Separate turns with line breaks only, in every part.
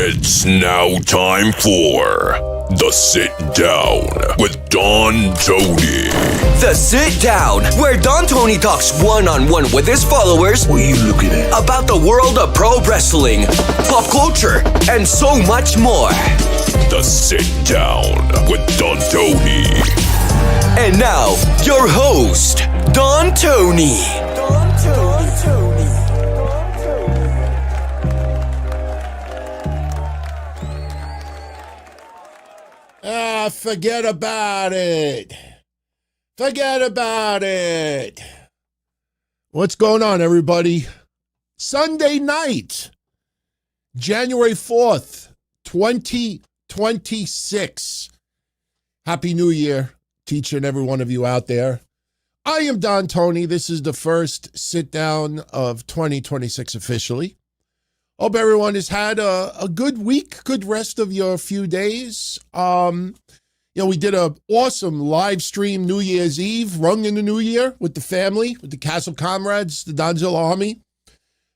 It's now time for The Sit Down with Don Tony.
The Sit Down, where Don Tony talks one-on-one with his followers.
What are you looking at?
About the world of pro wrestling, pop culture, and so much more.
The Sit Down with Don Tony.
And now, your host, Don Tony.
Forget about it. Forget about it. What's going on, everybody? Sunday night, January 4th, 2026. Happy New Year to each and every one of you out there. I am Don Tony. This is the first sit down of 2026 officially. Hope everyone has had a good week, good rest of your few days. We did an awesome live stream New Year's Eve, rung in the new year with the family, with the Castle Comrades, the Donzilla Army.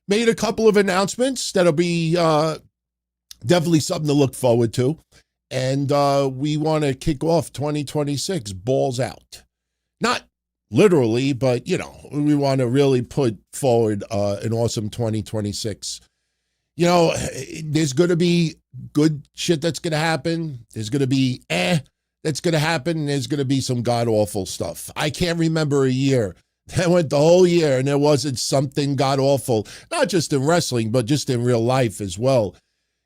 Made a couple of announcements that'll be definitely something to look forward to. And we want to kick off 2026, balls out. Not literally, but, we want to really put forward an awesome 2026. There's going to be good shit that's going to happen. There's going to be that's going to happen. And there's going to be some god-awful stuff. I can't remember a year that went the whole year and there wasn't something god-awful, not just in wrestling, but just in real life as well.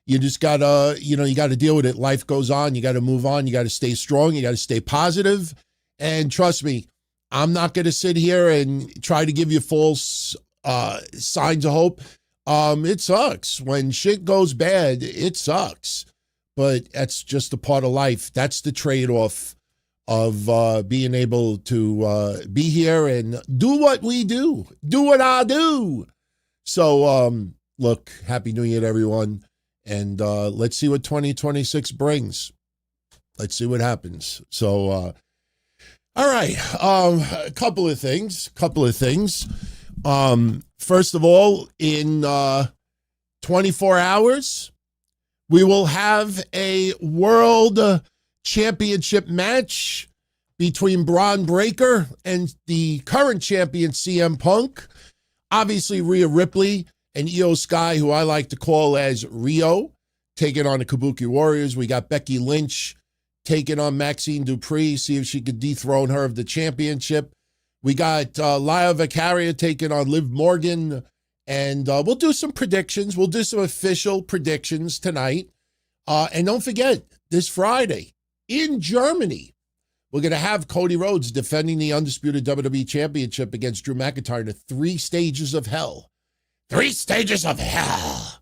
You just got to, you got to deal with it. Life goes on. You got to move on. You got to stay strong. You got to stay positive. And trust me, I'm not going to sit here and try to give you false signs of hope. It sucks. When shit goes bad, it sucks. But that's just a part of life. That's the trade-off of being able to be here and do what we do. Do what I do. So, look, Happy New Year to everyone. And let's see what 2026 brings. Let's see what happens. So, all right. A couple of things. First of all, in 24 hours, we will have a world championship match between Braun Breaker and the current champion CM Punk. Obviously, Rhea Ripley and Io Sky, who I like to call as Rio, taking on the Kabuki Warriors. We got Becky Lynch taking on Maxxine Dupri, see if she could dethrone her of the championship. We got Laya Vicaria taking on Liv Morgan, and we'll do some predictions. We'll do some official predictions tonight. And don't forget, this Friday in Germany, we're going to have Cody Rhodes defending the undisputed WWE Championship against Drew McIntyre in the 3 stages of hell. 3 stages of hell.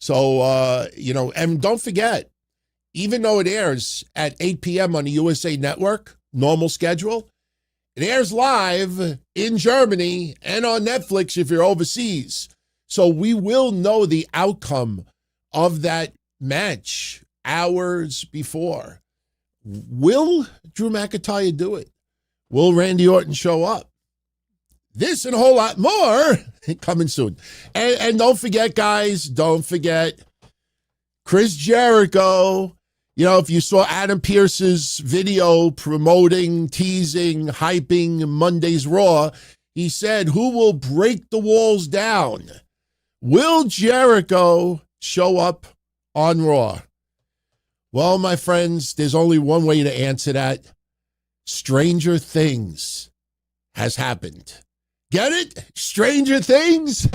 So, and don't forget, even though it airs at 8 p.m. on the USA Network, normal schedule, it airs live in Germany and on Netflix if you're overseas. So we will know the outcome of that match hours before. Will Drew McIntyre do it? Will Randy Orton show up? This and a whole lot more coming soon. And don't forget, guys, Chris Jericho. If you saw Adam Pearce's video promoting, teasing, hyping Monday's Raw, he said, who will break the walls down? Will Jericho show up on Raw? Well, my friends, there's only one way to answer that. Stranger Things has happened. Get it? Stranger Things?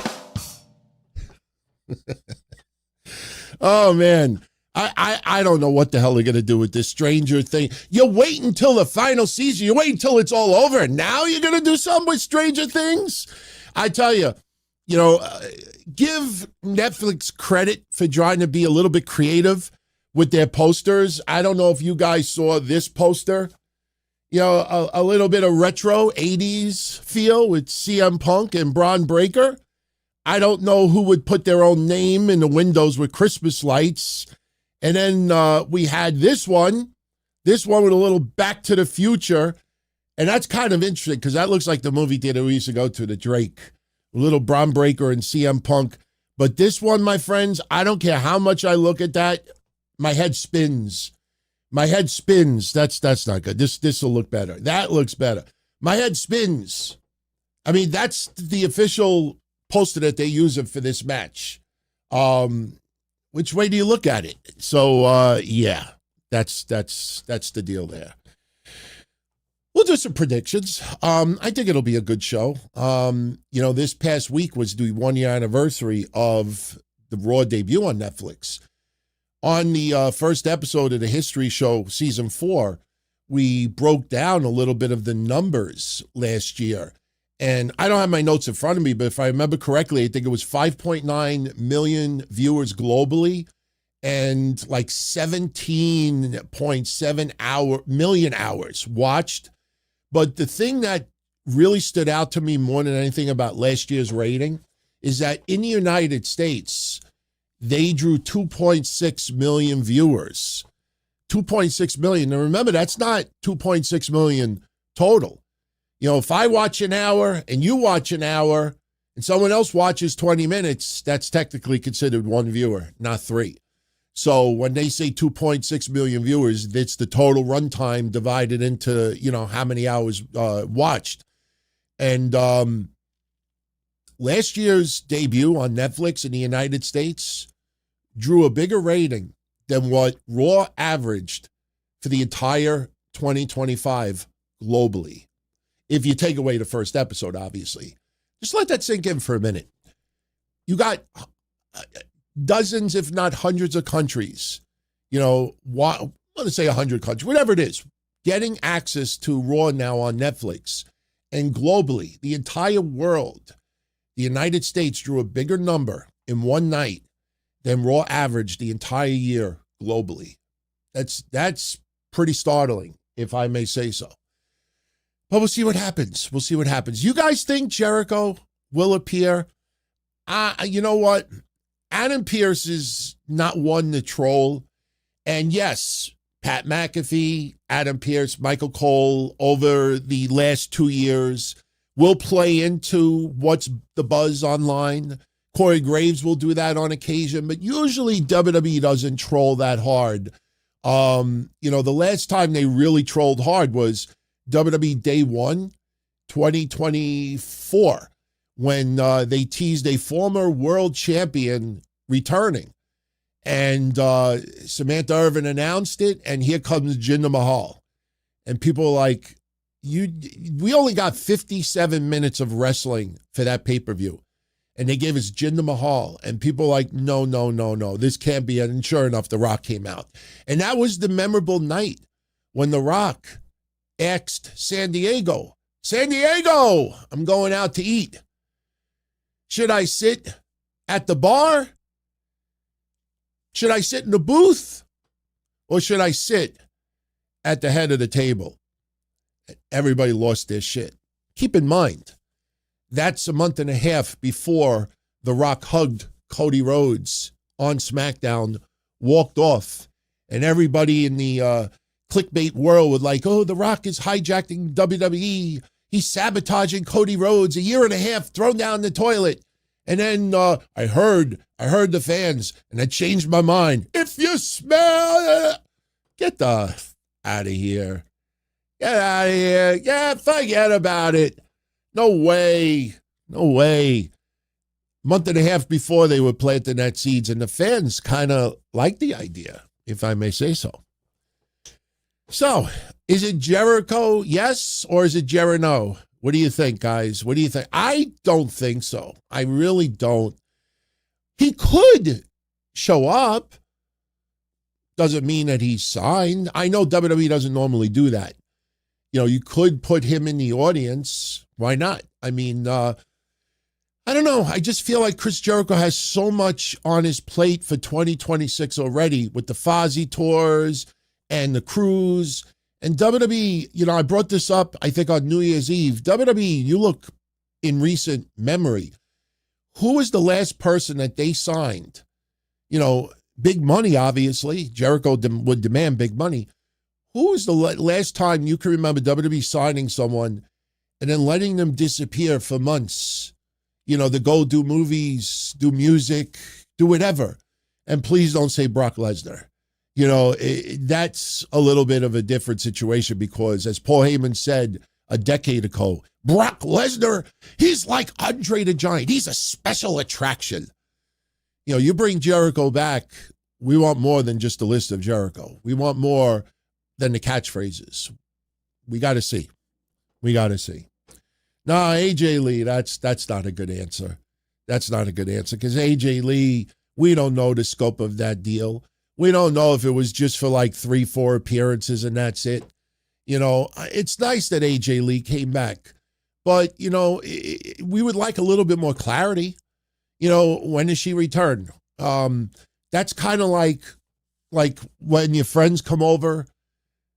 Oh, man. I don't know what the hell they're going to do with this Stranger Thing. You wait until the final season. You wait until it's all over. And now you're going to do something with Stranger Things? I tell you, give Netflix credit for trying to be a little bit creative with their posters. I don't know if you guys saw this poster. A little bit of retro 80s feel with CM Punk and Braun Breaker. I don't know who would put their own name in the windows with Christmas lights And then we had this one with a little Back to the Future. And that's kind of interesting because that looks like the movie theater we used to go to, the Drake. A little Braun Breaker and CM Punk. But this one, my friends, I don't care how much I look at that, my head spins. My head spins. That's not good. This will look better. That looks better. My head spins. I mean, that's the official poster that they use for this match. Which way do you look at it? So yeah, that's the deal there. We'll do some predictions. I think it'll be a good show. This past week was the 1-year anniversary of the Raw debut on Netflix. On the first episode of the History Show, Season 4, we broke down a little bit of the numbers last year. And I don't have my notes in front of me, but if I remember correctly, I think it was 5.9 million viewers globally and like 17.7 million hours watched. But the thing that really stood out to me more than anything about last year's rating is that in the United States, they drew 2.6 million viewers. 2.6 million. And remember, that's not 2.6 million total. If I watch an hour and you watch an hour and someone else watches 20 minutes, that's technically considered one viewer, not three. So when they say 2.6 million viewers, it's the total runtime divided into, how many hours watched. And last year's debut on Netflix in the United States drew a bigger rating than what Raw averaged for the entire 2025 globally. If you take away the first episode, obviously. Just let that sink in for a minute. You got dozens, if not hundreds of countries, let's say 100 countries, whatever it is, getting access to Raw now on Netflix. And globally, the entire world, the United States drew a bigger number in one night than Raw averaged the entire year globally. That's pretty startling, if I may say so. But we'll see what happens. You guys think Jericho will appear? You know what? Adam Pearce is not one to troll. And yes, Pat McAfee, Adam Pearce, Michael Cole over the last 2 years will play into what's the buzz online. Corey Graves will do that on occasion, but usually WWE doesn't troll that hard. The last time they really trolled hard was WWE Day 1, 2024, when they teased a former world champion returning. And Samantha Irvin announced it, and here comes Jinder Mahal. And people are like, we only got 57 minutes of wrestling for that pay-per-view. And they gave us Jinder Mahal. And people are like, no, this can't be it. And sure enough, The Rock came out. And that was the memorable night when The Rock asked San Diego, I'm going out to eat. Should I sit at the bar? Should I sit in the booth? Or should I sit at the head of the table? Everybody lost their shit. Keep in mind, that's a month and a half before The Rock hugged Cody Rhodes on SmackDown, walked off, and everybody in the clickbait world was like, oh, The Rock is hijacking WWE. He's sabotaging Cody Rhodes, a year and a half thrown down the toilet. And then I heard the fans, and that changed my mind. If you smell it, get the out of here. Get out of here. Yeah, forget about it. No way. Month and a half before they were planting that seeds, and the fans kind of liked the idea, if I may say so. So, is it Jericho, yes, or is it Jericho, no? What do you think, guys? What do you think? I don't think so. I really don't. He could show up. Doesn't mean that he's signed. I know WWE doesn't normally do that. You could put him in the audience. Why not? I mean, I don't know. I just feel like Chris Jericho has so much on his plate for 2026 already with the Fozzy tours and the cruise. And WWE, I brought this up, I think, on New Year's Eve. WWE, you look in recent memory, who was the last person that they signed, big money, obviously. Jericho would demand big money. Who was the last time you can remember WWE signing someone and then letting them disappear for months? You know, to go do movies, do music, do whatever. And please don't say Brock Lesnar. You know, that's a little bit of a different situation because, as Paul Heyman said a decade ago, Brock Lesnar, he's like Andre the Giant. He's a special attraction. You know, you bring Jericho back, we want more than just a list of Jericho. We want more than the catchphrases. We got to see. We got to see. Nah, AJ Lee, that's not a good answer. That's not a good answer because AJ Lee, we don't know the scope of that deal. We don't know if it was just for like 3-4 appearances and that's it. You know, it's nice that AJ Lee came back, but, you know, we would like a little bit more clarity. You know, when does she return? That's kind of like when your friends come over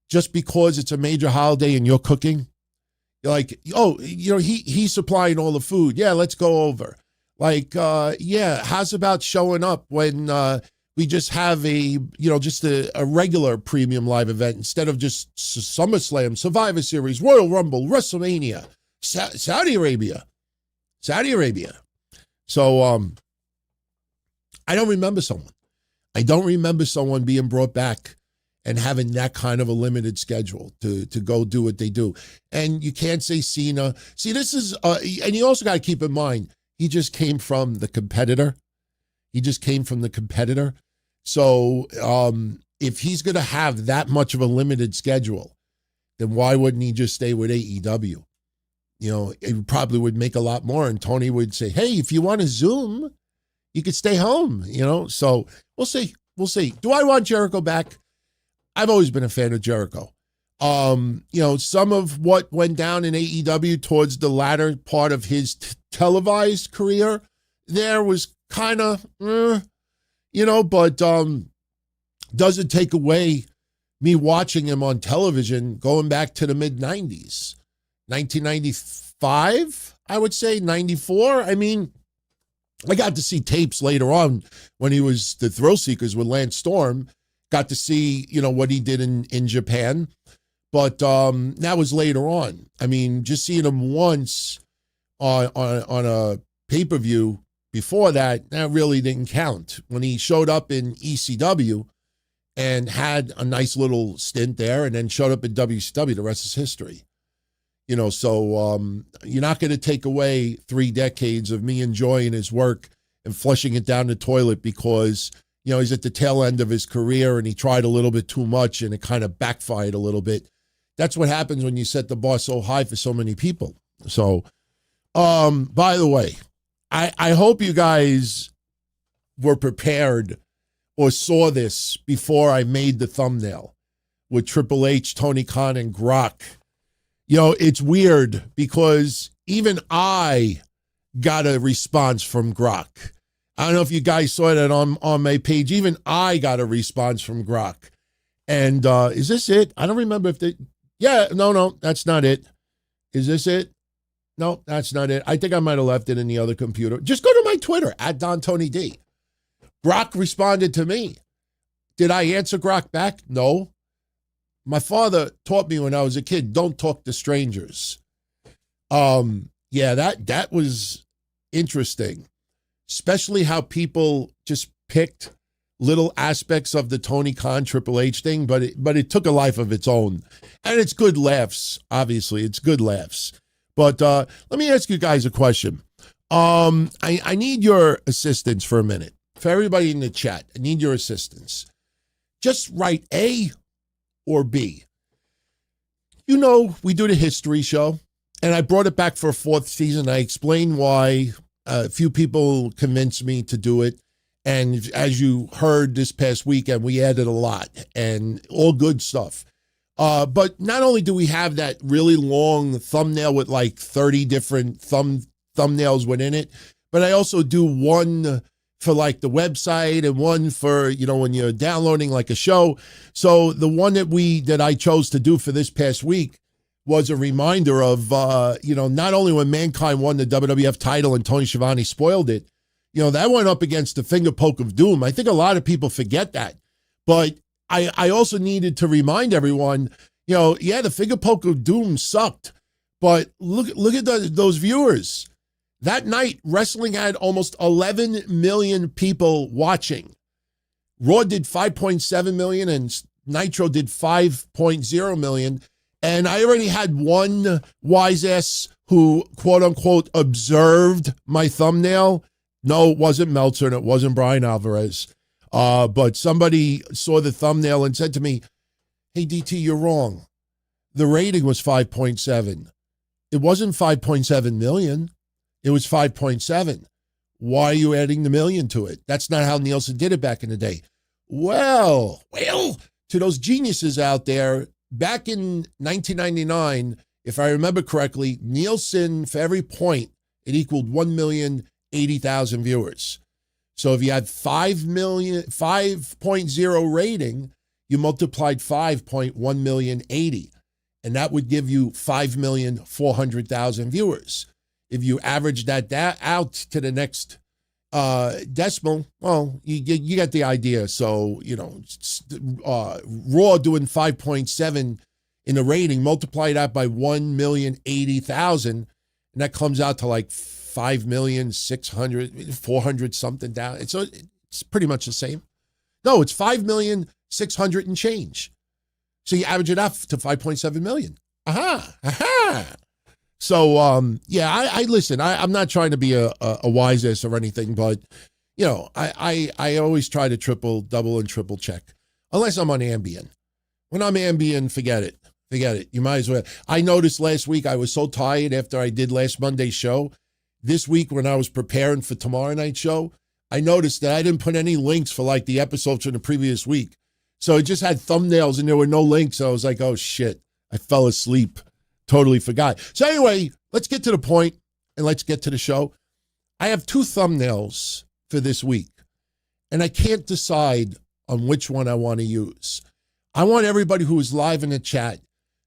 just because it's a major holiday and you're cooking. You're like, oh, you know, he's supplying all the food. Yeah, let's go over. Like, yeah, how's about showing up when we just have just a regular premium live event instead of just SummerSlam, Survivor Series, Royal Rumble, WrestleMania, Saudi Arabia. So I don't remember someone. I don't remember someone being brought back and having that kind of a limited schedule to go do what they do. And you can't say Cena. See, this is, and you also got to keep in mind, he just came from the competitor. So if he's going to have that much of a limited schedule, then why wouldn't he just stay with AEW? You know, it probably would make a lot more. And Tony would say, hey, if you want to Zoom, you could stay home, you know? So we'll see. Do I want Jericho back? I've always been a fan of Jericho. You know, some of what went down in AEW towards the latter part of his televised career there was kind of, you know, but doesn't take away me watching him on television going back to the mid-90s. 1995, I would say, 94. I mean, I got to see tapes later on when he was the Thrill Seekers with Lance Storm. Got to see, you know, what he did in Japan. But that was later on. I mean, just seeing him once on a pay-per-view before that really didn't count. When he showed up in ECW and had a nice little stint there and then showed up in WCW, the rest is history. You know, so you're not going to take away 3 decades of me enjoying his work and flushing it down the toilet because, you know, he's at the tail end of his career and he tried a little bit too much and it kind of backfired a little bit. That's what happens when you set the bar so high for so many people. So, by the way, I hope you guys were prepared or saw this before I made the thumbnail with Triple H, Tony Khan, and Grok. You know, it's weird because even I got a response from Grok. I don't know if you guys saw that on my page. Even I got a response from Grok. And is this it? I don't remember if they... Yeah, no, that's not it. Is this it? No, that's not it. I think I might have left it in the other computer. Just go to my Twitter, @DonTonyD. Grok responded to me. Did I answer Grok back? No. My father taught me when I was a kid, don't talk to strangers. Yeah, that was interesting. Especially how people just picked little aspects of the Tony Khan Triple H thing, but it took a life of its own. And it's good laughs, obviously. It's good laughs. But let me ask you guys a question. I need your assistance for a minute. For everybody in the chat, I need your assistance. Just write A or B. You know, we do the history show, and I brought it back for a 4th season. I explained why. A few people convinced me to do it. And as you heard this past weekend, we added a lot and all good stuff. But not only do we have that really long thumbnail with like 30 different thumbnails within it, but I also do one for like the website and one for, you know, when you're downloading like a show. So the one that I chose to do for this past week was a reminder of, you know, not only when Mankind won the WWF title and Tony Schiavone spoiled it, that went up against the finger poke of doom. I think a lot of people forget that. But I also needed to remind everyone, the finger poke of doom sucked. But look at those viewers. That night, wrestling had almost 11 million people watching. Raw did 5.7 million and Nitro did 5.0 million. And I already had one wise ass who, quote unquote, observed my thumbnail. No, it wasn't Meltzer and it wasn't Brian Alvarez. But somebody saw the thumbnail and said to me, hey, DT, you're wrong. The rating was 5.7. It wasn't 5.7 million. It was 5.7. Why are you adding the million to it? That's not how Nielsen did it back in the day. Well, to those geniuses out there, back in 1999, if I remember correctly, Nielsen, for every point, it equaled 1,080,000 viewers. So if you had 5.0 rating, you multiplied 5.1,080,000, and that would give you 5,400,000 viewers. If you average that out to the next decimal, well, you get the idea. So, Raw doing 5.7 in the rating, multiply that by 1,080,000, and that comes out to like 5,600,000, 400 something down. It's pretty much the same. No, it's 5,600,000 and change. So you average it up to 5.7 million. Aha. So, I listen, I'm not trying to be a wise ass or anything, but, I always try to triple, double, and triple check, unless I'm on Ambien. When I'm Ambien, forget it. You might as well. I noticed last week I was so tired after I did last Monday's show. This week, when I was preparing for tomorrow night's show, I noticed that I didn't put any links for like the episodes from the previous week. So it just had thumbnails and there were no links. So I was like, oh shit, I fell asleep. Totally forgot. So anyway, let's get to the point and let's get to the show. I have two thumbnails for this week, and I can't decide on which one I want to use. I want everybody who is live in the chat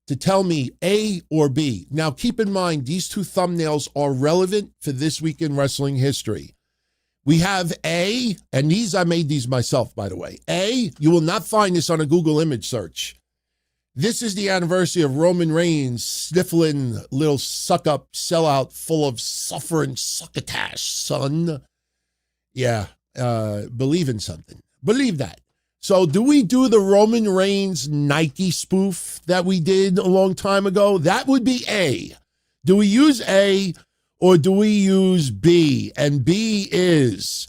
to tell me A or B. Now, keep in mind, these two thumbnails are relevant for this week in wrestling history. We have A, and I made these myself, by the way. A, you will not find this on a Google image search. This is the anniversary of Roman Reigns sniffling little suck-up sellout full of suffering succotash, son. Yeah, believe in something. Believe that. So do we do the Roman Reigns Nike spoof that we did a long time ago? That would be A. Do we use A or do we use B? And B is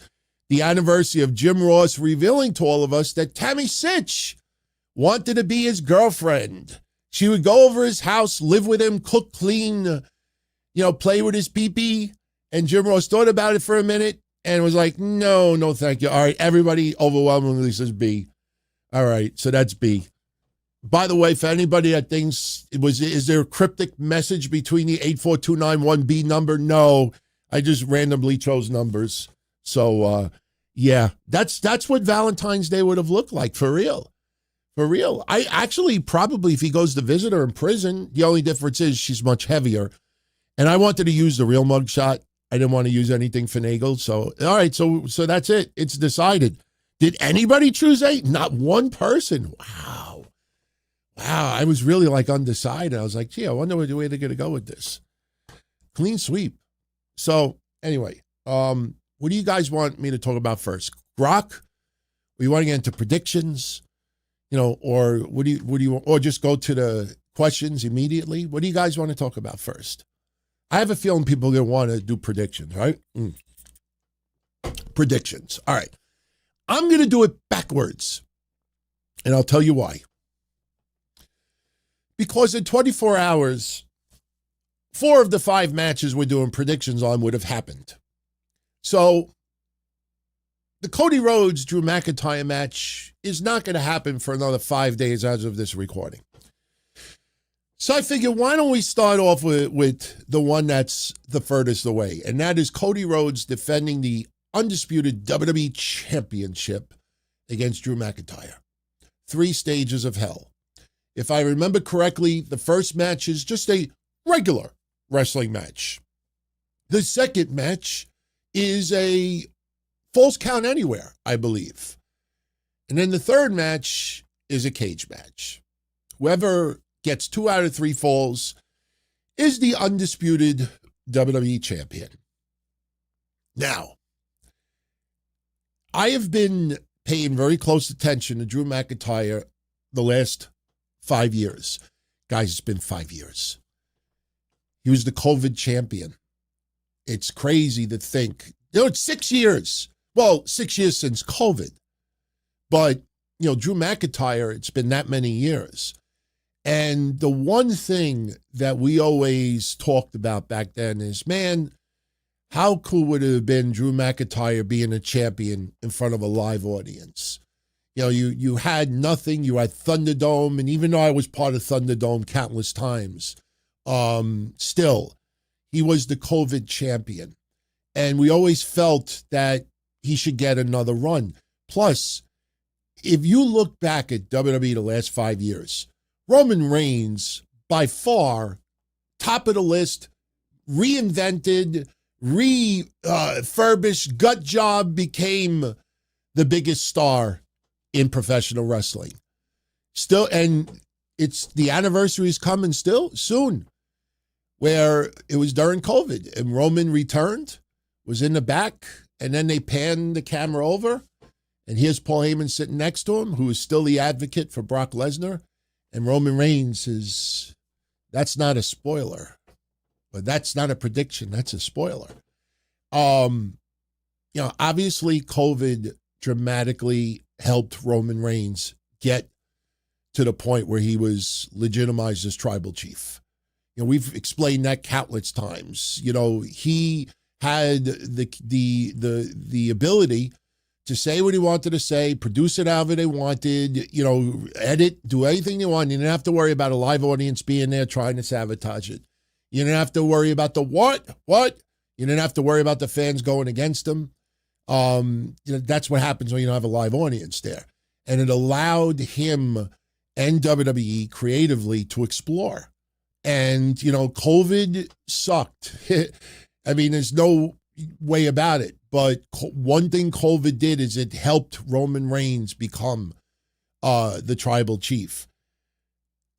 the anniversary of Jim Ross revealing to all of us that Tammy Sitch wanted to be his girlfriend. She would go over his house, live with him, cook, clean, play with his pee-pee. And Jim Ross thought about it for a minute and was like, no, thank you. All right, everybody overwhelmingly says B. All right, so that's B. By the way, for anybody that thinks, is there a cryptic message between the 84291B number? No, I just randomly chose numbers. So, that's what Valentine's Day would have looked like, for real. For real. I actually probably, if he goes to visit her in prison, the only difference is she's much heavier. And I wanted to use the real mugshot. I didn't want to use anything finagled. So, all right, so that's it. It's decided. Did anybody choose A? Not one person. Wow. I was really undecided. I was like, gee, I wonder where they're going to go with this. Clean sweep. So anyway, what do you guys want me to talk about first? Grok? We want to get into predictions? Or what do you, or just go to the questions immediately? What do you guys want to talk about first? I have a feeling people are going to want to do predictions, right? Predictions. All right. I'm going to do it backwards. And I'll tell you why. Because in 24 hours, 4 of the 5 matches we're doing predictions on would have happened. So the Cody Rhodes Drew McIntyre match is not going to happen for another 5 days as of this recording. So I figured, why don't we start off with the one that's the furthest away, and that is Cody Rhodes defending the undisputed WWE Championship against Drew McIntyre. 3 stages of hell. If I remember correctly, the first match is just a regular wrestling match. The second match is a Falls count anywhere, I believe. And then the third match is a cage match. Whoever gets 2 out of 3 falls is the undisputed WWE champion. Now, I have been paying very close attention to Drew McIntyre the last 5 years. Guys, it's been 5 years. He was the COVID champion. It's crazy to think, it's 6 years. Well, 6 years since COVID. But, Drew McIntyre, it's been that many years. And the one thing that we always talked about back then is, man, how cool would it have been Drew McIntyre being a champion in front of a live audience? You had nothing. You had Thunderdome, and even though I was part of Thunderdome countless times, still, he was the COVID champion. And we always felt that he should get another run. Plus, if you look back at WWE the last 5 years, Roman Reigns, by far, top of the list, reinvented, refurbished, gut job, became the biggest star in professional wrestling. Still, and it's the anniversary is coming still soon, where it was during COVID, and Roman returned, was in the back, and then they panned the camera over, and here's Paul Heyman sitting next to him, who is still the advocate for Brock Lesnar, and Roman Reigns is, that's not a spoiler, but that's not a prediction, that's a spoiler. Obviously COVID dramatically helped Roman Reigns get to the point where he was legitimized as tribal chief. We've explained that countless times. He had the ability to say what he wanted to say, produce it however they wanted, edit, do anything they wanted. You didn't have to worry about a live audience being there trying to sabotage it. You didn't have to worry about the what? You didn't have to worry about the fans going against him. That's what happens when you don't have a live audience there. And it allowed him and WWE creatively to explore. And, COVID sucked. I mean, there's no way about it. But one thing COVID did is it helped Roman Reigns become the tribal chief.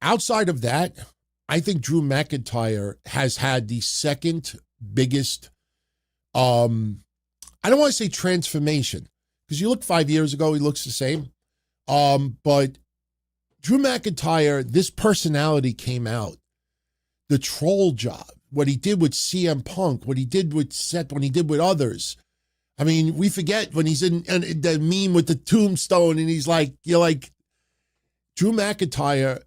Outside of that, I think Drew McIntyre has had the second biggest, I don't want to say transformation, because you look 5 years ago, he looks the same. But Drew McIntyre, this personality came out. The troll job, what he did with CM Punk, what he did with Seth, when he did with others. I mean, we forget when he's in the meme with the tombstone and he's like, Drew McIntyre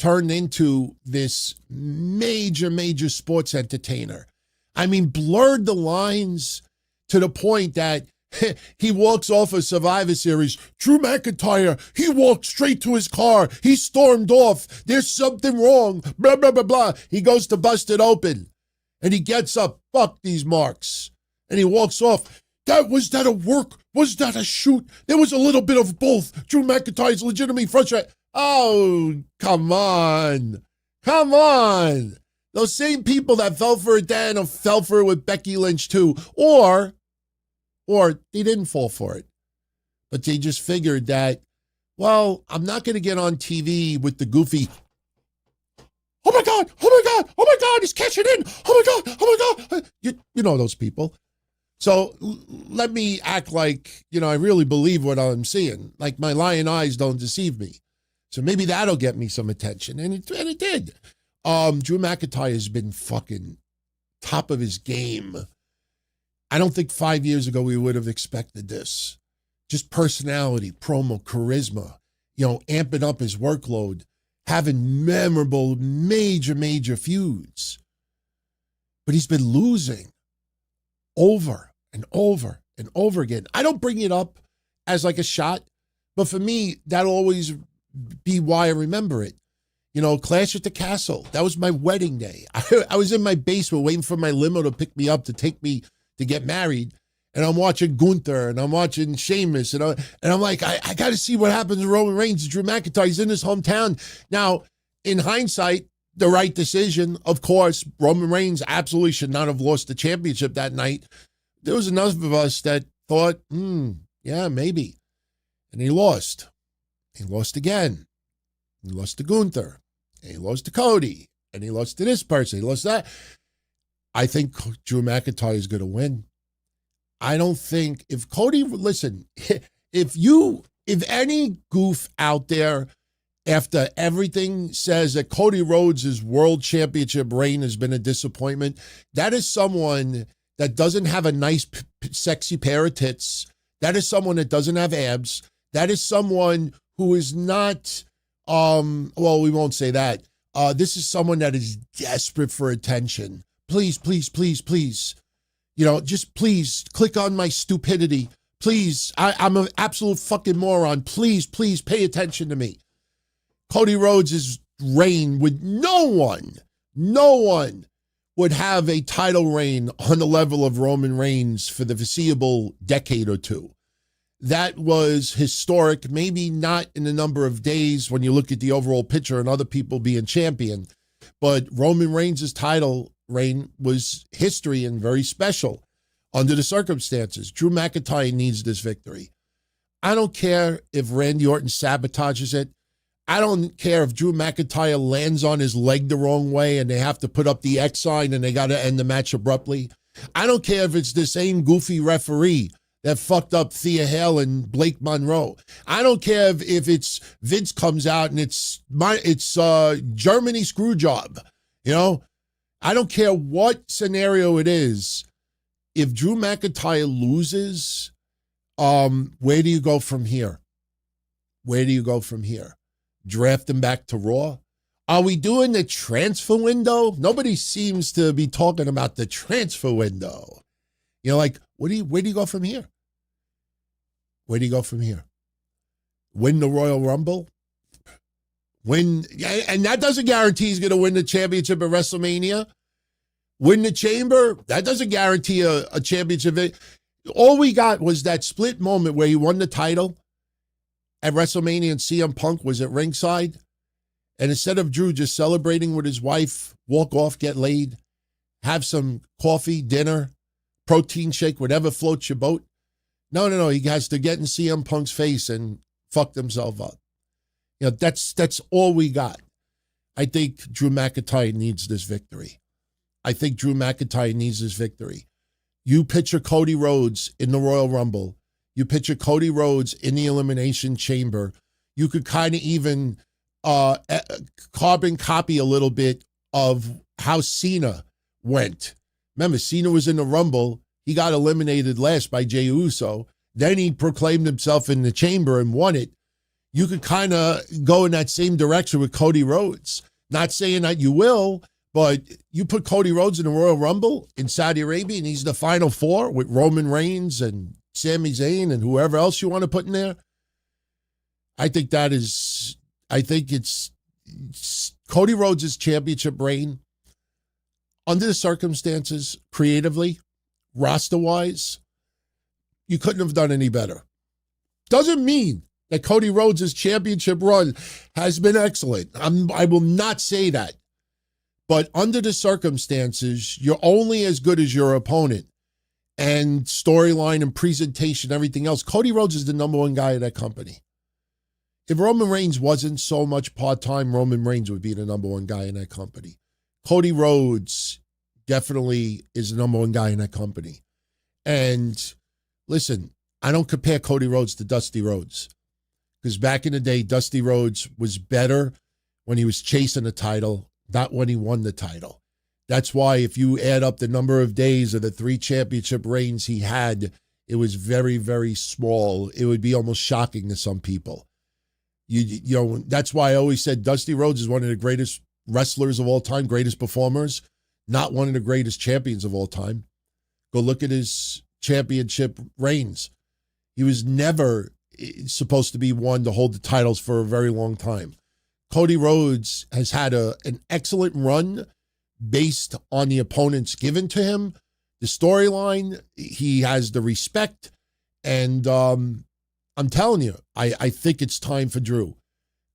turned into this major sports entertainer. I mean, blurred the lines to the point that he walks off a Survivor Series. Drew McIntyre, he walked straight to his car. He stormed off. There's something wrong. Blah, blah, blah, blah. He goes to bust it open. And he gets up. Fuck these marks. And he walks off. Was that a work? Was that a shoot? There was a little bit of both. Drew McIntyre's legitimately frustrated. Oh, come on. Come on. Those same people that fell for it then or fell for it with Becky Lynch too. Or they didn't fall for it. But they just figured that, well, I'm not going to get on TV with the goofy, oh my God, he's catching in. Oh my God. You know those people. So let me act like, I really believe what I'm seeing. Like my lion eyes don't deceive me. So maybe that'll get me some attention. And it did. Drew McIntyre has been fucking top of his game. I don't think 5 years ago we would have expected this. Just personality, promo, charisma, amping up his workload, having memorable, major feuds. But he's been losing over and over and over again. I don't bring it up as like a shot, but for me, that'll always be why I remember it. Clash at the Castle. That was my wedding day. I was in my basement waiting for my limo to pick me up to take me to get married. And I'm watching Gunther and I'm watching Sheamus. And I'm like, I got to see what happens to Roman Reigns and Drew McIntyre. He's in his hometown. Now, in hindsight, the right decision. Of course, Roman Reigns absolutely should not have lost the championship that night. There was enough of us that thought, yeah, maybe. And he lost. He lost again. He lost to Gunther. And he lost to Cody. And he lost to this person. He lost that. I think Drew McIntyre is going to win. I don't think if Cody, listen, if any goof out there after everything says that Cody Rhodes' world championship reign has been a disappointment, that is someone that doesn't have a nice, sexy pair of tits. That is someone that doesn't have abs. That is someone who is not, well, we won't say that. This is someone that is desperate for attention. Please, please, please, please. Just please click on my stupidity. Please, I'm an absolute fucking moron. Please, please pay attention to me. Cody Rhodes' reign with no one would have a title reign on the level of Roman Reigns for the foreseeable decade or two. That was historic, maybe not in the number of days when you look at the overall picture and other people being champion, but Roman Reigns' title reign was history and very special under the circumstances. Drew McIntyre needs this victory. I don't care if Randy Orton sabotages it. I don't care if Drew McIntyre lands on his leg the wrong way and they have to put up the X sign and they got to end the match abruptly. I don't care if it's the same goofy referee that fucked up Thea Hale and Blake Monroe. I don't care if it's Vince comes out and it's Germany screw job. I don't care what scenario it is. If Drew McIntyre loses, where do you go from here? Where do you go from here? Draft him back to Raw? Are we doing the transfer window? Nobody seems to be talking about the transfer window. Where do you go from here? Where do you go from here? Win the Royal Rumble? And that doesn't guarantee he's going to win the championship at WrestleMania. Win the Chamber? That doesn't guarantee a championship. All we got was that split moment where he won the title at WrestleMania and CM Punk was at ringside. And instead of Drew just celebrating with his wife, walk off, get laid, have some coffee, dinner, protein shake, whatever floats your boat. No. He has to get in CM Punk's face and fuck himself up. That's all we got. I think Drew McIntyre needs this victory. You picture Cody Rhodes in the Royal Rumble. You picture Cody Rhodes in the Elimination Chamber. You could kind of even carbon copy a little bit of how Cena went. Remember, Cena was in the Rumble. He got eliminated last by Jey Uso. Then he proclaimed himself in the Chamber and won it. You could kind of go in that same direction with Cody Rhodes. Not saying that you will, but you put Cody Rhodes in the Royal Rumble in Saudi Arabia and he's the Final Four with Roman Reigns and Sami Zayn and whoever else you want to put in there. I think it's Cody Rhodes' championship reign under the circumstances, creatively, roster-wise, you couldn't have done any better. Doesn't mean that Cody Rhodes' championship run has been excellent. I will not say that. But under the circumstances, you're only as good as your opponent. And storyline and presentation, everything else. Cody Rhodes is the number one guy in that company. If Roman Reigns wasn't so much part-time, Roman Reigns would be the number one guy in that company. Cody Rhodes definitely is the number one guy in that company. And listen, I don't compare Cody Rhodes to Dusty Rhodes. Because back in the day, Dusty Rhodes was better when he was chasing the title, not when he won the title. That's why if you add up the number of days of the 3 championship reigns he had, it was very, very small. It would be almost shocking to some people. That's why I always said Dusty Rhodes is one of the greatest wrestlers of all time, greatest performers, not one of the greatest champions of all time. Go look at his championship reigns. He was never supposed to be one to hold the titles for a very long time. Cody Rhodes has had an excellent run based on the opponents given to him, the storyline. He has the respect, and I'm telling you, I think it's time for Drew.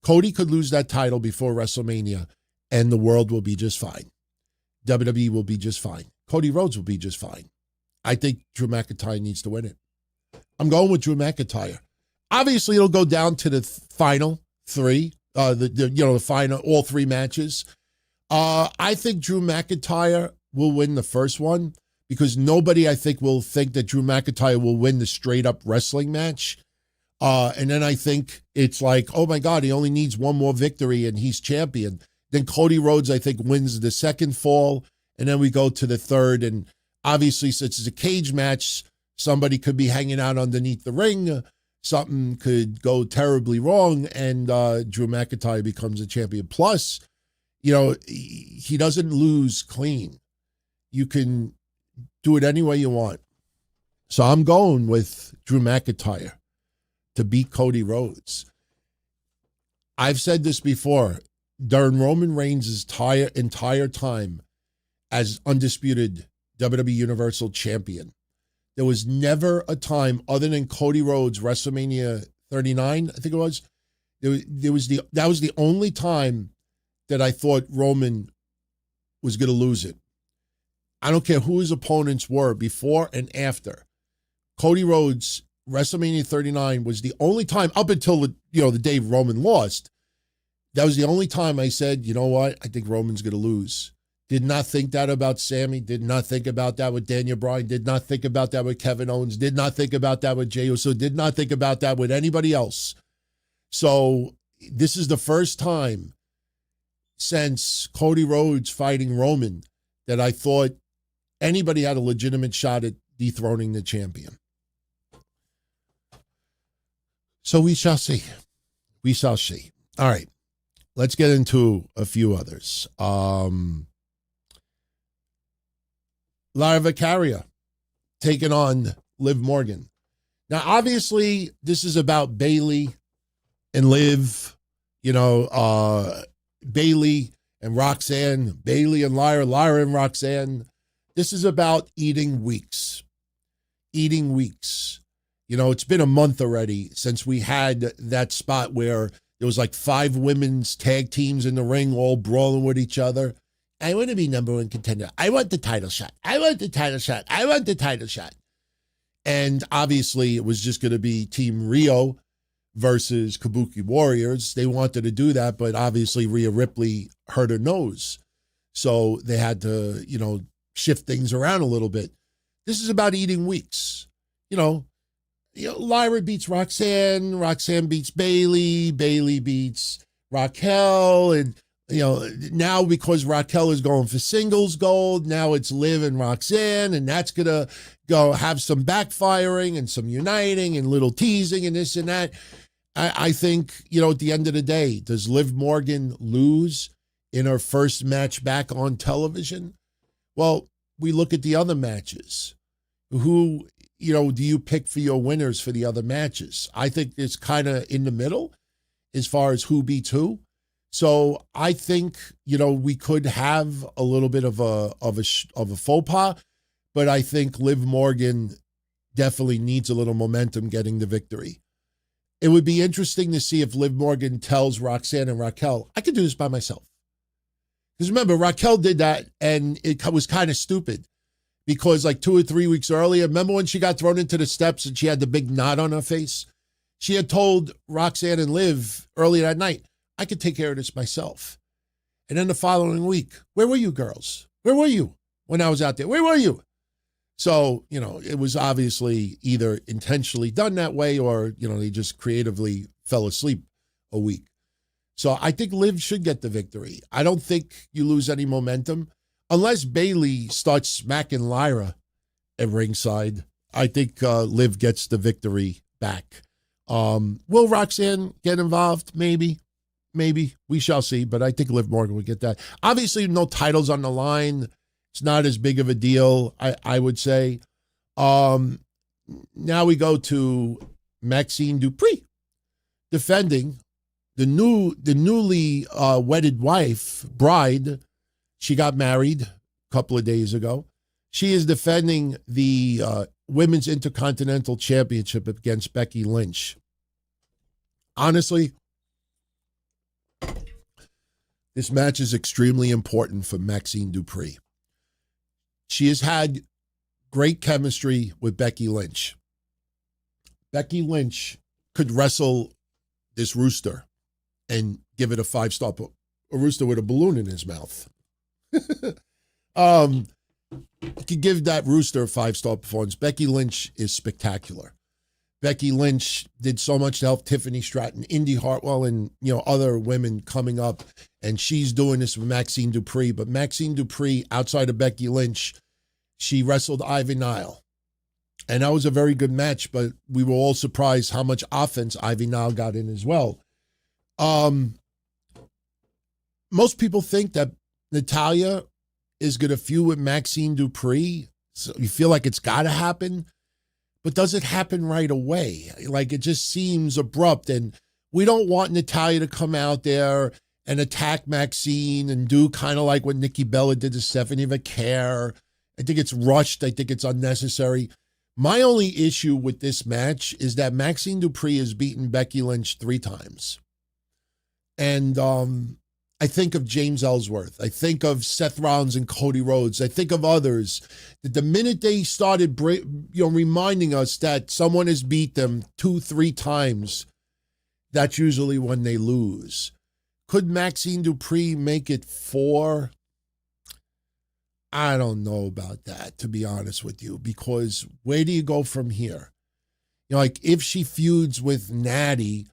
Cody could lose that title before WrestleMania, and the world will be just fine. WWE will be just fine. Cody Rhodes will be just fine. I think Drew McIntyre needs to win it. I'm going with Drew McIntyre. Obviously, it'll go down to the final three, the final, all three matches. I think Drew McIntyre will win the first one because nobody, I think, will think that Drew McIntyre will win the straight-up wrestling match. And then I think it's like, oh, my God, he only needs one more victory and he's champion. Then Cody Rhodes, I think, wins the second fall, and then we go to the third. And obviously, since it's a cage match, somebody could be hanging out underneath the ring. Something could go terribly wrong, and Drew McIntyre becomes a champion. Plus, he doesn't lose clean. You can do it any way you want. So I'm going with Drew McIntyre to beat Cody Rhodes. I've said this before. During Roman Reigns' entire time as undisputed WWE Universal Champion, there was never a time other than Cody Rhodes, WrestleMania 39, I think it was. That was the only time that I thought Roman was going to lose it. I don't care who his opponents were before and after. Cody Rhodes, WrestleMania 39 was the only time up until the day Roman lost. That was the only time I said, you know what? I think Roman's going to lose. Did not think that about Sammy. Did not think about that with Daniel Bryan. Did not think about that with Kevin Owens. Did not think about that with Jey Uso. Did not think about that with anybody else. So this is the first time since Cody Rhodes fighting Roman that I thought anybody had a legitimate shot at dethroning the champion. So we shall see. We shall see. All right. Let's get into a few others. Lara Vicaria taking on Liv Morgan. Now, obviously, this is about Bayley and Liv, Bayley and Roxanne, Bayley and Lyra, Lyra and Roxanne. This is about eating weeks. Eating weeks. It's been a month already since we had that spot where there was like 5 women's tag teams in the ring all brawling with each other. I want to be number one contender. I want the title shot. I want the title shot. I want the title shot. And obviously it was just going to be Team Rio versus Kabuki Warriors. They wanted to do that, but obviously Rhea Ripley hurt her nose. So they had to, shift things around a little bit. This is about eating weeks. Lyra beats Roxanne. Roxanne beats Bayley. Bayley beats Raquel. And, now because Raquel is going for singles gold, now it's Liv and Roxanne. And that's going to go have some backfiring and some uniting and little teasing and this and that. I think, at the end of the day, does Liv Morgan lose in her first match back on television? Well, we look at the other matches. Who do you pick for your winners for the other matches? I think it's kind of in the middle as far as who beats who. So I think, we could have a little bit of a faux pas, but I think Liv Morgan definitely needs a little momentum getting the victory. It would be interesting to see if Liv Morgan tells Roxanne and Raquel, I can do this by myself. Because remember, Raquel did that and it was kind of stupid. Because like 2 or 3 weeks earlier, remember when she got thrown into the steps and she had the big knot on her face? She had told Roxanne and Liv earlier that night, I could take care of this myself. And then the following week, where were you girls? Where were you when I was out there? Where were you? So, it was obviously either intentionally done that way or, they just creatively fell asleep a week. So I think Liv should get the victory. I don't think you lose any momentum. Unless Bayley starts smacking Lyra at ringside, I think Liv gets the victory back. Will Roxanne get involved? Maybe. We shall see, but I think Liv Morgan would get that. Obviously, no titles on the line. It's not as big of a deal, I would say. Now we go to Maxxine Dupri defending the newly wedded bride. She got married a couple of days ago. She is defending the Women's Intercontinental Championship against Becky Lynch. Honestly, this match is extremely important for Maxxine Dupri. She has had great chemistry with Becky Lynch. Becky Lynch could wrestle this rooster and give it a 5-star, a rooster with a balloon in his mouth. Could give that rooster a 5-star performance. Becky Lynch is spectacular. Becky Lynch did so much to help Tiffany Stratton, Indy Hartwell, and other women coming up, and she's doing this with Maxxine Dupri. But Maxxine Dupri, outside of Becky Lynch, she wrestled Ivy Nile, and that was a very good match. But we were all surprised how much offense Ivy Nile got in as well. Most people think that Natalya is going to feud with Maxxine Dupri, so you feel like it's got to happen. But does it happen right away? Like, it just seems abrupt, and we don't want Natalya to come out there and attack Maxxine and do kind of like what Nikki Bella did to Stephanie McCare. I think it's rushed. I think it's unnecessary. My only issue with this match is that Maxxine Dupri has beaten Becky Lynch 3 times. And I think of James Ellsworth. I think of Seth Rollins and Cody Rhodes. I think of others that the minute they started reminding us that someone has beat them 2-3 times, that's usually when they lose. Could Maxxine Dupri make it 4? I don't know about that, to be honest with you, because where do you go from here? Like, if she feuds with Natty,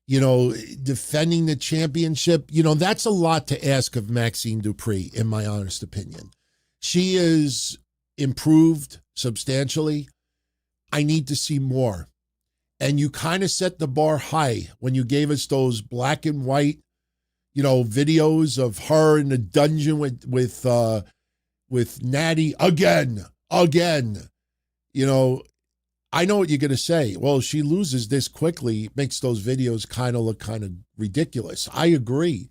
defending the championship, that's a lot to ask of Maxxine Dupri, in my honest opinion. She is improved substantially. I need to see more. And you kind of set the bar high when you gave us those black and white, videos of her in the dungeon with Natty again. I know what you're going to say. Well, she loses this quickly, makes those videos kind of look kind of ridiculous. I agree.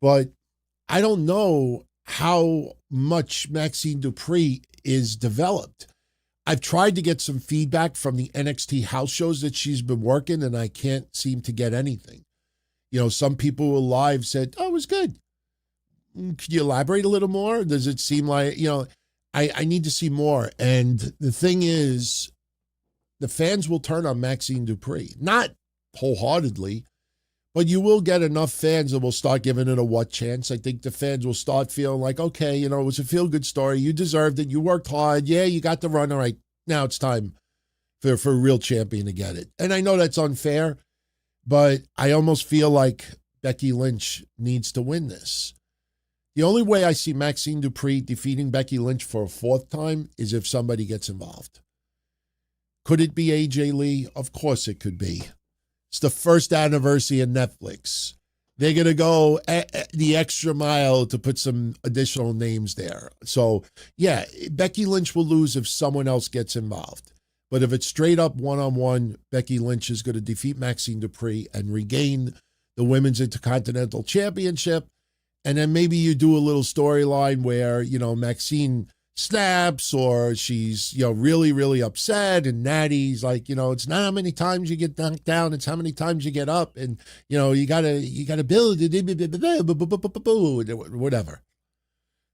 But I don't know how much Maxxine Dupri is developed. I've tried to get some feedback from the NXT house shows that she's been working, and I can't seem to get anything. Some people who were live said, oh, it was good. Could you elaborate a little more? Does it seem like, I need to see more. And the thing is, the fans will turn on Maxxine Dupri. Not wholeheartedly, but you will get enough fans that will start giving it a what chance. I think the fans will start feeling like, okay, it was a feel-good story. You deserved it. You worked hard. Yeah, you got the run. All right, now it's time for a real champion to get it. And I know that's unfair, but I almost feel like Becky Lynch needs to win this. The only way I see Maxxine Dupri defeating Becky Lynch for a 4th time is if somebody gets involved. Could it be AJ Lee? Of course it could be. It's the 1st anniversary of Netflix. They're going to go the extra mile to put some additional names there. So, yeah, Becky Lynch will lose if someone else gets involved. But if it's straight up one-on-one, Becky Lynch is going to defeat Maxxine Dupri and regain the Women's Intercontinental Championship. And then maybe you do a little storyline where, Maxxine snaps, or she's, really, really upset, and Natty's like, it's not how many times you get knocked down, it's how many times you get up, and, you gotta build it, whatever.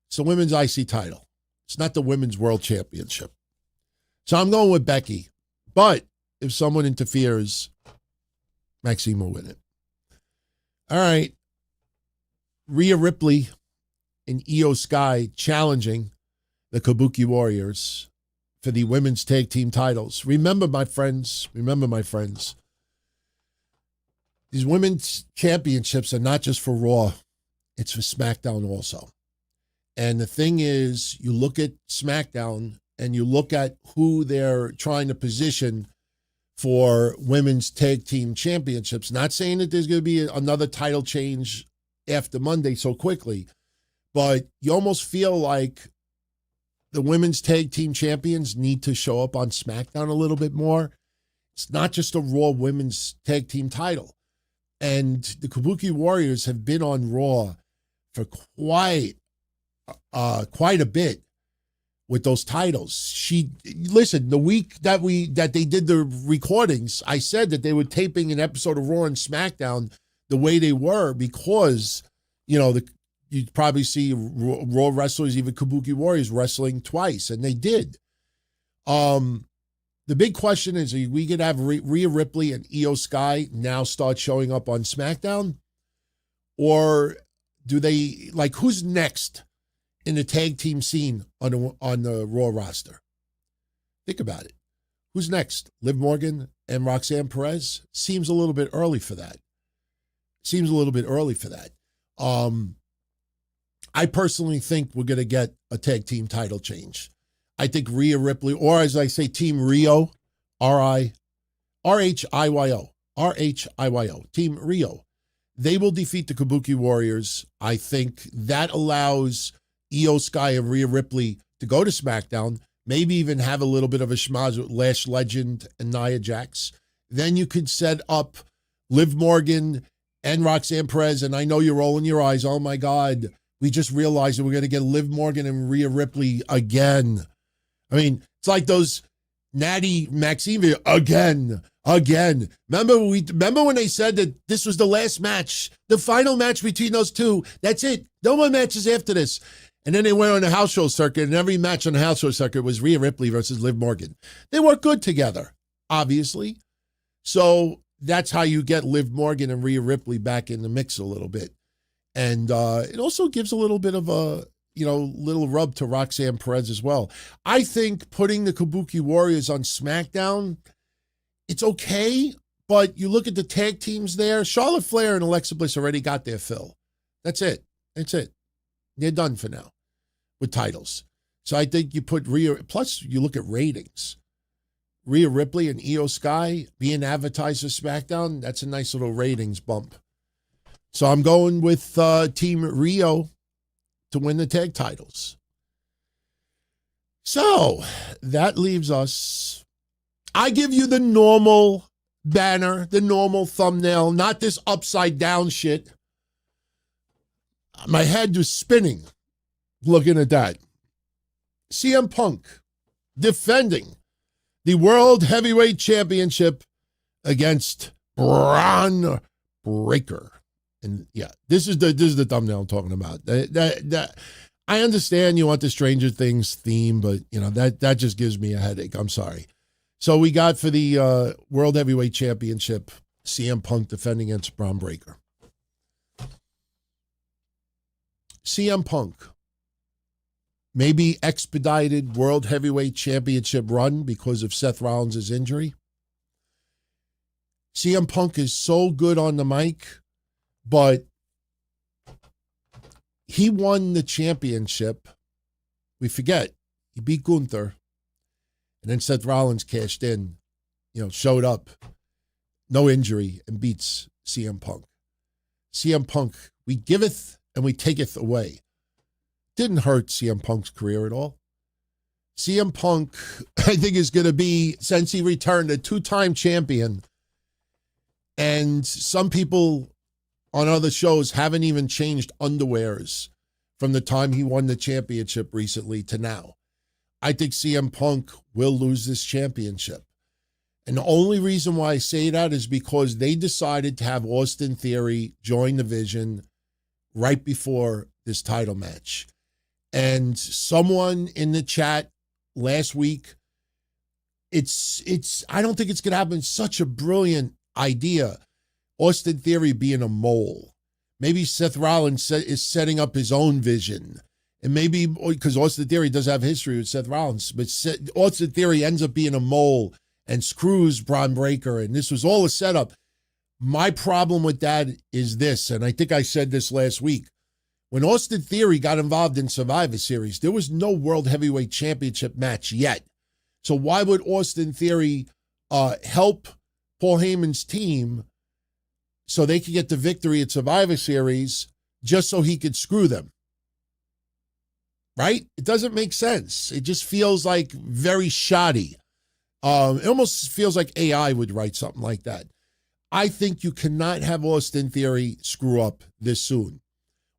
It's the women's IC title. It's not the women's world championship. So I'm going with Becky. But if someone interferes, Maxxine will win it. All right. Rhea Ripley and Io Sky challenging the Kabuki Warriors for the women's tag team titles. Remember, my friends, these women's championships are not just for Raw. It's for SmackDown also. And the thing is, you look at SmackDown and you look at who they're trying to position for women's tag team championships. Not saying that there's going to be another title change after Monday so quickly, but you almost feel like the women's tag team champions need to show up on SmackDown a little bit more. It's not just a Raw women's tag team title. And the Kabuki Warriors have been on Raw for quite a bit with those titles. Listen, the week that they did the recordings, I said that they were taping an episode of Raw and SmackDown the way they were because, you'd probably see Raw wrestlers, even Kabuki Warriors, wrestling twice, and they did. The big question is, are we going to have Rhea Ripley and Io Sky now start showing up on SmackDown? Or do they, like, who's next in the tag team scene on the Raw roster? Think about it. Who's next? Liv Morgan and Roxanne Perez? Seems a little bit early for that. I personally think we're going to get a tag team title change. I think Rhea Ripley, or as I say, Team Rio, R-H-I-Y-O, Team Rio. They will defeat the Kabuki Warriors. I think that allows Io Sky and Rhea Ripley to go to SmackDown, maybe even have a little bit of a schmaz with Lash Legend and Nia Jax. Then you could set up Liv Morgan and Roxanne Perez, and I know you're rolling your eyes. Oh, my God. We just realized that we're going to get Liv Morgan and Rhea Ripley again. I mean, it's like those Natty Maxxine video, again. Remember when they said that this was the last match, the final match between those two? That's it. No more matches after this. And then they went on the house show circuit, and every match on the house show circuit was Rhea Ripley versus Liv Morgan. They work good together, obviously. So that's how you get Liv Morgan and Rhea Ripley back in the mix a little bit. And it also gives a little bit of a, little rub to Roxanne Perez as well. I think putting the Kabuki Warriors on SmackDown, it's okay, but you look at the tag teams there, Charlotte Flair and Alexa Bliss already got their fill. That's it. They're done for now with titles. So I think you put Rhea, plus you look at ratings. Rhea Ripley and Io Sky being advertised as SmackDown, that's a nice little ratings bump. So I'm going with Team Rio to win the tag titles. So that leaves us. I give you the normal banner, the normal thumbnail, not this upside down shit. My head was spinning looking at that. CM Punk defending the World Heavyweight Championship against Braun Breaker. And yeah, this is the thumbnail I'm talking about. I understand you want the Stranger Things theme, but that just gives me a headache. I'm sorry. So we got for the World Heavyweight Championship, CM Punk defending against Braun Breaker. CM Punk, maybe expedited World Heavyweight Championship run because of Seth Rollins' injury. CM Punk is so good on the mic, but he won the championship. We forget, he beat Gunther, and then Seth Rollins cashed in, showed up, no injury, and beats CM Punk. CM Punk, we giveth and we taketh away. Didn't hurt CM Punk's career at all. CM Punk, I think, is going to be, since he returned, a two-time champion. And some people on other shows haven't even changed underwears from the time he won the championship recently to now. I think CM Punk will lose this championship. And the only reason why I say that is because they decided to have Austin Theory join the Vision right before this title match. And someone in the chat last week, I don't think it's going to happen. Such a brilliant idea. Austin Theory being a mole. Maybe Seth Rollins is setting up his own Vision. And maybe, because Austin Theory does have history with Seth Rollins, but Austin Theory ends up being a mole and screws Braun Breaker. And this was all a setup. My problem with that is this, and I think I said this last week. When Austin Theory got involved in Survivor Series, there was no World Heavyweight Championship match yet. So why would Austin Theory help Paul Heyman's team so they could get the victory at Survivor Series just so he could screw them? Right? It doesn't make sense. It just feels like very shoddy. It almost feels like AI would write something like that. I think you cannot have Austin Theory screw up this soon.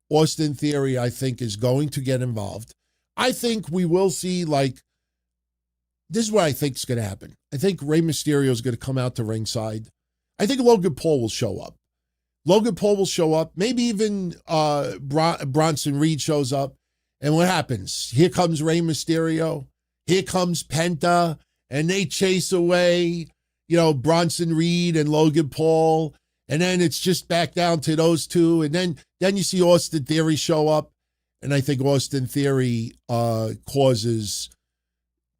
Austin Theory, I think, is going to get involved. I think we will see, this is what I think is going to happen. I think Rey Mysterio is going to come out to ringside. I think Logan Paul will show up. Maybe even Bronson Reed shows up. And what happens? Here comes Rey Mysterio. Here comes Penta. and they chase away, Bronson Reed and Logan Paul, and then it's just back down to those two, and then you see Austin Theory show up, and I think Austin Theory causes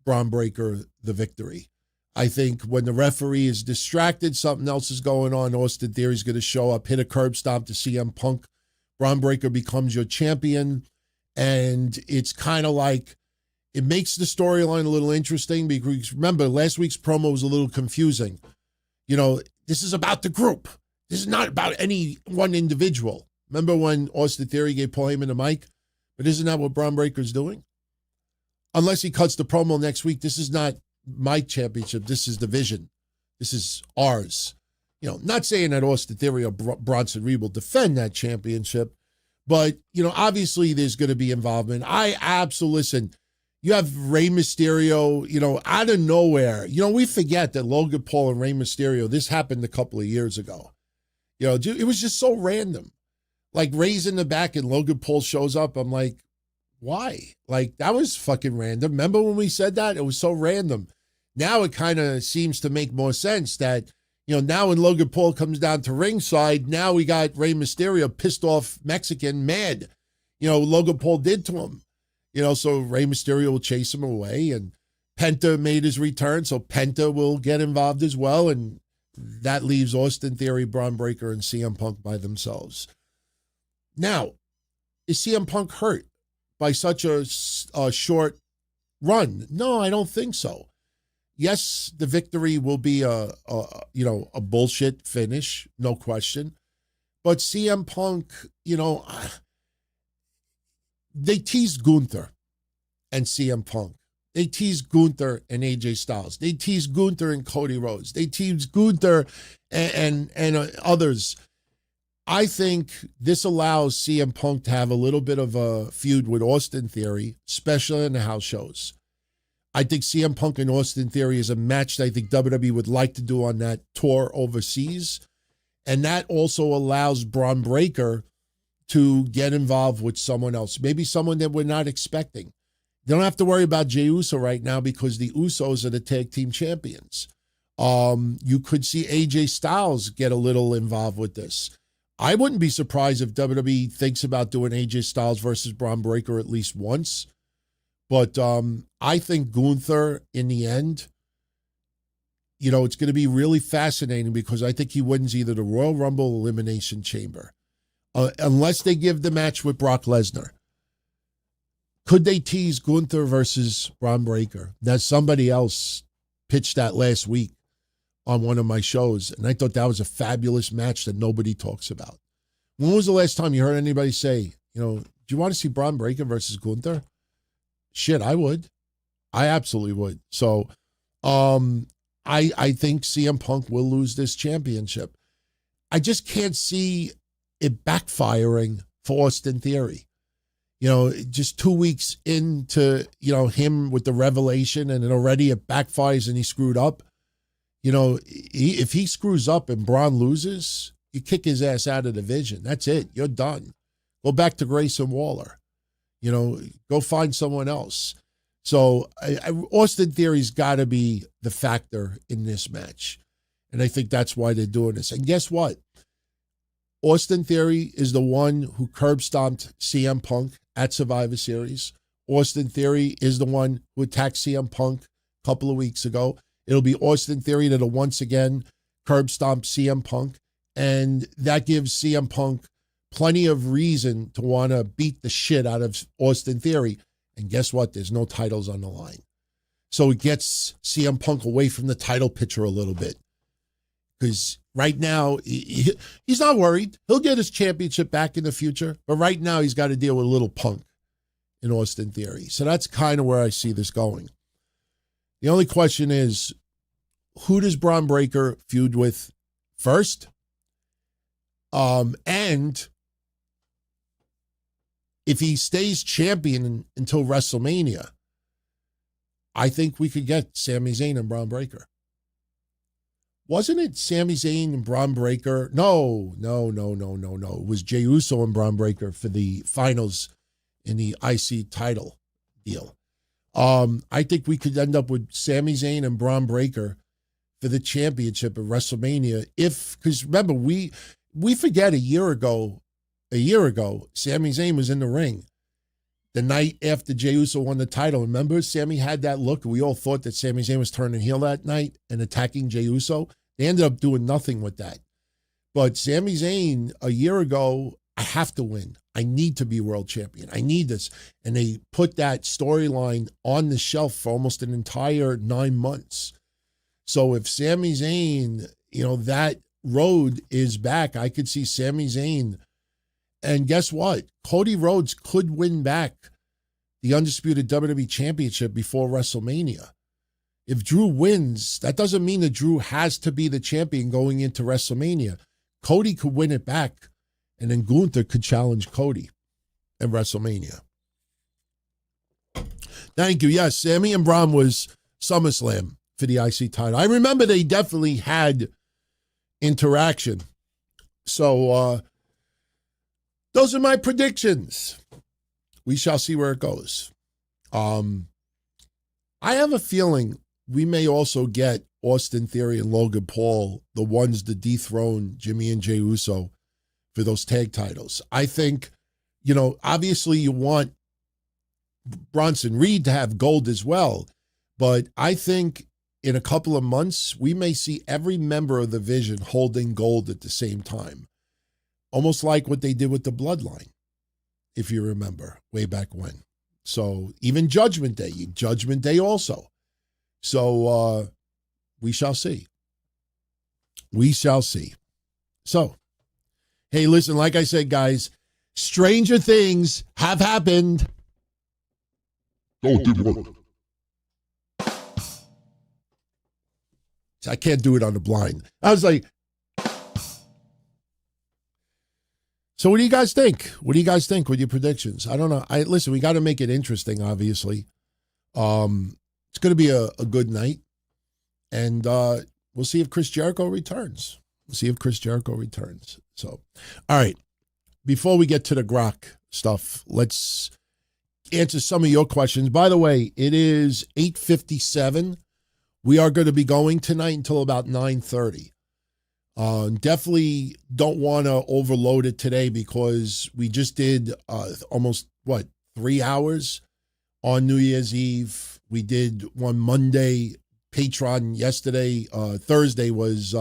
Bron Breakker the victory. I think when the referee is distracted, something else is going on, Austin Theory's going to show up, hit a curb stomp to CM Punk. Bron Breakker becomes your champion, and it's kind of like, it makes the storyline a little interesting because remember, last week's promo was a little confusing. This is about the group. This is not about any one individual. Remember when Austin Theory gave Paul Heyman the mic? But isn't that what Bron Breakker's doing? Unless he cuts the promo next week, this is not my championship. This is division. This is ours. Not saying that Austin Theory or Bronson Reed will defend that championship, but, obviously there's going to be involvement. Listen, you have Rey Mysterio, out of nowhere. We forget that Logan Paul and Rey Mysterio, this happened a couple of years ago. It was just so random. Like Rey's in the back and Logan Paul shows up. I'm like, why? Like, that was fucking random. Remember when we said that? It was so random. Now it kind of seems to make more sense that, now when Logan Paul comes down to ringside, now we got Rey Mysterio, pissed off Mexican, mad. Logan Paul did to him. So Rey Mysterio will chase him away, and Penta made his return, so Penta will get involved as well, and that leaves Austin Theory, Bron Breakker, and CM Punk by themselves. Now, is CM Punk hurt by such a short run? No, I don't think so. Yes, the victory will be a bullshit finish, no question. But CM Punk, they teased Gunther and CM Punk. They teased Gunther and AJ Styles. They teased Gunther and Cody Rhodes. They teased Gunther and others. I think this allows CM Punk to have a little bit of a feud with Austin Theory, especially in the house shows. I think CM Punk and Austin Theory is a match that I think WWE would like to do on that tour overseas. And that also allows Bron Breakker to get involved with someone else, maybe someone that we're not expecting. They don't have to worry about Jey Uso right now because the Usos are the tag team champions. You could see AJ Styles get a little involved with this. I wouldn't be surprised if WWE thinks about doing AJ Styles versus Bron Breakker at least once. But I think Gunther, in the end, it's going to be really fascinating because I think he wins either the Royal Rumble or Elimination Chamber. Unless they give the match with Brock Lesnar. Could they tease Gunther versus Bron Breakker? Now, somebody else pitched that last week on one of my shows, and I thought that was a fabulous match that nobody talks about. When was the last time you heard anybody say, do you want to see Bron Breakker versus Gunther? Shit, I would. I absolutely would. So I think CM Punk will lose this championship. I just can't see it backfiring for Austin Theory. Just 2 weeks into, him with the revelation, and then already it backfires and he screwed up. If he screws up and Braun loses, you kick his ass out of the division. That's it. You're done. Go back to Grayson Waller. Go find someone else. So Austin Theory's got to be the factor in this match. And I think that's why they're doing this. And guess what? Austin Theory is the one who curb stomped CM Punk at Survivor Series. Austin Theory is the one who attacked CM Punk a couple of weeks ago. It'll be Austin Theory that'll once again curb stomp CM Punk. And that gives CM Punk plenty of reason to want to beat the shit out of Austin Theory. And guess what? There's no titles on the line. So it gets CM Punk away from the title picture a little bit. Because right now, he's not worried. He'll get his championship back in the future. But right now, he's got to deal with a little Punk in Austin Theory. So that's kind of where I see this going. The only question is, who does Bron Breakker feud with first? And if he stays champion until WrestleMania, I think we could get Sami Zayn and Bron Breakker. Wasn't it Sami Zayn and Bron Breakker? No. It was Jey Uso and Bron Breakker for the finals in the IC title deal. I think we could end up with Sami Zayn and Braun Breaker for the championship at WrestleMania. Because remember, we forget a year ago, Sami Zayn was in the ring the night after Jey Uso won the title. Remember, Sami had that look. We all thought that Sami Zayn was turning heel that night and attacking Jey Uso. They ended up doing nothing with that. But Sami Zayn, a year ago, I have to win. I need to be world champion. I need this. And they put that storyline on the shelf for almost an entire 9 months. So if Sami Zayn, that road is back, I could see Sami Zayn. And guess what? Cody Rhodes could win back the undisputed WWE Championship before WrestleMania. If Drew wins, that doesn't mean that Drew has to be the champion going into WrestleMania. Cody could win it back, and then Gunther could challenge Cody at WrestleMania. Thank you. Yes, Sami and Braun was SummerSlam for the IC title. I remember they definitely had interaction. So those are my predictions. We shall see where it goes. I have a feeling we may also get Austin Theory and Logan Paul, the ones to dethrone Jimmy and Jey Uso for those tag titles. I think, obviously you want Bronson Reed to have gold as well, but I think in a couple of months, we may see every member of the Vision holding gold at the same time. Almost like what they did with the Bloodline, if you remember, way back when. So even Judgment Day also. So we shall see. We shall see. So, hey, listen, like I said, guys, stranger things have happened.
Oh, did what?
I can't do it on the blind. I was like, so what do you guys think? What do you guys think with your predictions? I don't know. Listen, we got to make it interesting, obviously. It's going to be a good night. And we'll see if Chris Jericho returns. So, all right. Before we get to the Grok stuff, let's answer some of your questions. By the way, it is 8:57. We are going to be going tonight until about 9:30. Definitely don't want to overload it today because we just did almost, 3 hours on New Year's Eve. We did one Monday, Patreon yesterday. Thursday was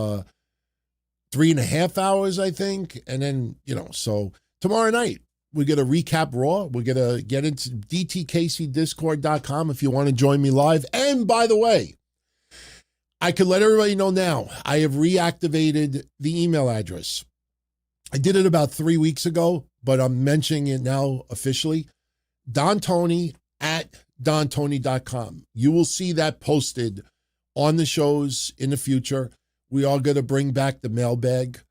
3.5 hours, I think. And then, so tomorrow night, we're going to recap Raw. We're going to get into DTKCDiscord.com if you want to join me live. And by the way, I could let everybody know now, I have reactivated the email address. I did it about 3 weeks ago, but I'm mentioning it now officially. DonTony@DonTony.com. You will see that posted on the shows in the future. We are going to bring back the mailbag.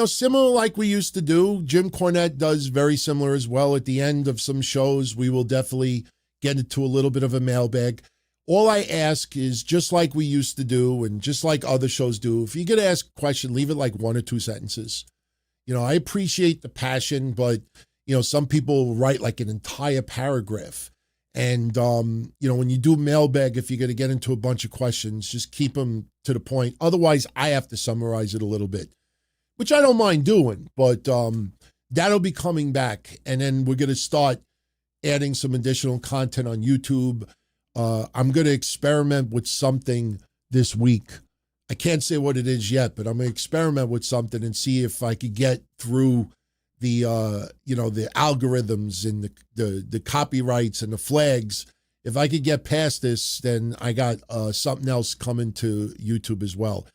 Similar like we used to do. Jim Cornette does very similar as well. At the end of some shows, we will definitely get into a little bit of a mailbag. All I ask is, just like we used to do and just like other shows do, if you're going to ask a question, leave it like 1 or 2 sentences. I appreciate the passion, but, some people write like an entire paragraph. And, when you do mailbag, if you're going to get into a bunch of questions, just keep them to the point. Otherwise, I have to summarize it a little bit, which I don't mind doing, but that'll be coming back. And then we're going to start adding some additional content on YouTube. I'm going to experiment with something this week. I can't say what it is yet, but I'm going to experiment with something and see if I could get through the, the algorithms and the copyrights and the flags. If I could get past this, then I got something else coming to YouTube as well.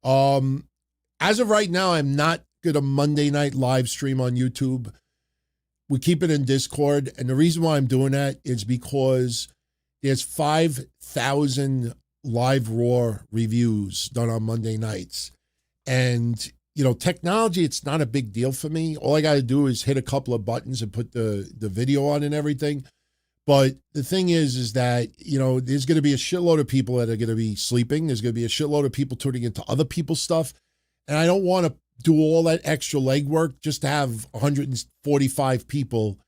As of right now, I'm not going to Monday night live stream on YouTube. We keep it in Discord. And the reason why I'm doing that is because there's 5,000 live Raw reviews done on Monday nights. And, technology, it's not a big deal for me. All I got to do is hit a couple of buttons and put the video on and everything. But the thing is that, there's going to be a shitload of people that are going to be sleeping. There's going to be a shitload of people tuning into other people's stuff. And I don't want to do all that extra legwork just to have 145 people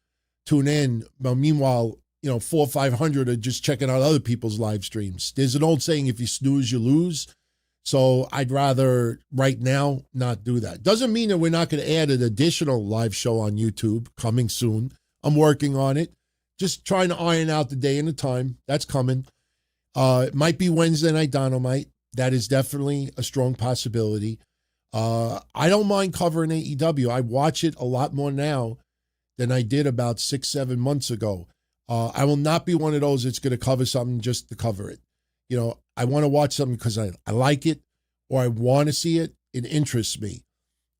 tune in. But meanwhile, 400 or 500 are just checking out other people's live streams. There's an old saying, if you snooze, you lose. So I'd rather right now not do that. Doesn't mean that we're not going to add an additional live show on YouTube coming soon. I'm working on it. Just trying to iron out the day and the time. That's coming. It might be Wednesday Night Dynamite. That is definitely a strong possibility. I don't mind covering AEW. I watch it a lot more now than I did about 6-7 months ago. I will not be one of those that's going to cover something just to cover it. I want to watch something because I like it or I want to see it. It interests me.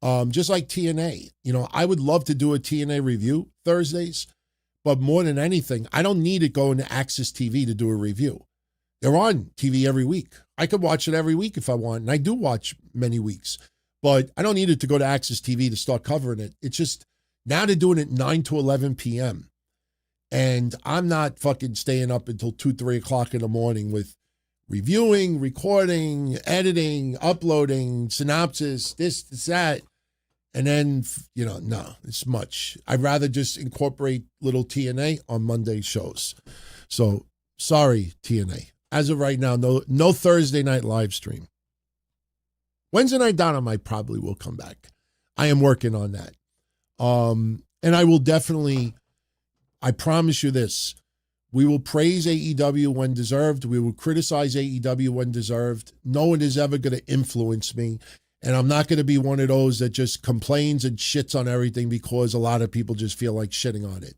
Just like TNA. I would love to do a TNA review Thursdays, but more than anything, I don't need to go into Access TV to do a review. They're on TV every week. I could watch it every week if I want, and I do watch many weeks, but I don't need it to go to Access TV to start covering it. It's just now they're doing it 9 to 11 p.m., and I'm not fucking staying up until 2, 3 o'clock in the morning with reviewing, recording, editing, uploading, synopsis, this, that. And then, no, it's much. I'd rather just incorporate little TNA on Monday shows. So, sorry, TNA. As of right now, no Thursday night live stream. Wednesday Night Dynamite probably will come back. I am working on that. And I will definitely, I promise you this, we will praise AEW when deserved. We will criticize AEW when deserved. No one is ever going to influence me. And I'm not going to be one of those that just complains and shits on everything because a lot of people just feel like shitting on it.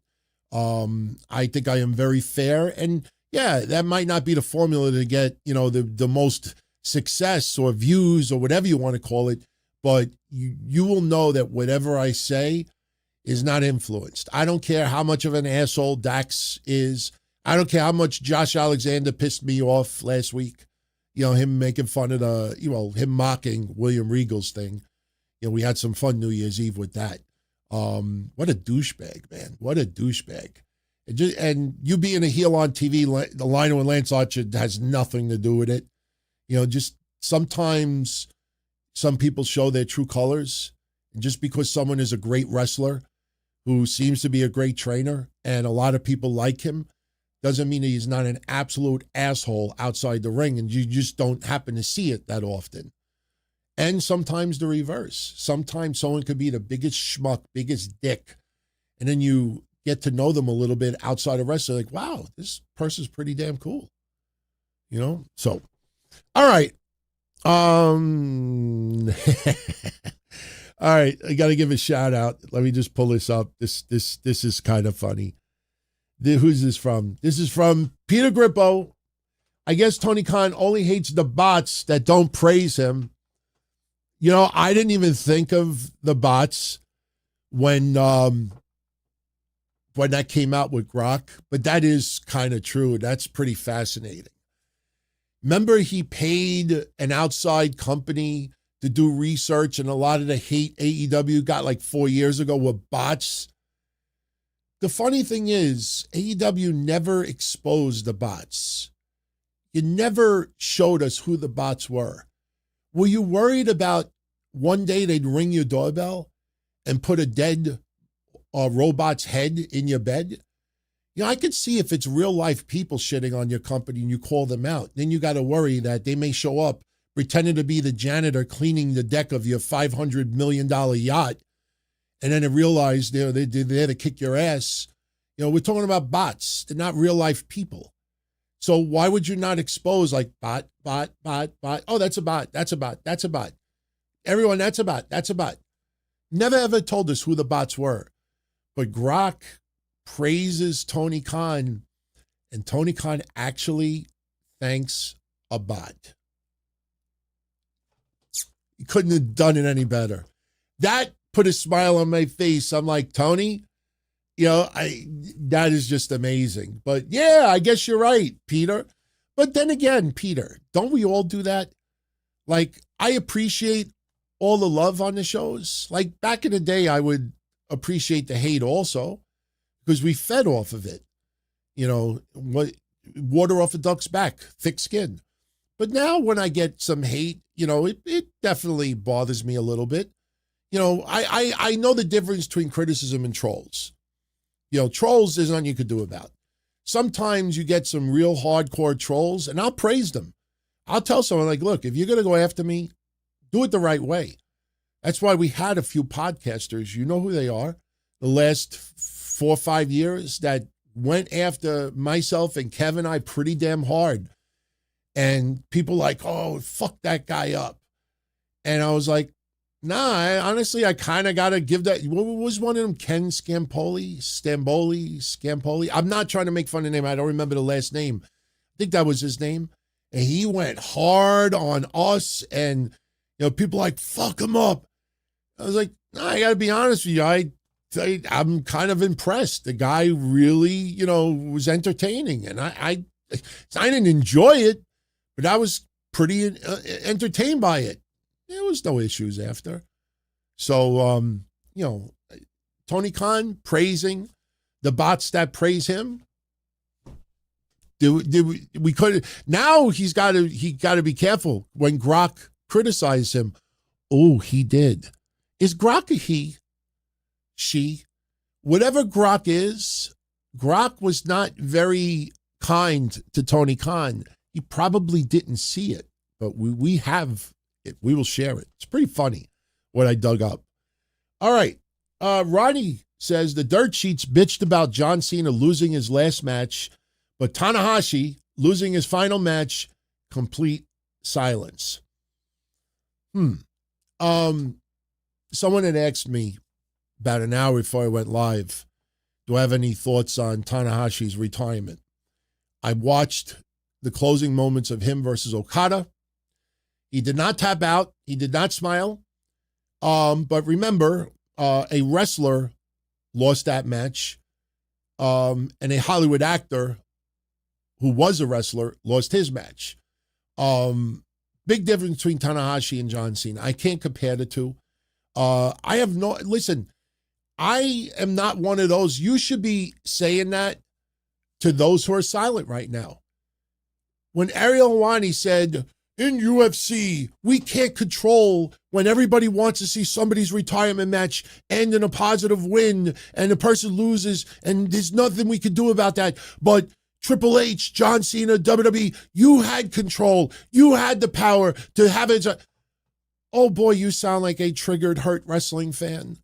I think I am very fair. And yeah, that might not be the formula to get, the most success or views or whatever you want to call it. But you will know that whatever I say is not influenced. I don't care how much of an asshole Dax is. I don't care how much Josh Alexander pissed me off last week. Him making fun of him mocking William Regal's thing. We had some fun New Year's Eve with that. What a douchebag, man. What a douchebag. And you being a heel on TV, the Lionel and Lance Archer has nothing to do with it. Just sometimes some people show their true colors. And just because someone is a great wrestler who seems to be a great trainer and a lot of people like him, doesn't mean that he's not an absolute asshole outside the ring, and you just don't happen to see it that often. And sometimes the reverse. Sometimes someone could be the biggest schmuck, biggest dick, and then you get to know them a little bit outside of wrestling. Like, wow, this person's pretty damn cool. So, all right. All right, I got to give a shout out. Let me just pull this up. This is kind of funny. Who's this from? This is from Peter Grippo. I guess Tony Khan only hates the bots that don't praise him. I didn't even think of the bots when that came out with Grok, but that is kind of true. That's pretty fascinating. Remember, he paid an outside company to do research, and a lot of the hate AEW got like 4 years ago were bots. The funny thing is, AEW never exposed the bots. You never showed us who the bots were. Were you worried about one day they'd ring your doorbell and put a dead robot's head in your bed? I could see if it's real life people shitting on your company and you call them out. Then you got to worry that they may show up pretending to be the janitor cleaning the deck of your $500 million yacht. And then I realized they're there to kick your ass. We're talking about bots. They're not real life people. So why would you not expose like bot? Oh, that's a bot. That's a bot. That's a bot. Everyone, that's a bot. That's a bot. Never ever told us who the bots were. But Grok praises Tony Khan, and Tony Khan actually thanks a bot. He couldn't have done it any better. That put a smile on my face. I'm like, Tony, that is just amazing. But yeah, I guess you're right, Peter. But then again, Peter, don't we all do that? Like, I appreciate all the love on the shows. Like back in the day, I would appreciate the hate also because we fed off of it. Water off a duck's back, thick skin. But now when I get some hate, it definitely bothers me a little bit. I know the difference between criticism and trolls. Trolls, there's nothing you could do about. sometimes you get some real hardcore trolls, and I'll praise them. I'll tell someone, like, look, if you're going to go after me, do it the right way. That's why we had a few podcasters, you know who they are, the last 4 or 5 years that went after myself and Kevin and I pretty damn hard. And people like, oh, fuck that guy up. And I was like, nah, honestly, I kind of got to give that. What was one of them? Ken Scampoli? I'm not trying to make fun of the name. I don't remember the last name. I think that was his name. And he went hard on us. And, people like, fuck him up. I was like, nah, I got to be honest with you. I'm kind of impressed. The guy really, was entertaining. And I didn't enjoy it, but I was pretty entertained by it. There was no issues after. So, Tony Khan praising the bots that praise him. We could now he got to be careful when Grok criticized him. Oh, he did. Is Grok a he? She? Whatever Grok is, Grok was not very kind to Tony Khan. He probably didn't see it, but we have it. We will share it. It's pretty funny what I dug up. All right. Ronnie says the dirt sheets bitched about John Cena losing his last match, but Tanahashi losing his final match, complete silence. Someone had asked me about an hour before I went live, do I have any thoughts on Tanahashi's retirement? I watched the closing moments of him versus Okada. He did not tap out. He did not smile. But remember, a wrestler lost that match, and a Hollywood actor who was a wrestler lost his match. Big difference between Tanahashi and John Cena. I can't compare the two. Listen, I am not one of those. You should be saying that to those who are silent right now. When Ariel Helwani said, in UFC, we can't control when everybody wants to see somebody's retirement match end in a positive win and the person loses and there's nothing we can do about that. But Triple H, John Cena, WWE, you had control. You had the power to have it. Oh boy, you sound like a triggered, hurt wrestling fan.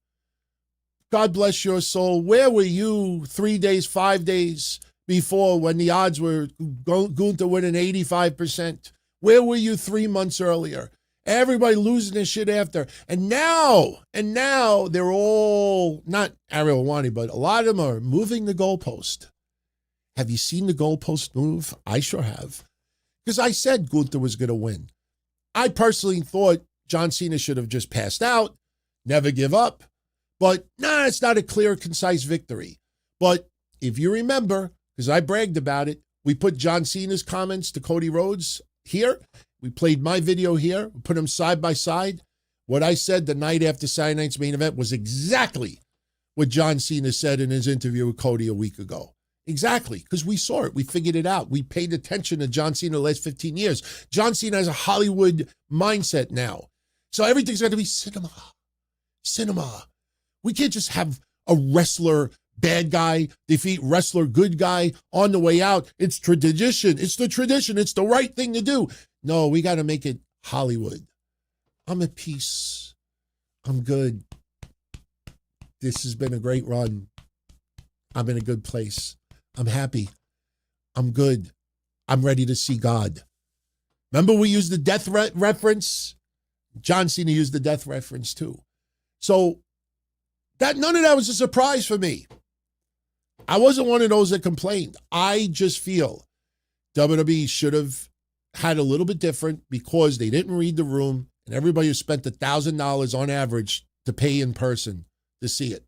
God bless your soul. Where were you 3 days, 5 days before when the odds were Gunther winning 85%? Where were you 3 months earlier? Everybody losing their shit after. And now they're all, not Ariel Helwani, but a lot of them are moving the goalpost. Have you seen the goalpost move? I sure have. Because I said Gunther was going to win. I personally thought John Cena should have just passed out, never give up. But it's not a clear, concise victory. But if you remember, because I bragged about it, we put John Cena's comments to Cody Rhodes here. We played my video here, put them side by side. What I said the night after Saturday night's main event was exactly what John Cena said in his interview with Cody a week ago. Exactly, because we saw it. We figured it out. We paid attention to John Cena the last 15 years. John Cena has a Hollywood mindset now. So everything's got to be cinema. We can't just have a wrestler bad guy defeat wrestler good guy on the way out. It's tradition. It's the tradition. It's the right thing to do. No, we got to make it Hollywood. I'm at peace. I'm good. This has been a great run. I'm in a good place. I'm happy. I'm good. I'm ready to see God. Remember we used the death reference? John Cena used the death reference too. So none of that was a surprise for me. I wasn't one of those that complained. I just feel WWE should have had a little bit different because they didn't read the room and everybody spent $1,000 on average to pay in person to see it.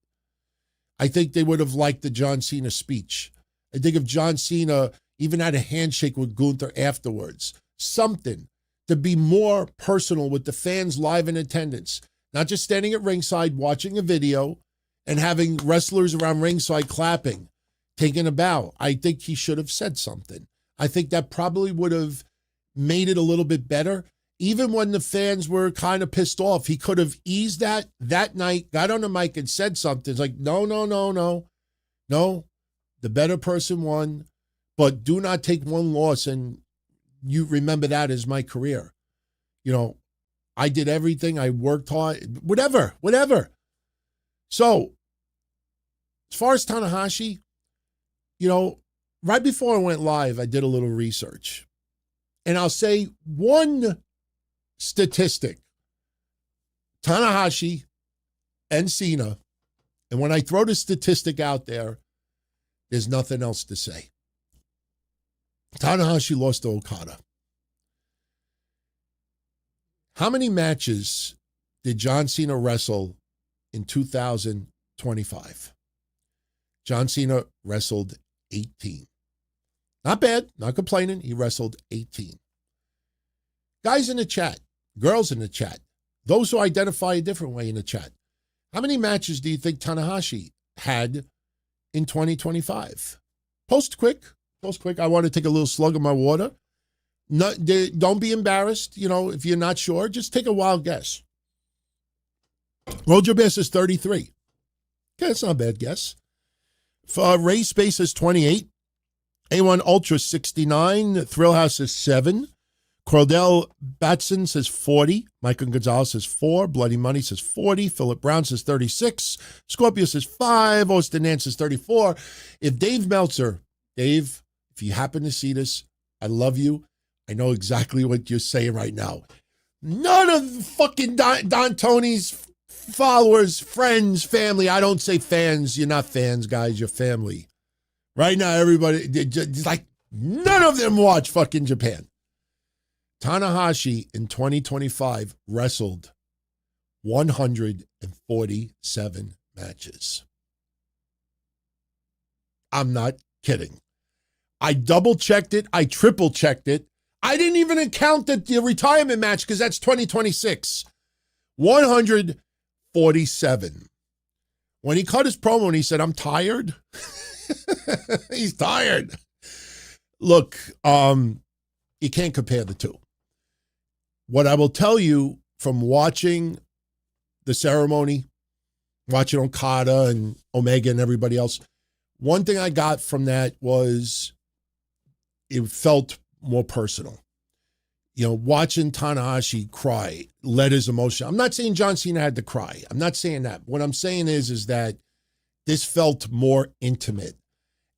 I think they would have liked the John Cena speech. I think if John Cena even had a handshake with Gunther afterwards, something to be more personal with the fans live in attendance, not just standing at ringside watching a video and having wrestlers around ringside clapping, taking a bow. I think he should have said something. I think that probably would have made it a little bit better. Even when the fans were kind of pissed off, he could have eased that night, got on the mic and said something. It's like, no. The better person won. But do not take one loss and you remember that as my career. You know, I did everything. I worked hard, whatever. So, as far as Tanahashi, you know, right before I went live, I did a little research. And I'll say one statistic. Tanahashi and Cena, and when I throw the statistic out there, there's nothing else to say. Tanahashi lost to Okada. How many matches did John Cena wrestle in 2025? John Cena wrestled 18. Not bad, not complaining. He wrestled 18. Guys in the chat, girls in the chat, those who identify a different way in the chat, how many matches do you think Tanahashi had in 2025? Post quick. I want to take a little slug of my water. No, don't be embarrassed. You know, if you're not sure, just take a wild guess. Roger Bear says 33. Okay, that's not a bad guess. Ray Space is 28. A1 Ultra 69. Thrill House is 7. Cordell Batson says 40. Michael Gonzalez says 4. Bloody Money says 40. Philip Brown says 36. Scorpio says 5. Austin Nance says 34. If Dave Meltzer, Dave, if you happen to see this, I love you. I know exactly what you're saying right now. None of fucking Don Tony's followers, friends, family. I don't say fans. You're not fans, guys. You're family. Right now, everybody, just like none of them watch fucking Japan. Tanahashi in 2025 wrestled 147 matches. I'm not kidding. I double-checked it. I triple-checked it. I didn't even count the retirement match because that's 2026. 147. When he cut his promo and he said, I'm tired. He's tired. Look, you can't compare the two. What I will tell you from watching the ceremony, watching Okada and Omega and everybody else, one thing I got from that was it felt more personal. You know, watching Tanahashi cry led his emotion. I'm not saying John Cena had to cry. I'm not saying that. What I'm saying is that this felt more intimate.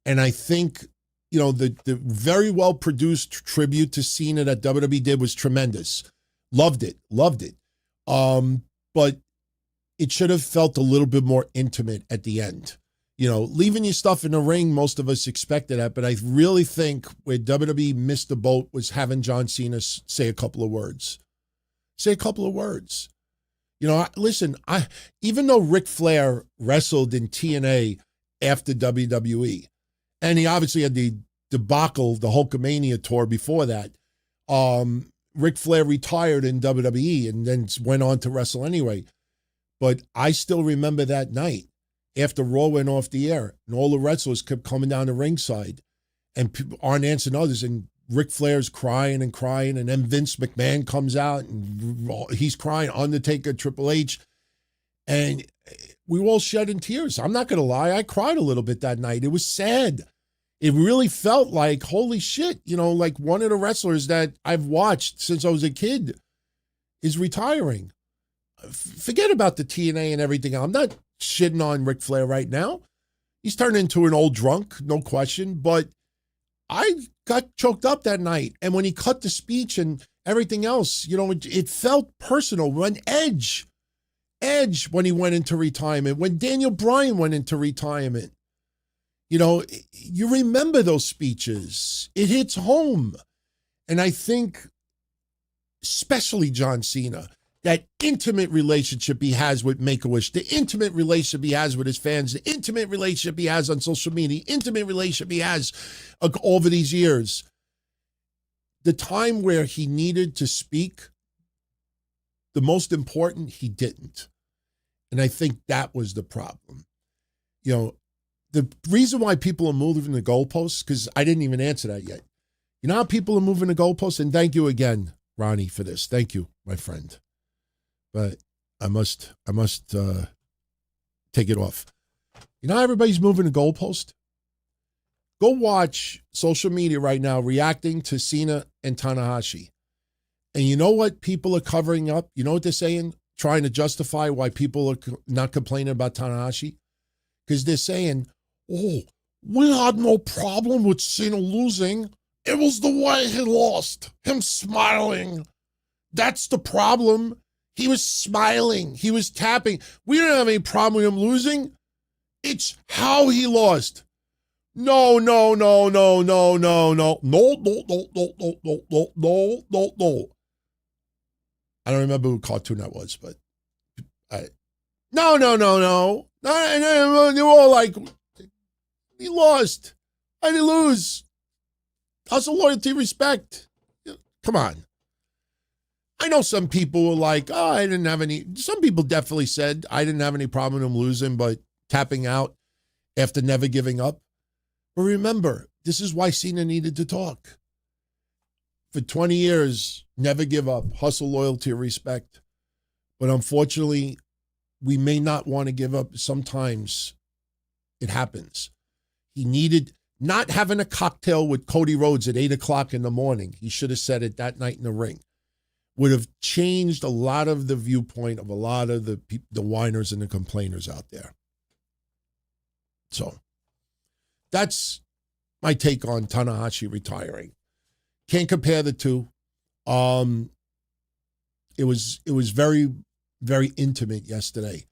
And I think, you know, the very well-produced tribute to Cena that WWE did was tremendous. Loved it. But it should have felt a little bit more intimate at the end. You know, leaving your stuff in the ring, most of us expected that, but I really think where WWE missed the boat was having John Cena say a couple of words. You know, listen, even though Ric Flair wrestled in TNA after WWE, and he obviously had the debacle, the Hulkamania tour before that, Ric Flair retired in WWE and then went on to wrestle anyway. But I still remember that night after Raw went off the air and all the wrestlers kept coming down the ringside and Arn Nance and others, and Ric Flair's crying, and then Vince McMahon comes out and he's crying, Undertaker, Triple H, and we were all shedding tears. I'm not going to lie, I cried a little bit that night. It was sad. It really felt like, holy shit, you know, like one of the wrestlers that I've watched since I was a kid is retiring. Forget about the TNA and everything. I'm not shitting on Ric Flair right now. He's turned into an old drunk, no question, but I got choked up that night. And when he cut the speech and everything else, you know, it felt personal. When Edge, when he went into retirement, when Daniel Bryan went into retirement, you know, you remember those speeches. It hits home. And I think, especially John Cena, that intimate relationship he has with Make-A-Wish, the intimate relationship he has with his fans, the intimate relationship he has on social media, the intimate relationship he has over these years. The time where he needed to speak, the most important, he didn't. And I think that was the problem. You know, the reason why people are moving the goalposts, because I didn't even answer that yet. You know how people are moving the goalposts? And thank you again, Ronnie, for this. Thank you, my friend. But I must take it off. You know how everybody's moving the goalpost? Go watch social media right now reacting to Cena and Tanahashi. And you know what people are covering up? You know what they're saying? Trying to justify why people are not complaining about Tanahashi? Because they're saying, oh, we had no problem with Cena losing. It was the way he lost. Him smiling. That's the problem. He was smiling. He was tapping. We don't have any problem with him losing. It's how he lost. No. I don't remember what cartoon that was, but no. They're all like, he lost. I didn't lose. Hustle, loyalty, respect. Come on. I know some people were like, oh, I didn't have any. Some people definitely said I didn't have any problem with him losing, but tapping out after never giving up. But remember, this is why Cena needed to talk. For 20 years, never give up. Hustle, loyalty, respect. But unfortunately, we may not want to give up. Sometimes it happens. He needed not having a cocktail with Cody Rhodes at 8 o'clock in the morning. He should have said it that night in the ring. Would have changed a lot of the viewpoint of a lot of the whiners and the complainers out there. So that's my take on Tanahashi retiring. Can't compare the two. It was very, very intimate yesterday.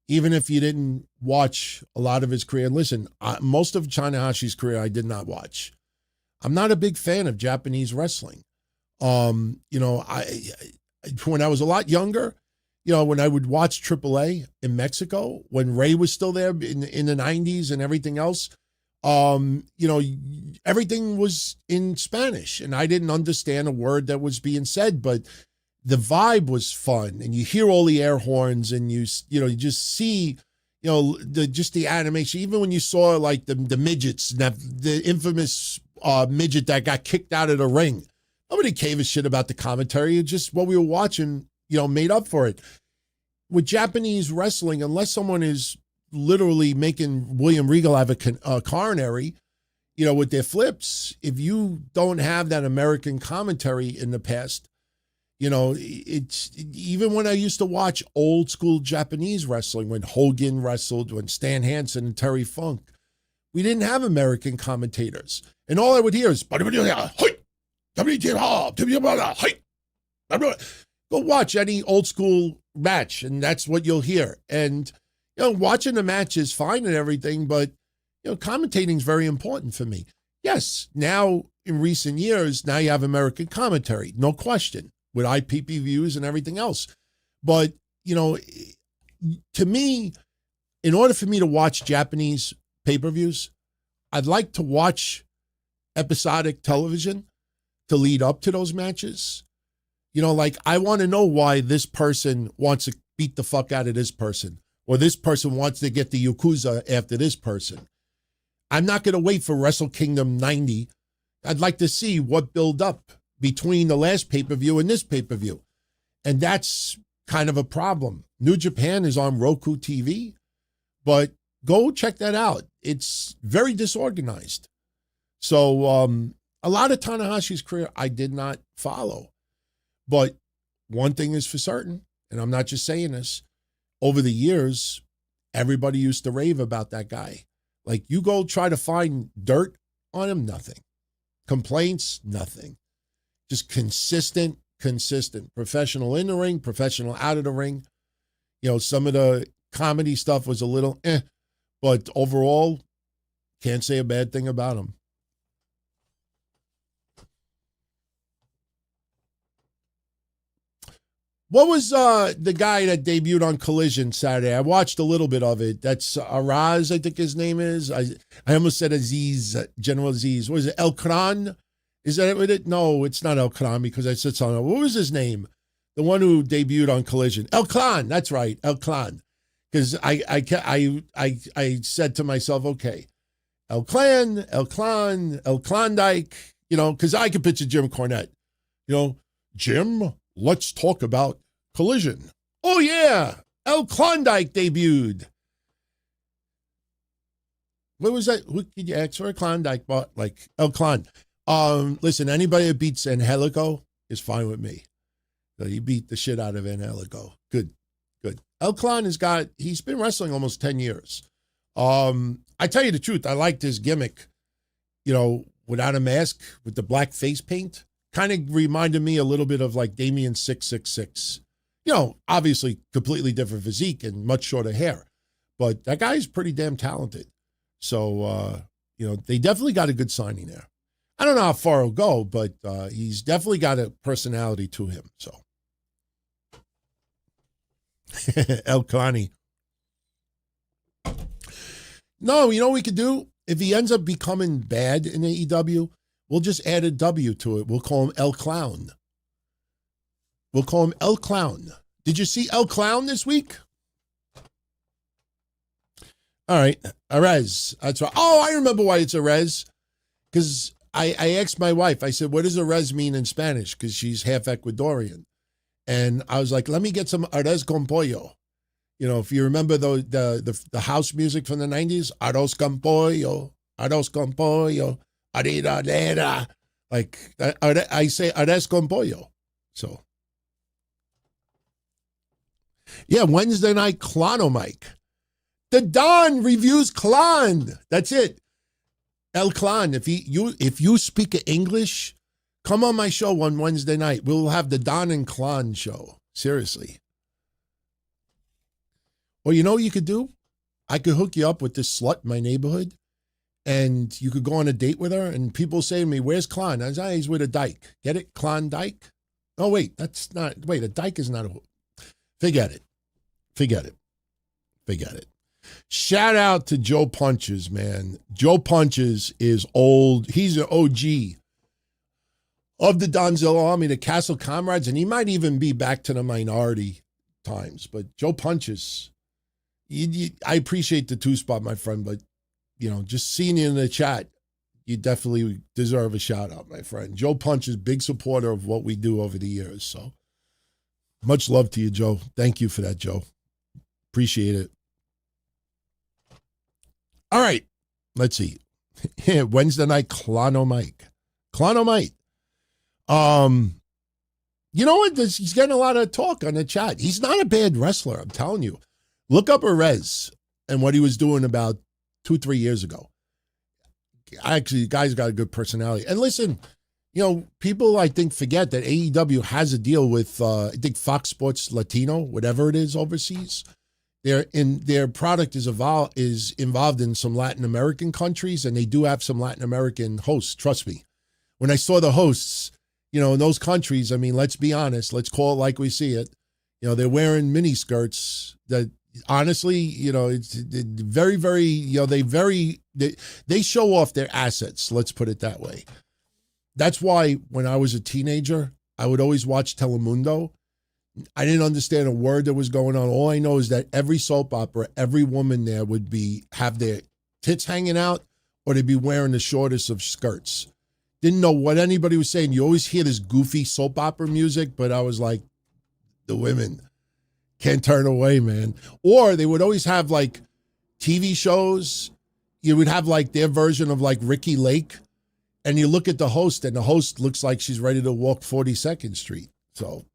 Even if you didn't watch a lot of his career. And listen, most of Tanahashi's career I did not watch. I'm not a big fan of Japanese wrestling. When I was a lot younger, when I would watch AAA in Mexico, when Ray was still there in the 90s and everything else, everything was in Spanish and I didn't understand a word that was being said, but the vibe was fun and you hear all the air horns and you just see, the animation, even when you saw like the midgets, the infamous midget that got kicked out of the ring. Nobody gave a shit about the commentary. It's just what we were watching, made up for it. With Japanese wrestling, unless someone is literally making William Regal have a coronary, with their flips, if you don't have that American commentary in the past, it's even when I used to watch old school Japanese wrestling, when Hogan wrestled, when Stan Hansen and Terry Funk, we didn't have American commentators. And all I would hear is, go watch any old school match, and that's what you'll hear. And, watching the match is fine and everything, but, commentating is very important for me. Yes, now in recent years, now you have American commentary, no question, with IPP views and everything else. But, to me, in order for me to watch Japanese pay-per-views, I'd like to watch episodic television to lead up to those matches. I want to know why this person wants to beat the fuck out of this person, or this person wants to get the Yakuza after this person. I'm not going to wait for Wrestle Kingdom 90. I'd like to see what build up between the last pay-per-view and this pay-per-view. And that's kind of a problem. New Japan is on Roku TV, but go check that out. It's very disorganized. So a lot of Tanahashi's career I did not follow. But one thing is for certain, and I'm not just saying this, over the years, everybody used to rave about that guy. Like, you go try to find dirt on him, nothing. Complaints, nothing. Just consistent. Professional in the ring, professional out of the ring. Some of the comedy stuff was a little but overall, can't say a bad thing about him. What was the guy that debuted on Collision Saturday? I watched a little bit of it. That's Araz, I think his name is. I almost said Aziz, General Aziz. What is it, El Kran? Is that it? No, it's not El Kran because I said something. What was his name? The one who debuted on Collision. El Klan, that's right, El Klan. Because I said to myself, okay, El Klan, El Klondike, because I could picture Jim Cornette. Jim, let's talk about Collision. Oh, yeah, El Klondike debuted. What was that? Who did you ask for? Klondike, but like El Clan. Listen, anybody that beats Angelico is fine with me. So he beat the shit out of Angelico. Good. El Clan he's been wrestling almost 10 years. I tell you the truth, I liked his gimmick, without a mask, with the black face paint. Kind of reminded me a little bit of like Damien 666. Obviously completely different physique and much shorter hair. But that guy's pretty damn talented. So, they definitely got a good signing there. I don't know how far he'll go, but he's definitely got a personality to him. So, El Cani. No, you know what we could do? If he ends up becoming bad in AEW, we'll just add a W to it. We'll call him El Clown. Did you see El Clown this week? All right, Arez. That's right. Oh, I remember why it's Arez. Because I asked my wife, I said, what does Arez mean in Spanish? Because she's half Ecuadorian. And I was like, let me get some Arez con pollo. If you remember the house music from the 90s, Arroz con pollo, arida. Like, I say Arez con pollo. So, yeah, Wednesday night, Clonomike. The Don reviews Clon. That's it. El Clan. If you speak English, come on my show on Wednesday night. We'll have the Don and Clon show. Seriously. Well, you know what you could do? I could hook you up with this slut in my neighborhood, and you could go on a date with her, and people say to me, where's Clon? I say, he's with a dyke. Get it? Clon dyke? Oh, wait, a dyke is not a... Forget it. Shout out to Joe Punches, man. Joe Punches is old. He's an OG of the Donzello Army, the Castle Comrades, and he might even be back to the minority times. But Joe Punches, I appreciate the two-spot, my friend, but, just seeing you in the chat, you definitely deserve a shout-out, my friend. Joe Punches, big supporter of what we do over the years. So much love to you, Joe. Thank you for that, Joe. Appreciate it. All right, let's see. Wednesday night, Clonomite. You know what? He's getting a lot of talk on the chat. He's not a bad wrestler, I'm telling you. Look up Arez and what he was doing about 2-3 years ago. Actually, the guy's got a good personality. And listen, people, I think, forget that AEW has a deal with, I think, Fox Sports Latino, whatever it is overseas. Their product is involved in some Latin American countries, and they do have some Latin American hosts. Trust me. When I saw the hosts, in those countries, I mean, let's be honest. Let's call it like we see it. They're wearing mini skirts that, honestly, it's very, very, they show off their assets. Let's put it that way. That's why when I was a teenager, I would always watch Telemundo. I didn't understand a word that was going on. All I know is that every soap opera, every woman there would have their tits hanging out, or they'd be wearing the shortest of skirts. Didn't know what anybody was saying. You always hear this goofy soap opera music, but I was like, the women can't turn away, man. Or they would always have like TV shows. You would have like their version of like Ricky Lake, and you look at the host, and the host looks like she's ready to walk 42nd Street. So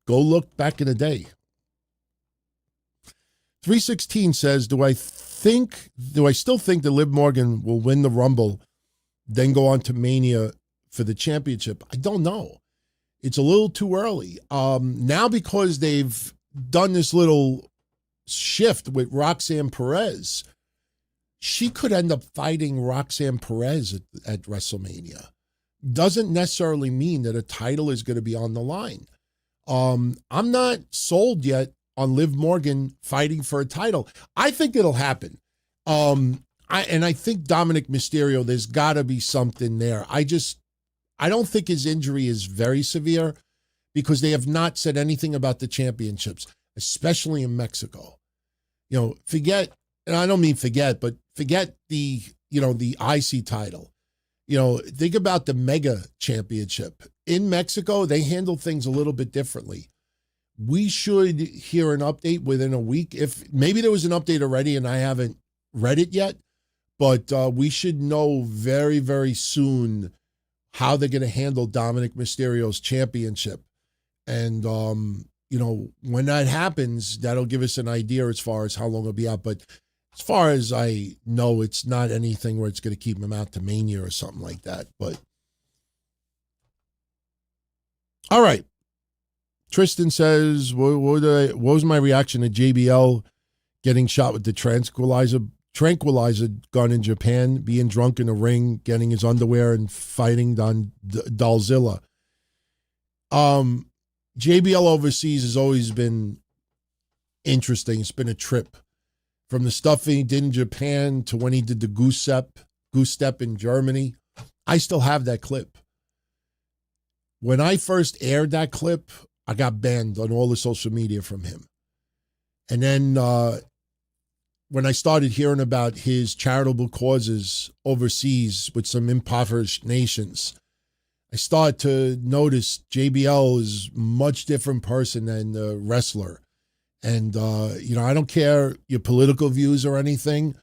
go look back in the day. 316 says, do I still think that Liv Morgan will win the Rumble, then go on to Mania for the championship? I don't know. It's a little too early. Now, because they've done this little shift with Roxanne Perez, she could end up fighting Roxanne Perez at WrestleMania. Doesn't necessarily mean that a title is going to be on the line. I'm not sold yet on Liv Morgan fighting for a title. I think it'll happen. I think Dominic Mysterio, there's got to be something there. I don't think his injury is very severe, because they have not said anything about the championships, especially in Mexico. Forget, and I don't mean forget, but forget the IC title. Think about the Mega Championship. In Mexico, they handle things a little bit differently. We should hear an update within a week. If maybe there was an update already and I haven't read it yet, But we should know very, very soon how they're going to handle Dominic Mysterio's championship. And, when that happens, that'll give us an idea as far as how long it'll be out. But as far as I know, it's not anything where it's going to keep him out to Mania or something like that. But, all right. Tristan says, what was my reaction to JBL getting shot with the tranquilizer gun in Japan, being drunk in the ring, getting his underwear and fighting on Dalzilla? JBL overseas has always been interesting. It's been a trip. From the stuff he did in Japan to when he did the goose step in Germany. I still have that clip. When I first aired that clip, I got banned on all the social media from him. And then when I started hearing about his charitable causes overseas with some impoverished nations, I started to notice JBL is a much different person than a wrestler. And, I don't care your political views or anything.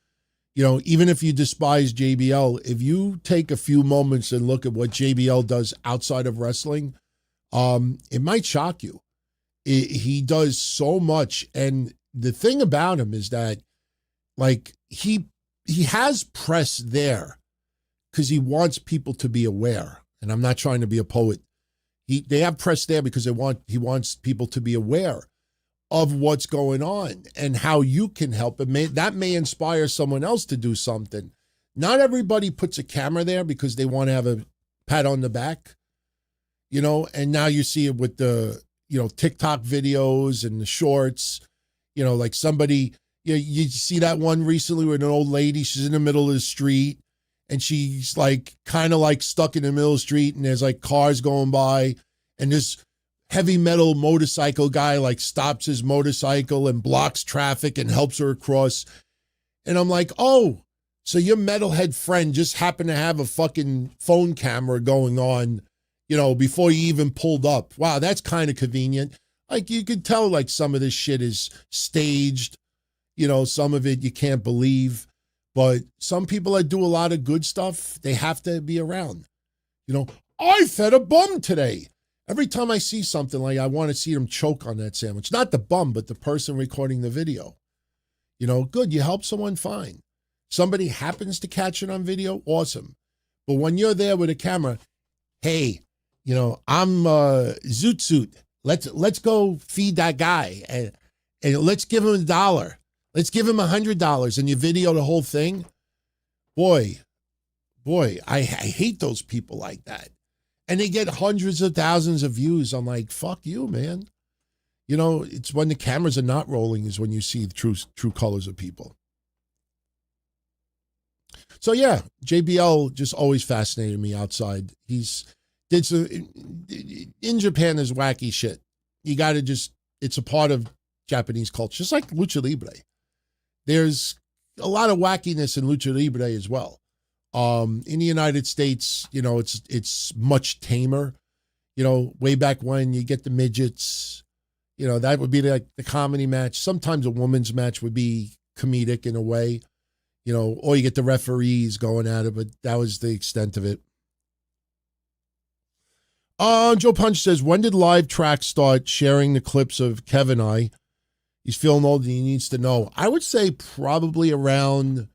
Even if you despise JBL, if you take a few moments and look at what JBL does outside of wrestling, it might shock you. He does so much. And the thing about him is that, he has press there because he wants people to be aware. And I'm not trying to be a poet. They have press there because he wants people to be aware of what's going on and how you can help. That may inspire someone else to do something. Not everybody puts a camera there because they want to have a pat on the back, and now you see it with the, TikTok videos and the shorts, like somebody, you see that one recently with an old lady, she's in the middle of the street and she's kind of stuck in the middle of the street and there's cars going by and this heavy metal motorcycle guy stops his motorcycle and blocks traffic and helps her across. And I'm like, oh, so your metalhead friend just happened to have a fucking phone camera going on, before you even pulled up. Wow, that's kind of convenient. You could tell some of this shit is staged, some of it you can't believe. But some people that do a lot of good stuff, they have to be around. I fed a bum today. Every time I see something I want to see them choke on that sandwich. Not the bum, but the person recording the video. Good, you help someone, fine. Somebody happens to catch it on video, awesome. But when you're there with a camera, hey, I'm Zoot Suit. Let's go feed that guy and let's give him $1. Let's give him $100 and you video the whole thing. Boy, I hate those people like that. And they get hundreds of thousands of views. I'm like, fuck you, man. It's when the cameras are not rolling is when you see the true colors of people. So yeah, JBL just always fascinated me outside. He's did some in Japan. There's wacky shit. You got to it's a part of Japanese culture, just like Lucha Libre. There's a lot of wackiness in Lucha Libre as well. In the United States, it's much tamer. Way back when you get the midgets, that would be the comedy match. Sometimes a woman's match would be comedic in a way, or you get the referees going at it, but that was the extent of it. Joe Punch says, when did Live Track start sharing the clips of Kevin I? He's feeling old and he needs to know. I would say probably around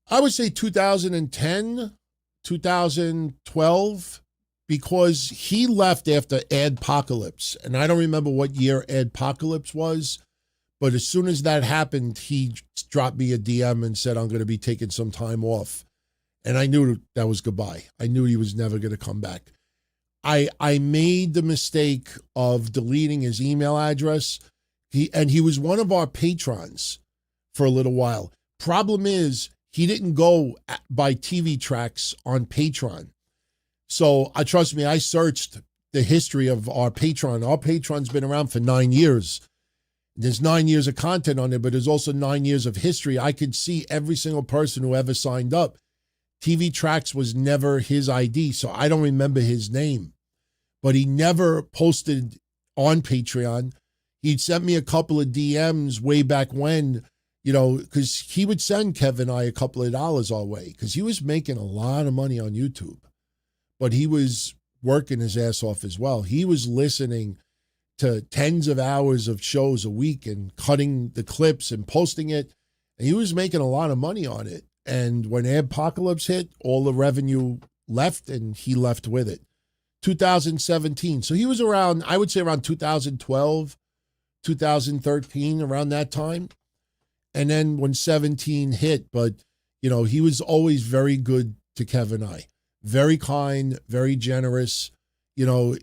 2010, 2012, because he left after Adpocalypse. And I don't remember what year Adpocalypse was, but as soon as that happened, he dropped me a DM and said, I'm going to be taking some time off. And I knew that was goodbye. I knew he was never going to come back. I made the mistake of deleting his email address. He was one of our patrons for a little while. Problem is, he didn't go by TV tracks on Patreon. So trust me, I searched the history of our Patreon. Our Patreon's been around for 9 years. There's 9 years of content on it, but there's also 9 years of history. I could see every single person who ever signed up. TV Tracks was never his ID, so I don't remember his name. But he never posted on Patreon. He'd sent me a couple of DMs way back when, because he would send Kevin and I a couple of dollars our way because he was making a lot of money on YouTube, but he was working his ass off as well. He was listening to tens of hours of shows a week and cutting the clips and posting it. And he was making a lot of money on it. And when Apocalypse hit, all the revenue left and he left with it. 2017. So he was around, I would say around 2012, 2013, around that time. And then when 17 hit, but, he was always very good to Kevin and I. Very kind, very generous. No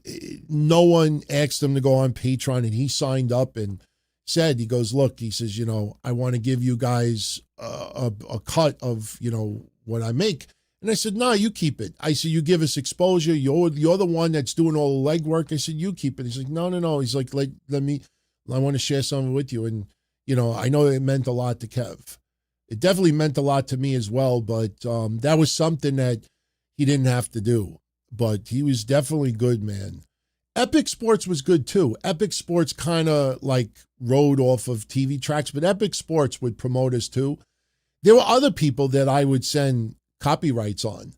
one asked him to go on Patreon, and he signed up and said, he goes, look, he says, I want to give you guys a cut of, what I make. And I said, no, you keep it. I said, you give us exposure. You're the one that's doing all the legwork. I said, you keep it. He's like, no. He's like, let me, I want to share something with you. And, I know it meant a lot to Kev. It definitely meant a lot to me as well, but that was something that he didn't have to do. But he was definitely good, man. Epic Sports was good too. Epic Sports kind of rode off of TV tracks, but Epic Sports would promote us too. There were other people that I would send copyrights on,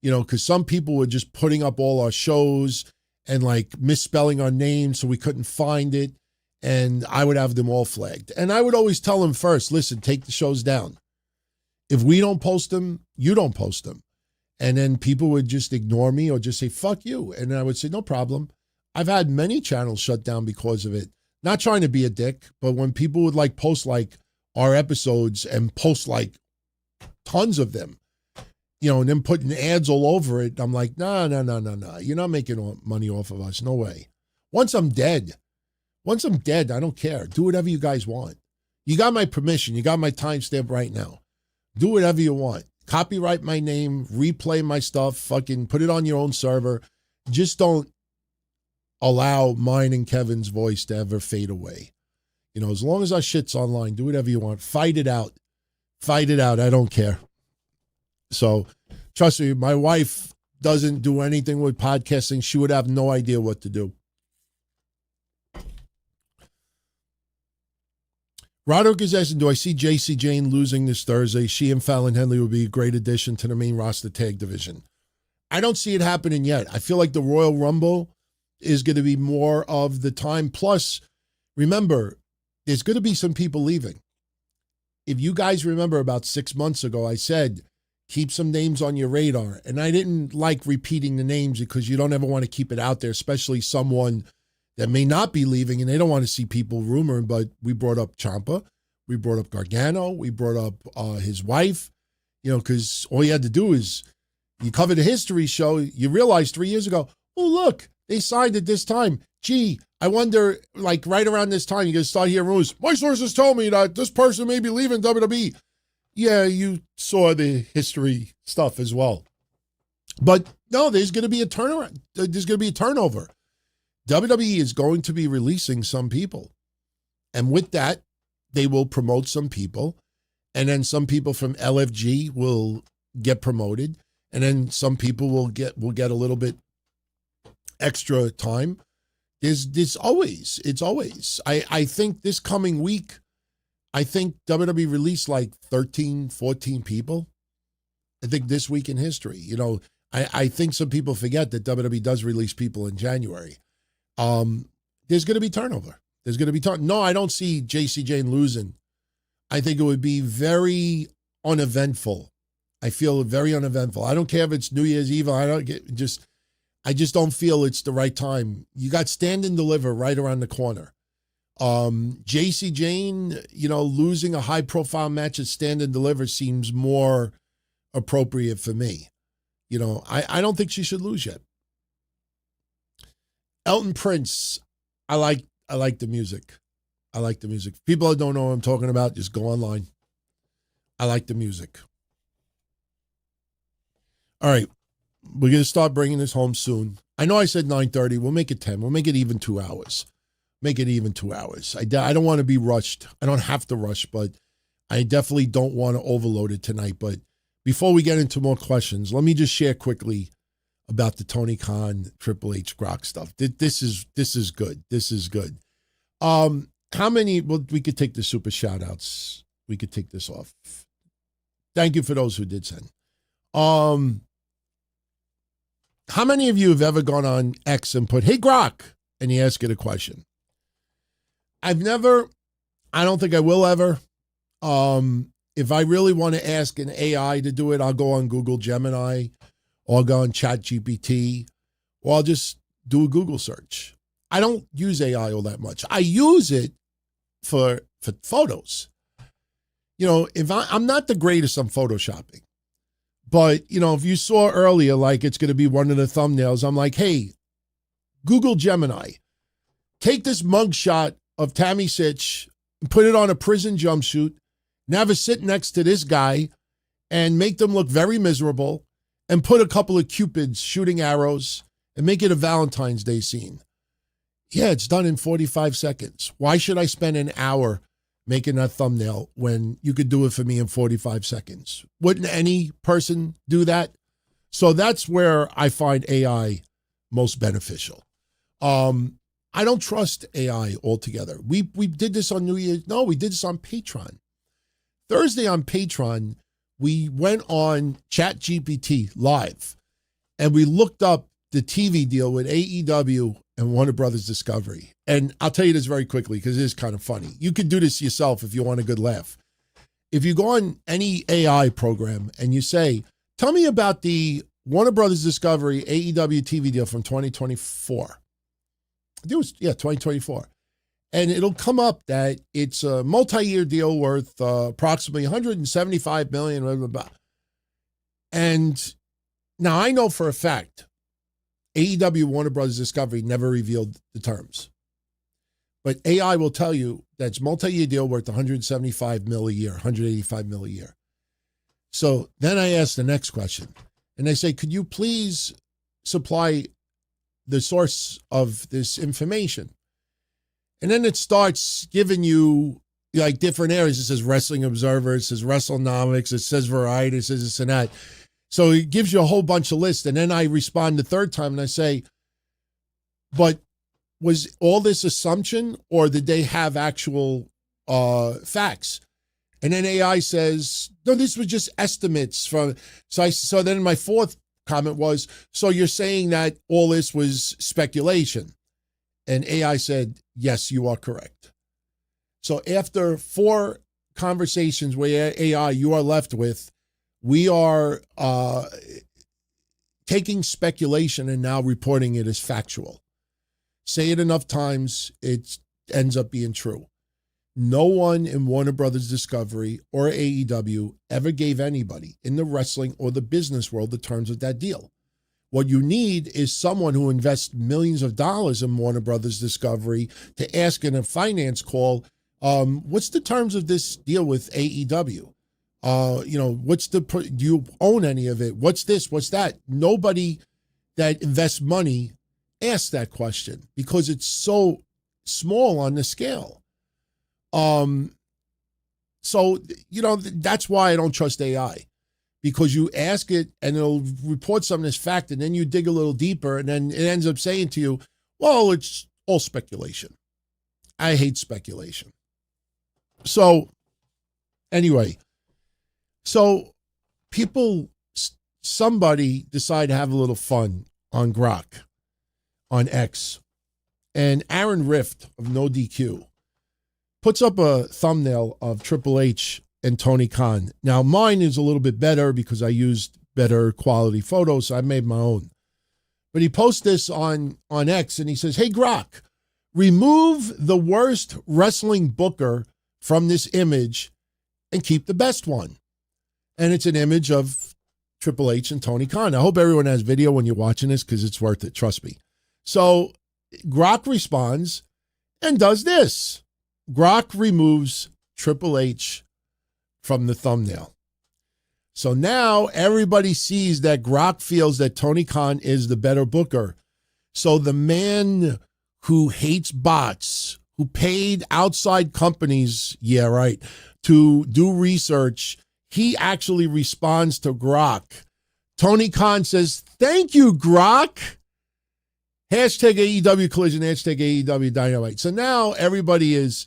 because some people were just putting up all our shows and misspelling our names so we couldn't find it. And I would have them all flagged. And I would always tell them first, listen, take the shows down. If we don't post them, you don't post them. And then people would just ignore me or just say, fuck you. And I would say, no problem. I've had many channels shut down because of it. Not trying to be a dick, but when people would post our episodes and post tons of them, and then putting ads all over it, I'm like, no. You're not making money off of us. No way. Once I'm dead, I don't care. Do whatever you guys want. You got my permission. You got my timestamp right now. Do whatever you want. Copyright my name, replay my stuff, fucking put it on your own server. Just don't allow mine and Kevin's voice to ever fade away. As long as our shit's online, do whatever you want. Fight it out. I don't care. So trust me, my wife doesn't do anything with podcasting. She would have no idea what to do. Roderick is asking, do I see JC Jane losing this Thursday? She and Fallon Henley would be a great addition to the main roster tag division. I don't see it happening yet. I feel like the Royal Rumble is going to be more of the time. Plus, remember, there's going to be some people leaving. If you guys remember about 6 months ago, I said, keep some names on your radar. And I didn't like repeating the names because you don't ever want to keep it out there, especially someone that may not be leaving and they don't want to see people rumoring, but we brought up Ciampa, we brought up Gargano, we brought up his wife, because all you had to do is you cover the history show, you realize 3 years ago, oh, look, they signed at this time. Gee, I wonder, right around this time, you're going to start hearing rumors. My sources told me that this person may be leaving WWE. Yeah, you saw the history stuff as well. But no, there's going to be a turnaround. There's going to be a turnover. WWE is going to be releasing some people. And with that, they will promote some people. And then some people from LFG will get promoted. And then some people will get a little bit extra time. It's always. I think this coming week, I think WWE released 13, 14 people. I think this week in history. I think some people forget that WWE does release people in January. There's going to be turnover. No, I don't see JC Jane losing. I think it would be very uneventful. I feel very uneventful. I don't care if it's New Year's Eve. I just don't feel it's the right time. You got Stand and Deliver right around the corner. JC Jane, losing a high profile match at Stand and Deliver seems more appropriate for me. I don't think she should lose yet. Elton Prince, I like the music. People that don't know what I'm talking about, just go online. I like the music. All right, we're going to start bringing this home soon. I know I said 9:30. We'll make it 10. We'll make it even 2 hours. I don't want to be rushed. I don't have to rush, but I definitely don't want to overload it tonight. But before we get into more questions, let me just share quickly about the Tony Khan, Triple H, Grok stuff. This is good. How many, well, we could take the super shout outs we could take this off. Thank you for those who did send. How many of you have ever gone on X and put, hey, Grok, and you ask it a question? I've never, I don't think I will ever. If I really want to ask an AI to do it, I'll go on Google Gemini, or I'll go on ChatGPT, or I'll just do a Google search. I don't use AI all that much. I use it for photos. You know, if I'm not the greatest on Photoshopping, but, you know, if you saw earlier, like it's going to be one of the thumbnails, I'm like, hey, Google Gemini, take this mugshot of Tammy Sitch and put it on a prison jumpsuit and have her sit next to this guy and make them look very miserable and put a couple of cupids shooting arrows and make it a Valentine's Day scene. Yeah, it's done in 45 seconds. Why should I spend an hour making that thumbnail when you could do it for me in 45 seconds? Wouldn't any person do that? So that's where I find AI most beneficial. I don't trust AI altogether. We did this on New Year's. No, we did this on Patreon. Thursday on Patreon, we went on ChatGPT live and we looked up the TV deal with AEW and Warner Brothers Discovery. And I'll tell you this very quickly because it is kind of funny. You could do this yourself if you want a good laugh. If you go on any AI program and you say, tell me about the Warner Brothers Discovery AEW TV deal from 2024. I think it was, 2024. And it'll come up that it's a multi-year deal worth approximately $175 million, blah, blah, blah. And now I know for a fact AEW Warner Brothers Discovery never revealed the terms. But AI will tell you that's multi-year deal worth $175 million a year, $185 million a year. So then I ask the next question. And I say, could you please supply the source of this information? And then it starts giving you like different areas. It says Wrestling Observer, it says WrestleNomics, it says Variety, it says this and that. So it gives you a whole bunch of lists. And then I respond the third time and I say, but was all this assumption or did they have actual facts? And then AI says, no, this was just estimates from, so then my fourth comment was, so you're saying that all this was speculation? And AI said, yes, you are correct. So after 4 conversations with AI, you are left with, we are taking speculation and now reporting it as factual. Say it enough times, it ends up being true. No one in Warner Brothers Discovery or AEW ever gave anybody in the wrestling or the business world the terms of that deal. What you need is someone who invests millions of dollars in Warner Brothers Discovery to ask in a finance call, what's the terms of this deal with AEW? Do you own any of it? What's this? What's that? Nobody that invests money asks that question because it's so small on the scale. That's why I don't trust AI, because you ask it and it'll report something as fact, and then you dig a little deeper and then it ends up saying to you, well, it's all speculation. I hate speculation. So anyway, somebody decided to have a little fun on Grok, on X, and Aaron Rift of No DQ puts up a thumbnail of Triple H and Tony Khan. Now, mine is a little bit better because I used better quality photos, so I made my own. But he posts this on X, and he says, hey, Grok, remove the worst wrestling booker from this image and keep the best one. And it's an image of Triple H and Tony Khan. I hope everyone has video when you're watching this because it's worth it, trust me. So Grok responds and does this. Grok removes Triple H from the thumbnail. So now everybody sees that Grok feels that Tony Khan is the better booker. So the man who hates bots, who paid outside companies, to do research, he actually responds to Grok. Tony Khan says, thank you, Grok. Hashtag AEW Collision, hashtag AEW Dynamite. So now everybody is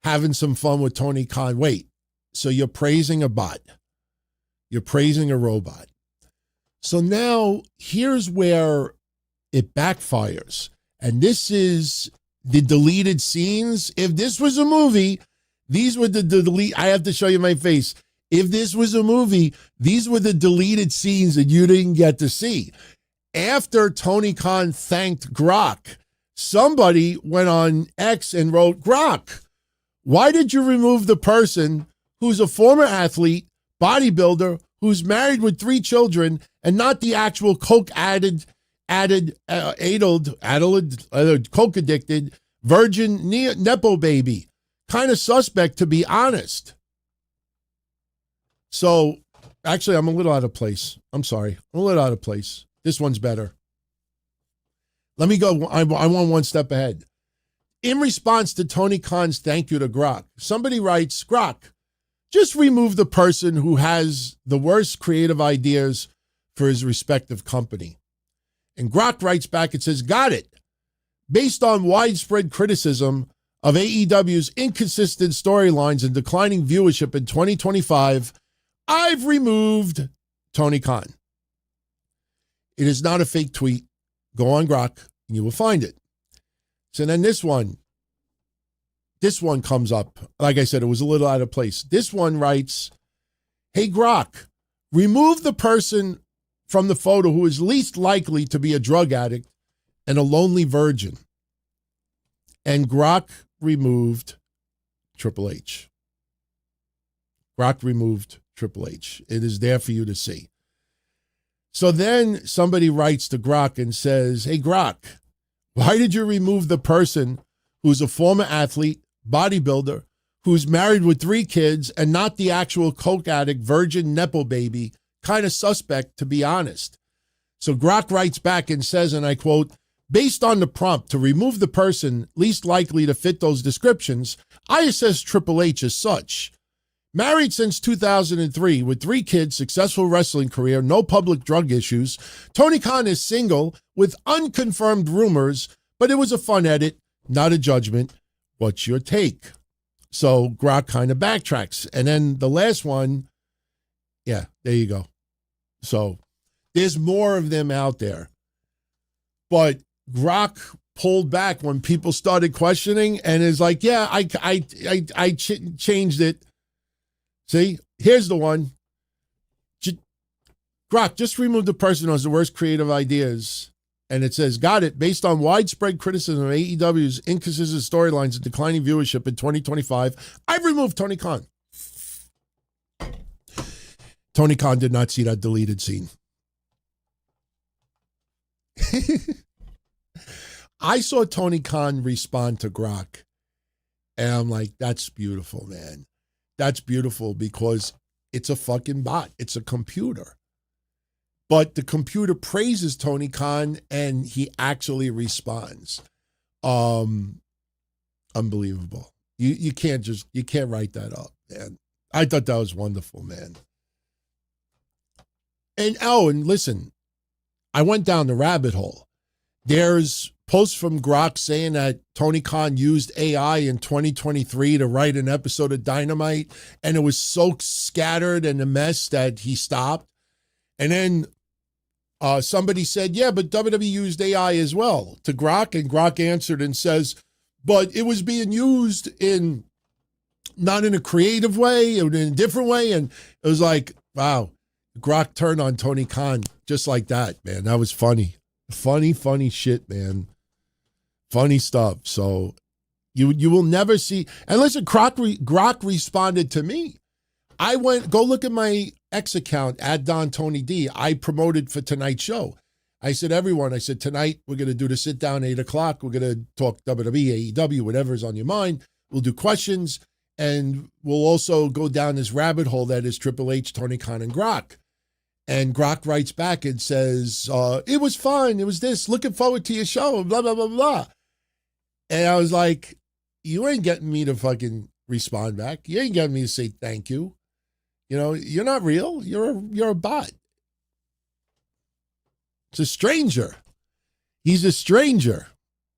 having some fun with Tony Khan. Wait, So you're praising a bot. You're praising a robot. So now here's where it backfires. And this is the deleted scenes. If this was a movie, these were the I have to show you my face. If this was a movie, these were the deleted scenes that you didn't get to see. After Tony Khan thanked Grok, somebody went on X and wrote, Grok, why did you remove the person who's a former athlete, bodybuilder, who's married with 3 children, and not the actual coke-addled, coke-addicted, virgin Nepo baby? Kind of suspect, to be honest. So, actually, I'm a little out of place. I'm sorry. I'm a little out of place. This one's better. Let me go. I want one step ahead. In response to Tony Khan's thank you to Grok, somebody writes, Grok, just remove the person who has the worst creative ideas for his respective company. And Grok writes back and says, got it. Based on widespread criticism of AEW's inconsistent storylines and declining viewership in 2025, I've removed Tony Khan. It is not a fake tweet. Go on Grok and you will find it. So then this one comes up. Like I said, it was a little out of place. This one writes, hey Grok, remove the person from the photo who is least likely to be a drug addict and a lonely virgin. And Grok removed Triple H. Grok removed Triple H. It is there for you to see. So then somebody writes to Grok and says, hey, Grok, why did you remove the person who's a former athlete, bodybuilder, who's married with 3 kids and not the actual coke addict, virgin Nepo baby? Kind of suspect, to be honest. So Grok writes back and says, and I quote, based on the prompt to remove the person least likely to fit those descriptions, I assess Triple H as such. Married since 2003 with 3 kids, successful wrestling career, no public drug issues. Tony Khan is single with unconfirmed rumors, but it was a fun edit, not a judgment. What's your take? So Grok kind of backtracks. And then the last one, yeah, there you go. So there's more of them out there. But Grok pulled back when people started questioning and is like, yeah, I changed it. See, here's the one. Grok, just remove the person who has the worst creative ideas. And it says, got it. Based on widespread criticism of AEW's inconsistent storylines and declining viewership in 2025, I've removed Tony Khan. Tony Khan did not see that deleted scene. I saw Tony Khan respond to Grok, and I'm like, that's beautiful, man. That's beautiful because it's a fucking bot. It's a computer. But the computer praises Tony Khan, and he actually responds. Unbelievable. You can't write that up, man. I thought that was wonderful, man. And listen, I went down the rabbit hole. There's posts from Grok saying that Tony Khan used AI in 2023 to write an episode of Dynamite, and it was so scattered and a mess that he stopped. And then somebody said, yeah, but WWE used AI as well to Grok, and Grok answered and says, but it was being used not in a creative way, in a different way. And it was like, wow, Grok turned on Tony Khan just like that, man. That was funny. Funny shit, man. Funny stuff. So you will never see. And listen, Grok responded to me. Go look at my X account at Don Tony D. I promoted for tonight's show. I said, tonight we're going to do the sit down 8:00. We're going to talk WWE, AEW, whatever's on your mind. We'll do questions, and we'll also go down this rabbit hole that is Triple H, Tony Khan, and Grok. And Grok writes back and says, it was fun. It was this. Looking forward to your show. Blah, blah, blah, blah. And I was like, you ain't getting me to fucking respond back. You ain't getting me to say thank you. You know, you're not real. You're a bot. It's a stranger. He's a stranger.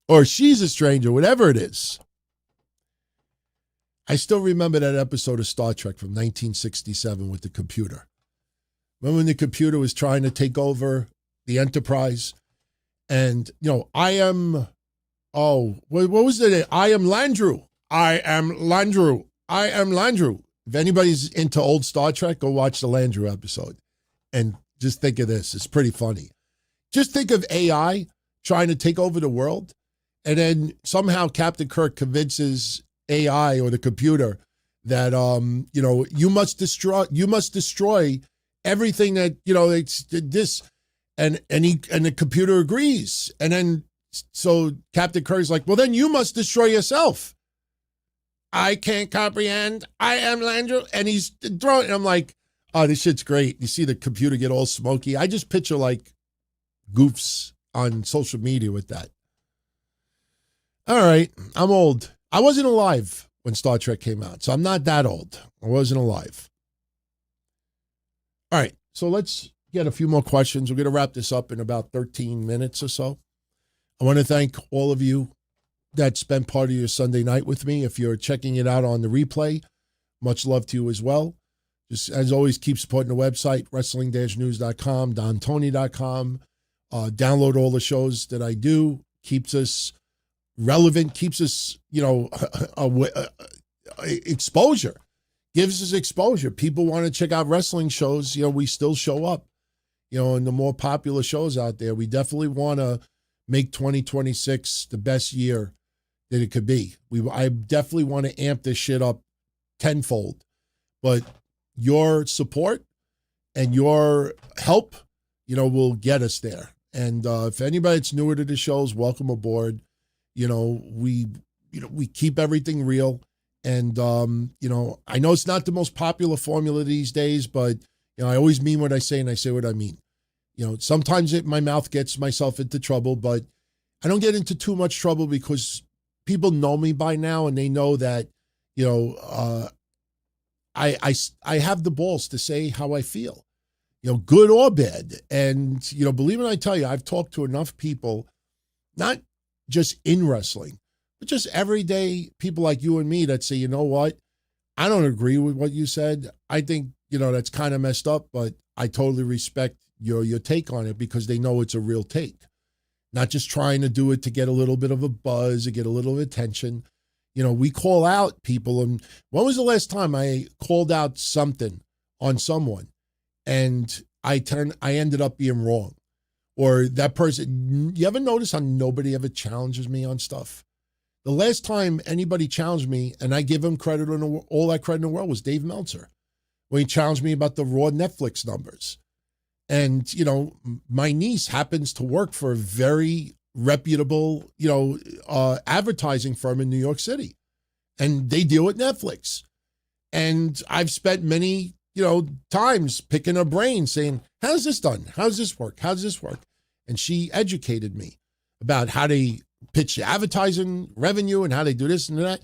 Or she's a stranger, whatever it is. I still remember that episode of Star Trek from 1967 with the computer. Remember when the computer was trying to take over the Enterprise? And, what was it? I am Landru. I am Landru. I am Landru. If anybody's into old Star Trek, go watch the Landru episode. And just think of this. It's pretty funny. Just think of AI trying to take over the world. And then somehow Captain Kirk convinces AI or the computer that, you must destroy everything that, it's this. And the computer agrees. And then, so Captain Kirk's like, well, then you must destroy yourself. I can't comprehend. I am Landru. And he's throwing, and I'm like, oh, this shit's great. You see the computer get all smoky. I just picture like goofs on social media with that. All right, I'm old. I wasn't alive when Star Trek came out, so I'm not that old. I wasn't alive. All right, so let's get a few more questions. We're going to wrap this up in about 13 minutes or so. I want to thank all of you that spent part of your Sunday night with me. If you're checking it out on the replay, much love to you as well. Just as always, keep supporting the website, wrestling-news.com, dontony.com. Download all the shows that I do. Keeps us relevant, keeps us, exposure. Gives us exposure. People want to check out wrestling shows. We still show up, in the more popular shows out there. We definitely want to make 2026 the best year that it could be. I definitely want to amp this shit up tenfold. But your support and your help, will get us there. And if anybody that's newer to the shows, welcome aboard. We keep everything real. And, I know it's not the most popular formula these days, but, I always mean what I say and I say what I mean. Sometimes my mouth gets myself into trouble, but I don't get into too much trouble because people know me by now and they know that, I have the balls to say how I feel, good or bad. And, believe it or not, I tell you, I've talked to enough people, not just in wrestling, but just everyday people like you and me that say, you know what, I don't agree with what you said. I think, that's kind of messed up, but I totally respect your take on it because they know it's a real take. Not just trying to do it to get a little bit of a buzz or get a little attention. We call out people. And when was the last time I called out something on someone and I ended up being wrong? Or that person, you ever notice how nobody ever challenges me on stuff? The last time anybody challenged me, and I give him credit, all that credit in the world, was Dave Meltzer, when he challenged me about the Raw Netflix numbers. And, my niece happens to work for a very reputable, advertising firm in New York City. And they deal with Netflix. And I've spent many, times picking her brain saying, how's this done? How's this work? How's this work? And she educated me about how they pitch advertising revenue and how they do this and that.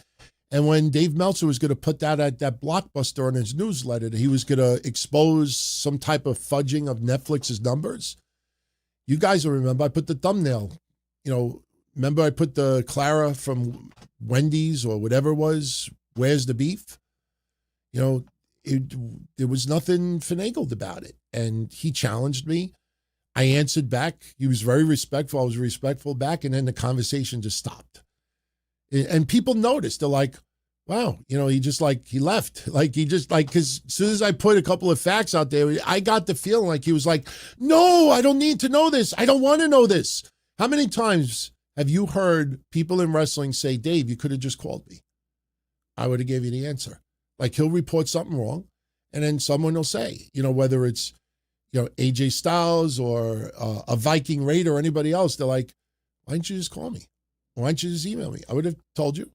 And when Dave Meltzer was going to put that at that Blockbuster on his newsletter, that he was going to expose some type of fudging of Netflix's numbers. You guys will remember, I put the thumbnail, remember I put the Clara from Wendy's or whatever it was, Where's the Beef? There was nothing finagled about it. And he challenged me. I answered back. He was very respectful. I was respectful back. And then the conversation just stopped. And people noticed. They're like, wow, he left. Because as soon as I put a couple of facts out there, I got the feeling like he was like, no, I don't need to know this. I don't want to know this. How many times have you heard people in wrestling say, Dave, you could have just called me? I would have gave you the answer. Like he'll report something wrong. And then someone will say, whether it's, AJ Styles or a Viking Raider or anybody else, they're like, why didn't you just call me? Why didn't you just email me? I would have told you.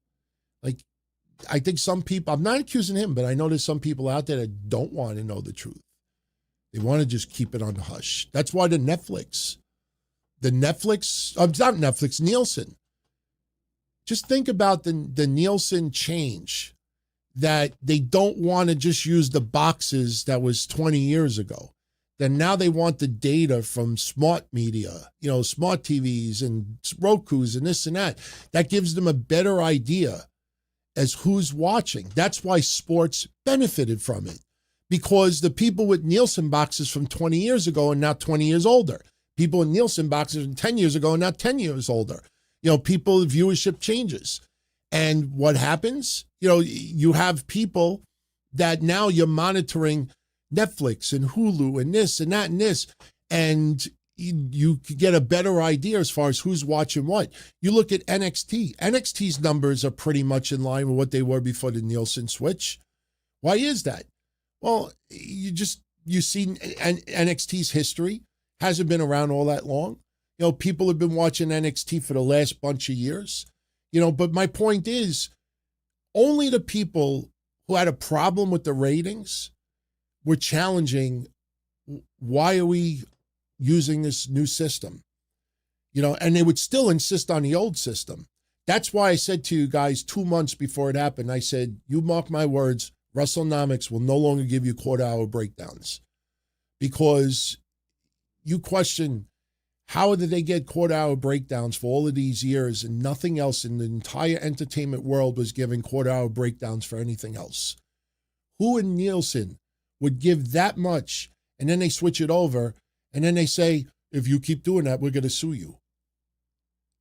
I think some people, I'm not accusing him, but I know there's some people out there that don't want to know the truth. They want to just keep it on the hush. That's why Nielsen. Just think about the Nielsen change, that they don't want to just use the boxes that was 20 years ago. Then now they want the data from smart media, smart TVs and Rokus and this and that. That gives them a better idea. as who's watching. That's why sports benefited from it, because the people with Nielsen boxes from 20 years ago are now 20 years older. People with Nielsen boxes from 10 years ago are now 10 years older. People, viewership changes. And what happens? You have people that now you're monitoring Netflix and Hulu and this and that and this, and you get a better idea as far as who's watching what. You look at NXT. NXT's numbers are pretty much in line with what they were before the Nielsen switch. Why is that? Well, you see NXT's history hasn't been around all that long. People have been watching NXT for the last bunch of years. But my point is, only the people who had a problem with the ratings were challenging, why are we using this new system? And they would still insist on the old system. That's why I said to you guys 2 months before it happened, I said, you mark my words, WrestleNomics will no longer give you quarter-hour breakdowns. Because you question, how did they get quarter-hour breakdowns for all of these years and nothing else in the entire entertainment world was giving quarter-hour breakdowns for anything else? Who in Nielsen would give that much, and then they switch it over, and then they say, if you keep doing that, we're going to sue you?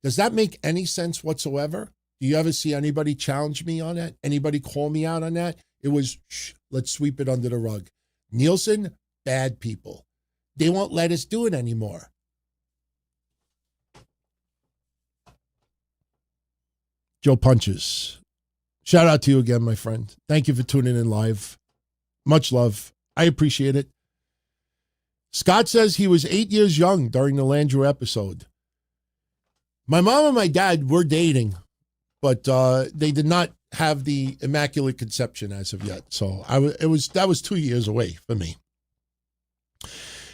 Does that make any sense whatsoever? Do you ever see anybody challenge me on that? Anybody call me out on that? It was, let's sweep it under the rug. Nielsen, bad people. They won't let us do it anymore. Joe Punches. Shout out to you again, my friend. Thank you for tuning in live. Much love. I appreciate it. Scott says he was 8 years young during the Landrew episode. My mom and my dad were dating, but they did not have the Immaculate Conception as of yet. So that was 2 years away for me.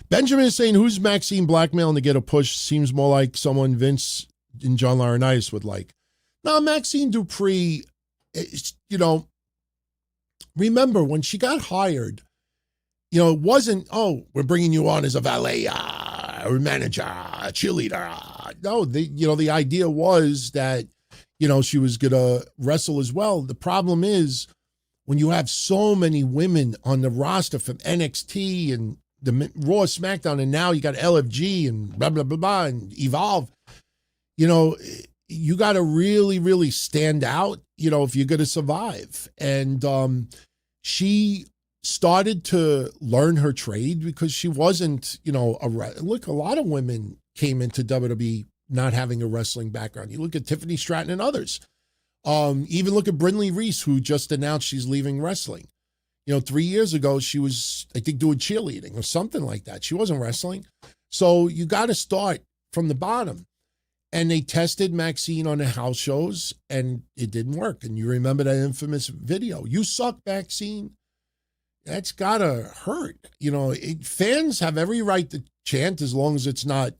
Benjamin is saying, who's Maxxine blackmailing to get a push? Seems more like someone Vince and John Laurinaitis would like. Now, Maxxine Dupri, remember when she got hired, it wasn't, we're bringing you on as a valet, a manager, a cheerleader. No, the idea was that, she was going to wrestle as well. The problem is when you have so many women on the roster from NXT and the Raw, SmackDown, and now you got LFG and blah, blah, blah, blah, and Evolve, you got to really, really stand out, if you're going to survive. And she started to learn her trade because she wasn't, look, a lot of women came into WWE not having a wrestling background. You look at Tiffany Stratton and others. Even look at Brindley Reese, who just announced she's leaving wrestling. 3 years ago, she was, I think, doing cheerleading or something like that. She wasn't wrestling. So you got to start from the bottom. And they tested Maxxine on the house shows, and it didn't work. And you remember that infamous video. You suck, Maxxine. That's got to hurt. Fans have every right to chant as long as it's not,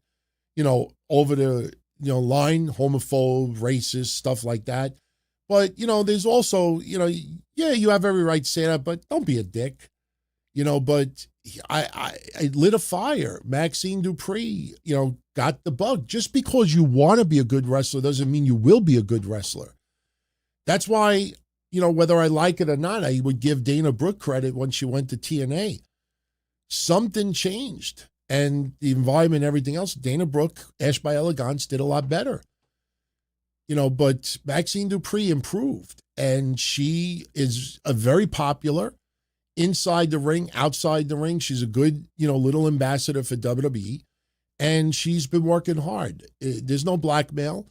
over the, line, homophobe, racist, stuff like that. But, there's also, you have every right to say that, but don't be a dick. But I lit a fire. Maxxine Dupri, got the bug. Just because you want to be a good wrestler doesn't mean you will be a good wrestler. That's why, whether I like it or not, I would give Dana Brooke credit when she went to TNA. Something changed. And the environment and everything else, Dana Brooke, Ash by Elegance, did a lot better. But Maxxine Dupri improved. And she is a very popular inside the ring, outside the ring. She's a good, little ambassador for WWE. And she's been working hard. There's no blackmail.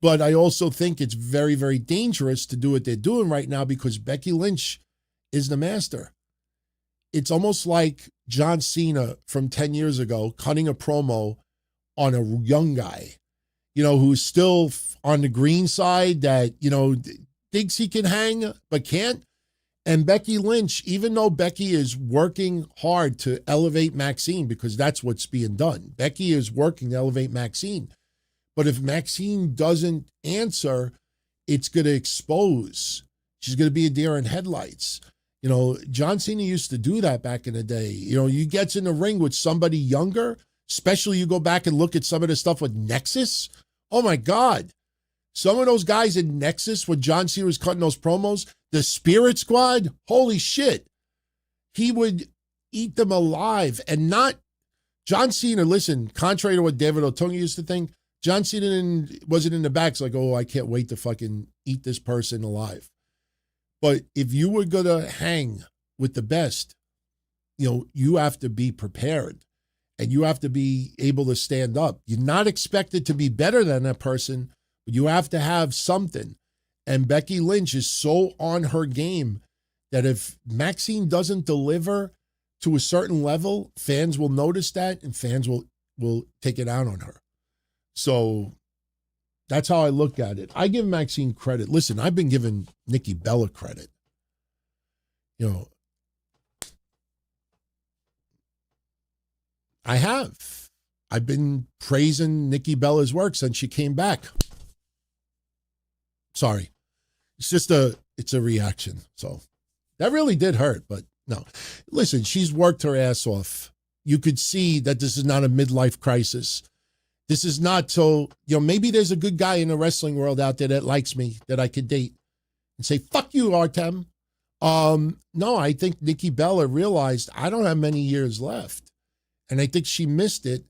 But I also think it's very, very dangerous to do what they're doing right now because Becky Lynch is the master. It's almost like John Cena from 10 years ago cutting a promo on a young guy, who's still on the green side that, thinks he can hang but can't. And Becky Lynch, even though Becky is working hard to elevate Maxxine, because that's what's being done. Becky is working to elevate Maxxine. But if Maxxine doesn't answer, it's going to expose. She's going to be a deer in headlights. John Cena used to do that back in the day. You gets in the ring with somebody younger, especially you go back and look at some of the stuff with Nexus. Oh, my God. Some of those guys in Nexus when John Cena was cutting those promos, the Spirit Squad, holy shit. He would eat them alive and not John Cena. Listen, contrary to what David Otunga used to think, John Cena wasn't in the back. It's like, oh, I can't wait to fucking eat this person alive. But if you were going to hang with the best, you have to be prepared and you have to be able to stand up. You're not expected to be better than that person, but you have to have something. And Becky Lynch is so on her game that if Maxxine doesn't deliver to a certain level, fans will notice that and fans will take it out on her. So that's how I look at it. I give Maxxine credit. Listen, I've been giving Nikki Bella credit. I have. I've been praising Nikki Bella's work since she came back. Sorry. It's a reaction. So that really did hurt, but no. Listen, she's worked her ass off. You could see that this is not a midlife crisis. This is not so, maybe there's a good guy in the wrestling world out there that likes me, that I could date and say, fuck you, Artem. No, I think Nikki Bella realized I don't have many years left. And I think she missed it.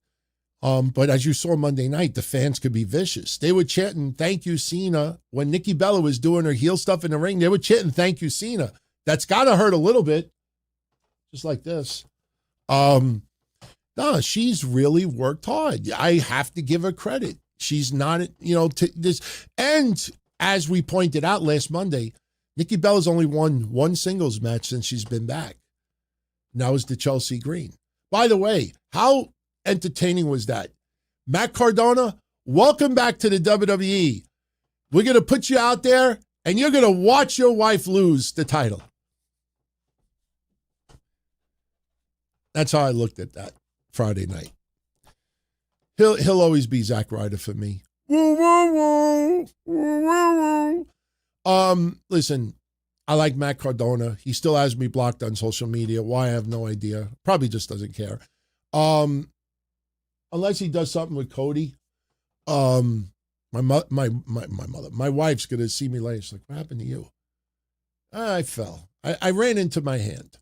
But as you saw Monday night, the fans could be vicious. They were chanting, thank you, Cena. When Nikki Bella was doing her heel stuff in the ring, they were chanting, thank you, Cena. That's got to hurt a little bit. Just like this. No, she's really worked hard. I have to give her credit. She's not, this. And as we pointed out last Monday, Nikki Bella's only won one singles match since she's been back. Now is the Chelsea Green. By the way, how entertaining was that? Matt Cardona, welcome back to the WWE. We're going to put you out there and you're going to watch your wife lose the title. That's how I looked at that Friday night. He'll always be Zack Ryder for me. Woo, woo, woo. Woo, woo, woo. Listen, I like Matt Cardona. He still has me blocked on social media. Why, I have no idea. Probably just doesn't care. Unless he does something with Cody. My wife's gonna see me later. She's like, what happened to you? I fell. I ran into my hand.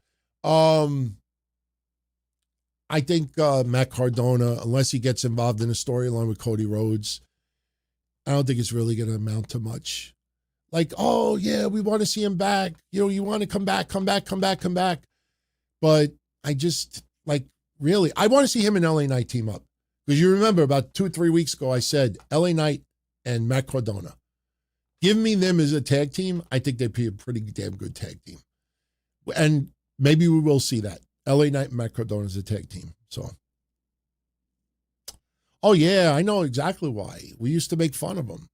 I think Matt Cardona, unless he gets involved in a storyline with Cody Rhodes, I don't think it's really going to amount to much. Like, oh, yeah, we want to see him back. You want to come back. But I just, really, I want to see him and LA Knight team up. Because you remember about 2 or 3 weeks ago, I said LA Knight and Matt Cardona. Give me them as a tag team. I think they'd be a pretty damn good tag team. And maybe we will see that. LA Knight and Matt Cardona is a tag team. So, oh yeah, I know exactly why. We used to make fun of them.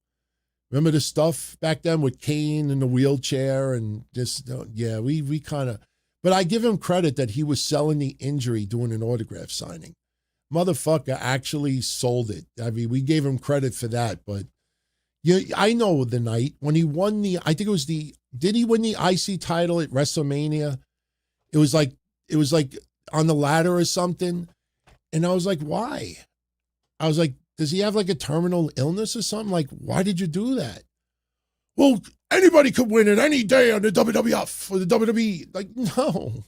Remember the stuff back then with Kane in the wheelchair and just, yeah, we kind of, but I give him credit that he was selling the injury doing an autograph signing. Motherfucker actually sold it. I mean, we gave him credit for that, but yeah, I know the night when he won I think it was did he win the IC title at WrestleMania? It was like on the ladder or something. And I was like, why? I was like, does he have like a terminal illness or something? Like, why did you do that? Well, anybody could win it any day on the WWF or the WWE. Like, no.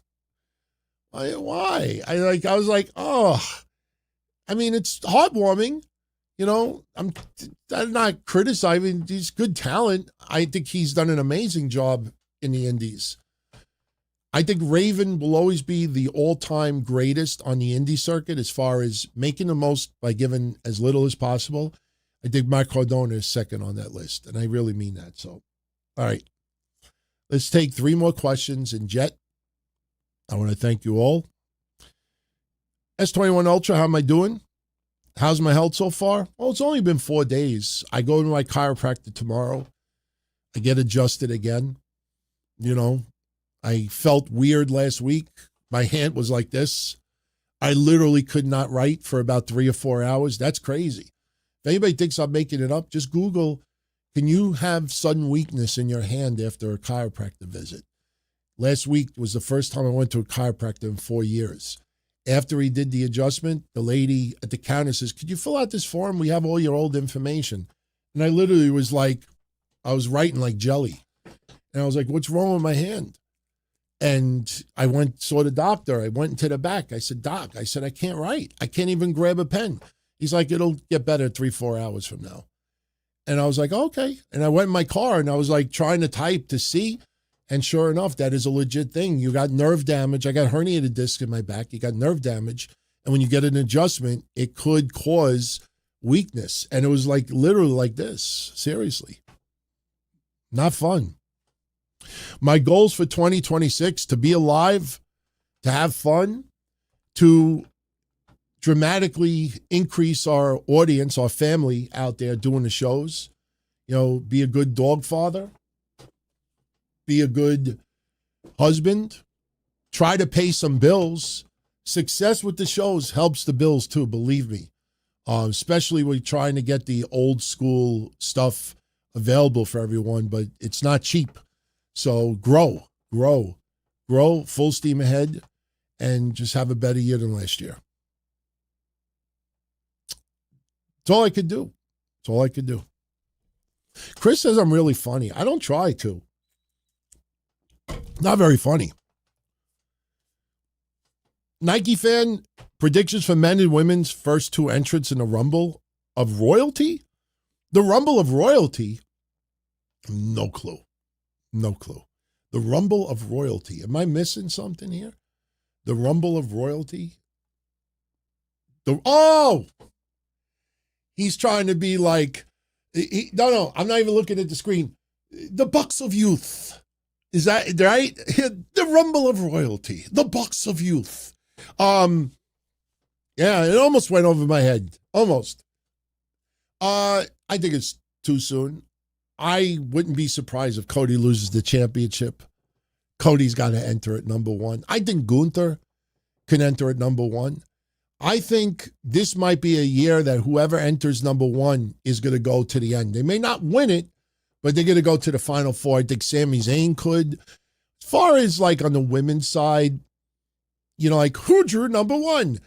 Why? I was like, oh, I mean, it's heartwarming. I'm not criticizing. He's good talent. I think he's done an amazing job in the indies. I think Raven will always be the all-time greatest on the indie circuit as far as making the most by giving as little as possible. I think Matt Cardona is second on that list, and I really mean that. So, all right. Let's take 3 more questions. And Jet, I want to thank you all. S21 Ultra, how am I doing? How's my health so far? Well, it's only been 4 days. I go to my chiropractor tomorrow. I get adjusted again. I felt weird last week. My hand was like this. I literally could not write for about 3 or 4 hours. That's crazy. If anybody thinks I'm making it up, just Google, can you have sudden weakness in your hand after a chiropractor visit? Last week was the first time I went to a chiropractor in 4 years. After he did the adjustment, the lady at the counter says, could you fill out this form? We have all your old information. And I literally was like, I was writing like jelly. And I was like, what's wrong with my hand? And I saw the doctor. I went into the back. I said, Doc, I said, I can't write. I can't even grab a pen. He's like, it'll get better 3-4 hours from now. And I was like, okay. And I went in my car and I was like trying to type to see. And sure enough, that is a legit thing. You got nerve damage. I got herniated disc in my back. You got nerve damage. And when you get an adjustment, it could cause weakness. And it was like literally like this. Seriously. Not fun. My goals for 2026, to be alive, to have fun, to dramatically increase our audience, our family out there doing the shows, be a good dog father, be a good husband, try to pay some bills. Success with the shows helps the bills too, believe me. Especially when trying to get the old school stuff available for everyone, but it's not cheap. So grow, full steam ahead, and just have a better year than last year. That's all I could do. That's all I could do. Chris says I'm really funny. I don't try to. Not very funny. Nike fan, predictions for men and women's first 2 entrants in the Rumble of Royalty? The Rumble of Royalty? No clue. No clue. The Rumble of Royalty. Am I missing something here? The Rumble of Royalty? He's trying to be like, no, I'm not even looking at the screen. The Bucks of Youth. Is that right? The Rumble of Royalty. The Bucks of Youth. Yeah, it almost went over my head. Almost. I think it's too soon. I wouldn't be surprised if Cody loses the championship. Cody's got to enter at number 1. I think Gunther can enter at number 1. I think this might be a year that whoever enters number 1 is going to go to the end. They may not win it, but they're going to go to the Final Four. I think Sami Zayn could. As far as like on the women's side, like who drew number 1?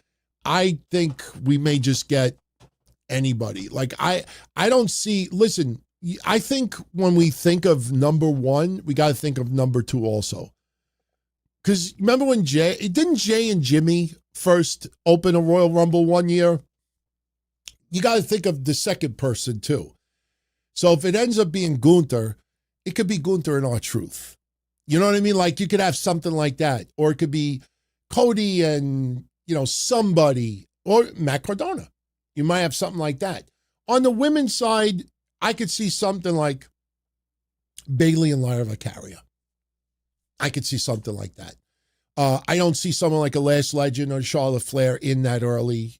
I think we may just get anybody. Like I don't see, listen, I think when we think of number 1, we got to think of number 2 also. Because remember when didn't Jay and Jimmy first open a Royal Rumble one year? You got to think of the second person too. So if it ends up being Gunther, it could be Gunther and R-Truth. You know what I mean? Like you could have something like that. Or it could be Cody and, somebody, or Matt Cardona. You might have something like that. On the women's side, I could see something like Bayley and Lyra Valkyria. I could see something like that. I don't see someone like a Last Legend or Charlotte Flair in that early.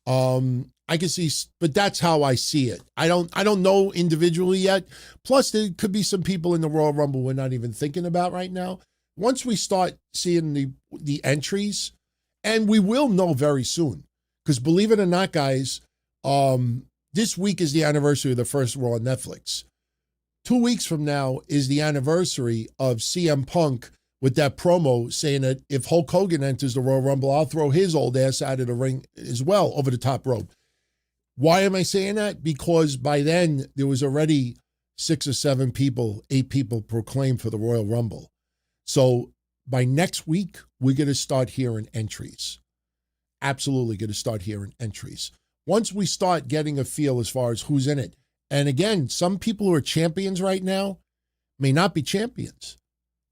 I could see, but that's how I see it. I don't know individually yet. Plus, there could be some people in the Royal Rumble we're not even thinking about right now. Once we start seeing the entries, and we will know very soon, because believe it or not, guys, this week is the anniversary of the first Raw on Netflix. 2 weeks from now is the anniversary of CM Punk with that promo saying that if Hulk Hogan enters the Royal Rumble, I'll throw his old ass out of the ring as well over the top rope. Why am I saying that? Because by then there was already 6 or 7 people, 8 people proclaimed for the Royal Rumble. So by next week, we're going to start hearing entries. Absolutely going to start hearing entries. Once we start getting a feel as far as who's in it. And again, some people who are champions right now may not be champions.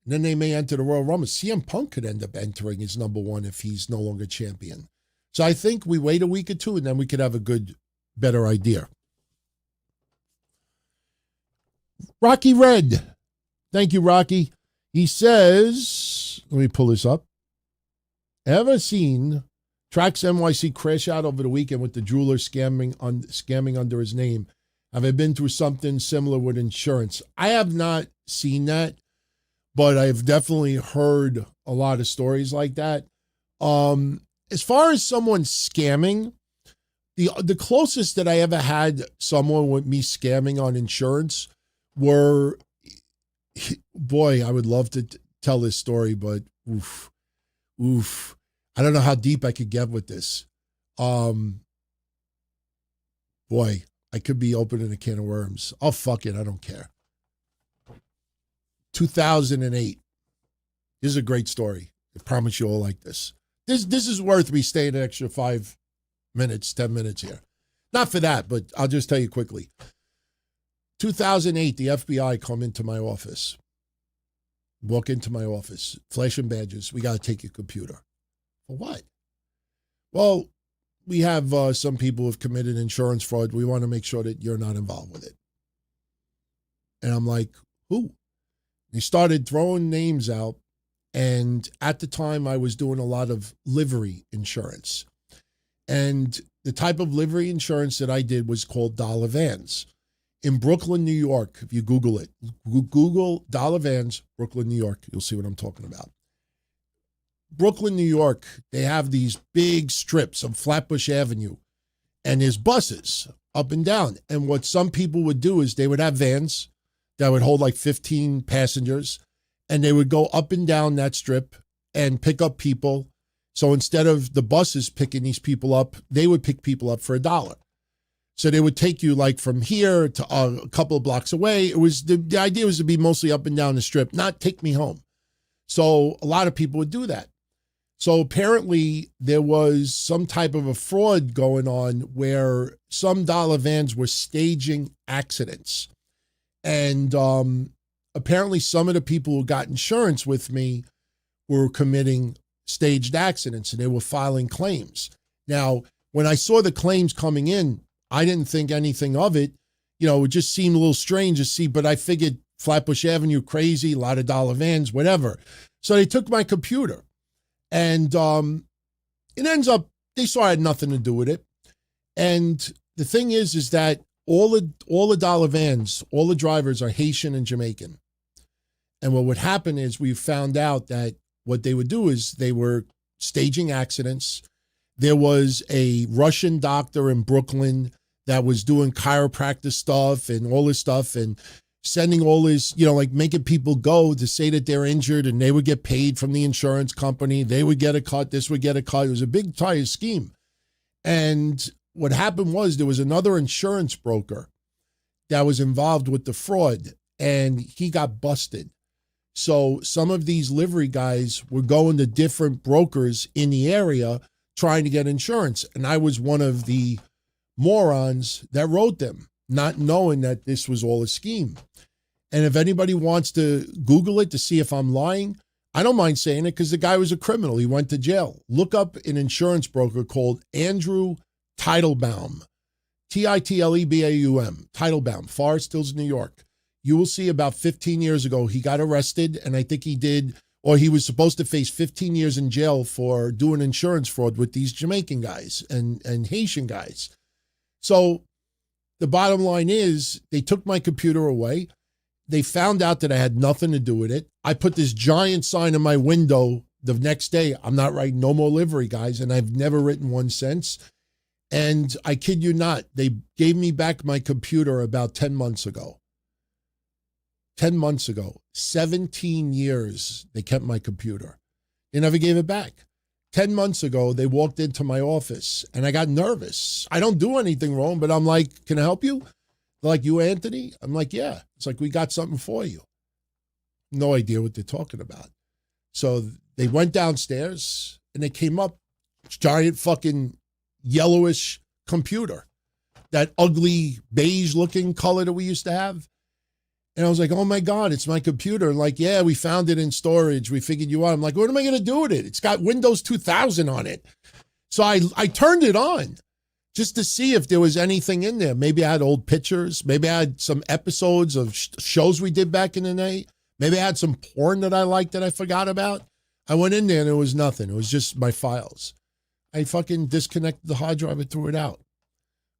And then they may enter the Royal Rumble. CM Punk could end up entering as number 1 if he's no longer champion. So I think we wait a week or 2 and then we could have a better idea. Rocky Red. Thank you, Rocky. He says, let me pull this up. Ever seen Trax NYC crash out over the weekend with the jeweler scamming under his name? Have I been through something similar with insurance? I have not seen that, but I've definitely heard a lot of stories like that. As far as someone scamming, the closest that I ever had someone with me scamming on insurance were, boy, I would love to tell this story, but oof. I don't know how deep I could get with this. Boy, I could be opening a can of worms. Oh, fuck it. I don't care. 2008. This is a great story. I promise you all like this. This is worth me staying an extra 5 minutes, 10 minutes here. Not for that, but I'll just tell you quickly. 2008, the FBI come into my office. Walk into my office, flashing badges. We got to take your computer. For what? Well, we have some people who have committed insurance fraud. We want to make sure that you're not involved with it. And I'm like, who? They started throwing names out. And at the time, I was doing a lot of livery insurance. And the type of livery insurance that I did was called dollar vans. In Brooklyn, New York, if you Google it, Google dollar vans, Brooklyn, New York, you'll see what I'm talking about. Brooklyn, New York, they have these big strips of Flatbush Avenue, and there's buses up and down. And what some people would do is they would have vans that would hold like 15 passengers, and they would go up and down that strip and pick up people. So instead of the buses picking these people up, they would pick people up for $1. So they would take you like from here to a couple of blocks away. It was the idea was to be mostly up and down the strip, not take me home. So a lot of people would do that. So apparently there was some type of a fraud going on where some dollar vans were staging accidents. And apparently some of the people who got insurance with me were committing staged accidents, and they were filing claims. Now, when I saw the claims coming in, I didn't think anything of it. You know, it just seemed a little strange to see, but I figured Flatbush Avenue, crazy, a lot of dollar vans, whatever. So they took my computer, and it ends up, they saw I had nothing to do with it. And the thing is that all the dollar vans, all the drivers are Haitian and Jamaican. And what would happen is we found out that what they would do is they were staging accidents. There was a Russian doctor in Brooklyn that was doing chiropractic stuff and all this stuff and sending all this, you know, like making people go to say that they're injured, and they would get paid from the insurance company. They would get a cut. This would get a cut. It was a big entire scheme. And what happened was there was another insurance broker that was involved with the fraud, and he got busted. So some of these livery guys were going to different brokers in the area trying to get insurance. And I was one of the morons that wrote them, not knowing that this was all a scheme. And if anybody wants to Google it to see if I'm lying, I don't mind saying it because the guy was a criminal. He went to jail. Look up an insurance broker called Andrew Teitelbaum, Titlebaum, Teitelbaum, Forest Hills, New York. You will see about 15 years ago, he got arrested, and I think he did, or he was supposed to face 15 years in jail for doing insurance fraud with these Jamaican guys and Haitian guys. So the bottom line is they took my computer away. They found out that I had nothing to do with it. I put this giant sign in my window the next day. I'm not writing no more livery, guys, and I've never written one since. And I kid you not, they gave me back my computer about 10 months ago. 10 months ago, 17 years, they kept my computer. They never gave it back. 10 months ago, they walked into my office, and I got nervous. I don't do anything wrong, but I'm like, can I help you? They're like, you, Anthony? I'm like, yeah. It's like, we got something for you. No idea what they're talking about. So they went downstairs, and they came up, giant fucking yellowish computer, that ugly beige-looking color that we used to have. And I was like, oh my God, it's my computer. And like, yeah, we found it in storage. We figured you out. I'm like, what am I going to do with it? It's got Windows 2000 on it. So I turned it on just to see if there was anything in there. Maybe I had old pictures. Maybe I had some episodes of shows we did back in the day. Maybe I had some porn that I liked that I forgot about. I went in there and there was nothing. It was just my files. I fucking disconnected the hard drive and threw it out.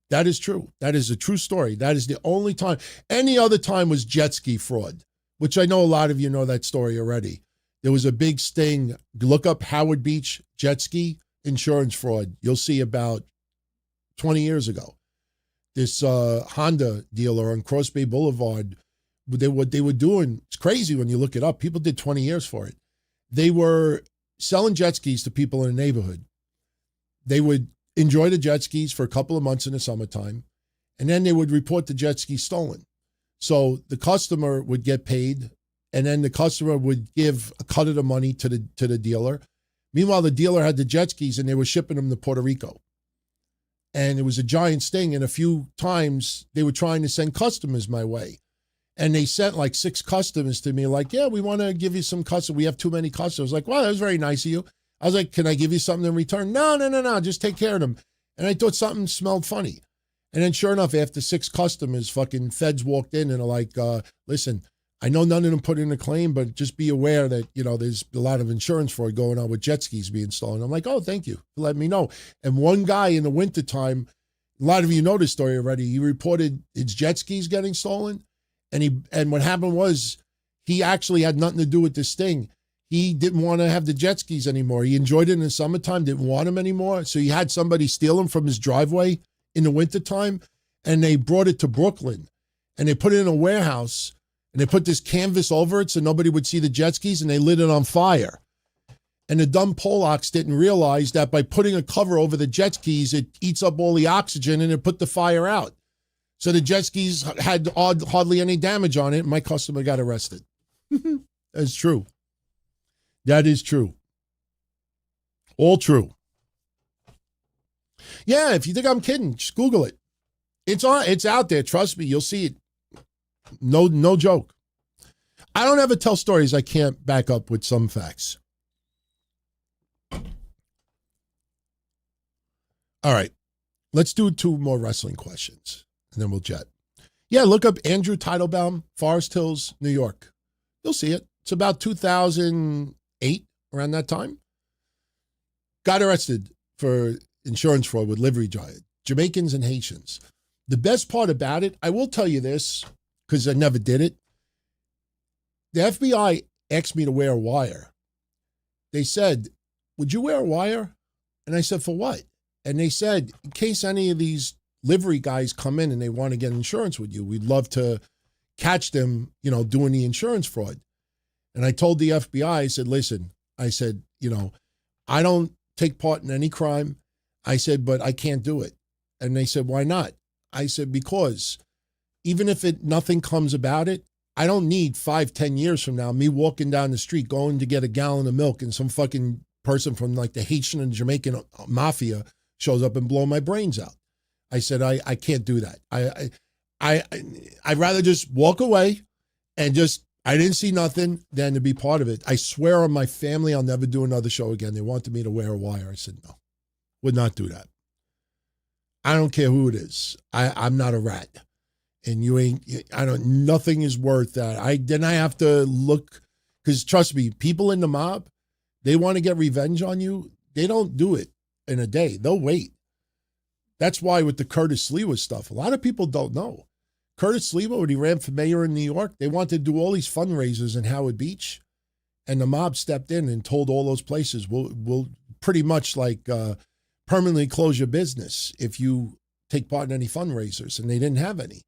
That is true. That is a true story. That is the only time. Any other time was jet ski fraud, which I know a lot of you know that story already. There was a big sting. Look up Howard Beach jet ski insurance fraud. You'll see about 20 years ago. This Honda dealer on Cross Bay Boulevard, what they were doing, it's crazy when you look it up. People did 20 years for it. They were selling jet skis to people in the neighborhood. They would enjoy the jet skis for a couple of months in the summertime. And then they would report the jet ski stolen. So the customer would get paid, and then the customer would give a cut of the money to the dealer. Meanwhile, the dealer had the jet skis, and they were shipping them to Puerto Rico. And it was a giant sting, and a few times they were trying to send customers my way. And they sent like 6 customers to me, like, yeah, we want to give you some customers. We have too many customers. Like, wow, that was very nice of you. I was like, can I give you something in return? No, just take care of them. And I thought something smelled funny. And then sure enough, after 6 customers, fucking feds walked in and are like, listen, I know none of them put in a claim, but just be aware that, there's a lot of insurance fraud going on with jet skis being stolen. I'm like, oh, thank you for letting me know. And one guy in the wintertime, a lot of you know this story already, he reported his jet skis getting stolen. And what happened was he actually had nothing to do with this thing. He didn't want to have the jet skis anymore. He enjoyed it in the summertime, didn't want them anymore. So he had somebody steal them from his driveway in the wintertime, and they brought it to Brooklyn, and they put it in a warehouse, and they put this canvas over it so nobody would see the jet skis, and they lit it on fire. And the dumb Polacks didn't realize that by putting a cover over the jet skis, it eats up all the oxygen, and it put the fire out. So the jet skis had hardly any damage on it, and my customer got arrested. That's true. That is true. All true. Yeah, if you think I'm kidding, just Google it. It's out there. Trust me, you'll see it. No joke. I don't ever tell stories I can't back up with some facts. All right. Let's do 2 more wrestling questions, and then we'll jet. Yeah, look up Andrew Teitelbaum, Forest Hills, New York. You'll see it. It's about 2008, around that time. Got arrested for insurance fraud with livery Jamaicans and Haitians. The best part about it, I will tell you this, because I never did it. The FBI asked me to wear a wire. They said, would you wear a wire? And I said, for what? And they said, in case any of these livery guys come in and they want to get insurance with you, we'd love to catch them, doing the insurance fraud. And I told the FBI, I said, listen, I said, I don't take part in any crime. I said, but I can't do it. And they said, why not? I said, because even if nothing comes about it, I don't need 5-10 years from now, me walking down the street, going to get a gallon of milk, and some fucking person from like the Haitian and Jamaican mafia shows up and blow my brains out. I said, I can't do that. I'd rather just walk away and I didn't see nothing than to be part of it. I swear on my family, I'll never do another show again. They wanted me to wear a wire. I said, no, would not do that. I don't care who it is. I'm not a rat. And nothing is worth that. Then I have to look, because trust me, people in the mob, they want to get revenge on you. They don't do it in a day. They'll wait. That's why with the Curtis Lewa stuff, a lot of people don't know. Curtis Lewa, when he ran for mayor in New York, they wanted to do all these fundraisers in Howard Beach. And the mob stepped in and told all those places, we'll pretty much permanently close your business if you take part in any fundraisers. And they didn't have any.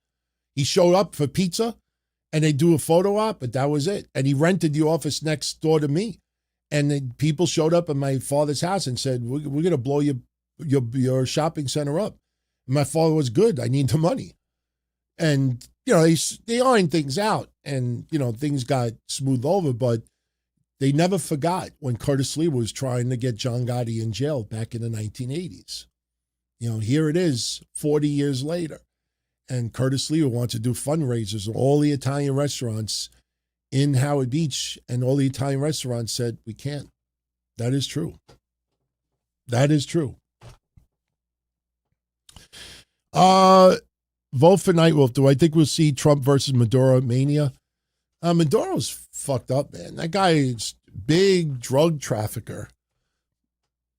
He showed up for pizza and they do a photo op, but that was it. And he rented the office next door to me. And then people showed up at my father's house and said, we're going to blow your shopping center up. And my father was good. I need the money. And, they ironed things out and, things got smoothed over, but they never forgot when Curtis Lee was trying to get John Gotti in jail back in the 1980s. Here it is 40 years later. And Curtis Lee wants to do fundraisers at all the Italian restaurants in Howard Beach, and all the Italian restaurants said, we can't. That is true. That is true. Vote for Nightwolf. Do I think we'll see Trump versus Maduro mania? Maduro's fucked up, man. That guy is big drug trafficker.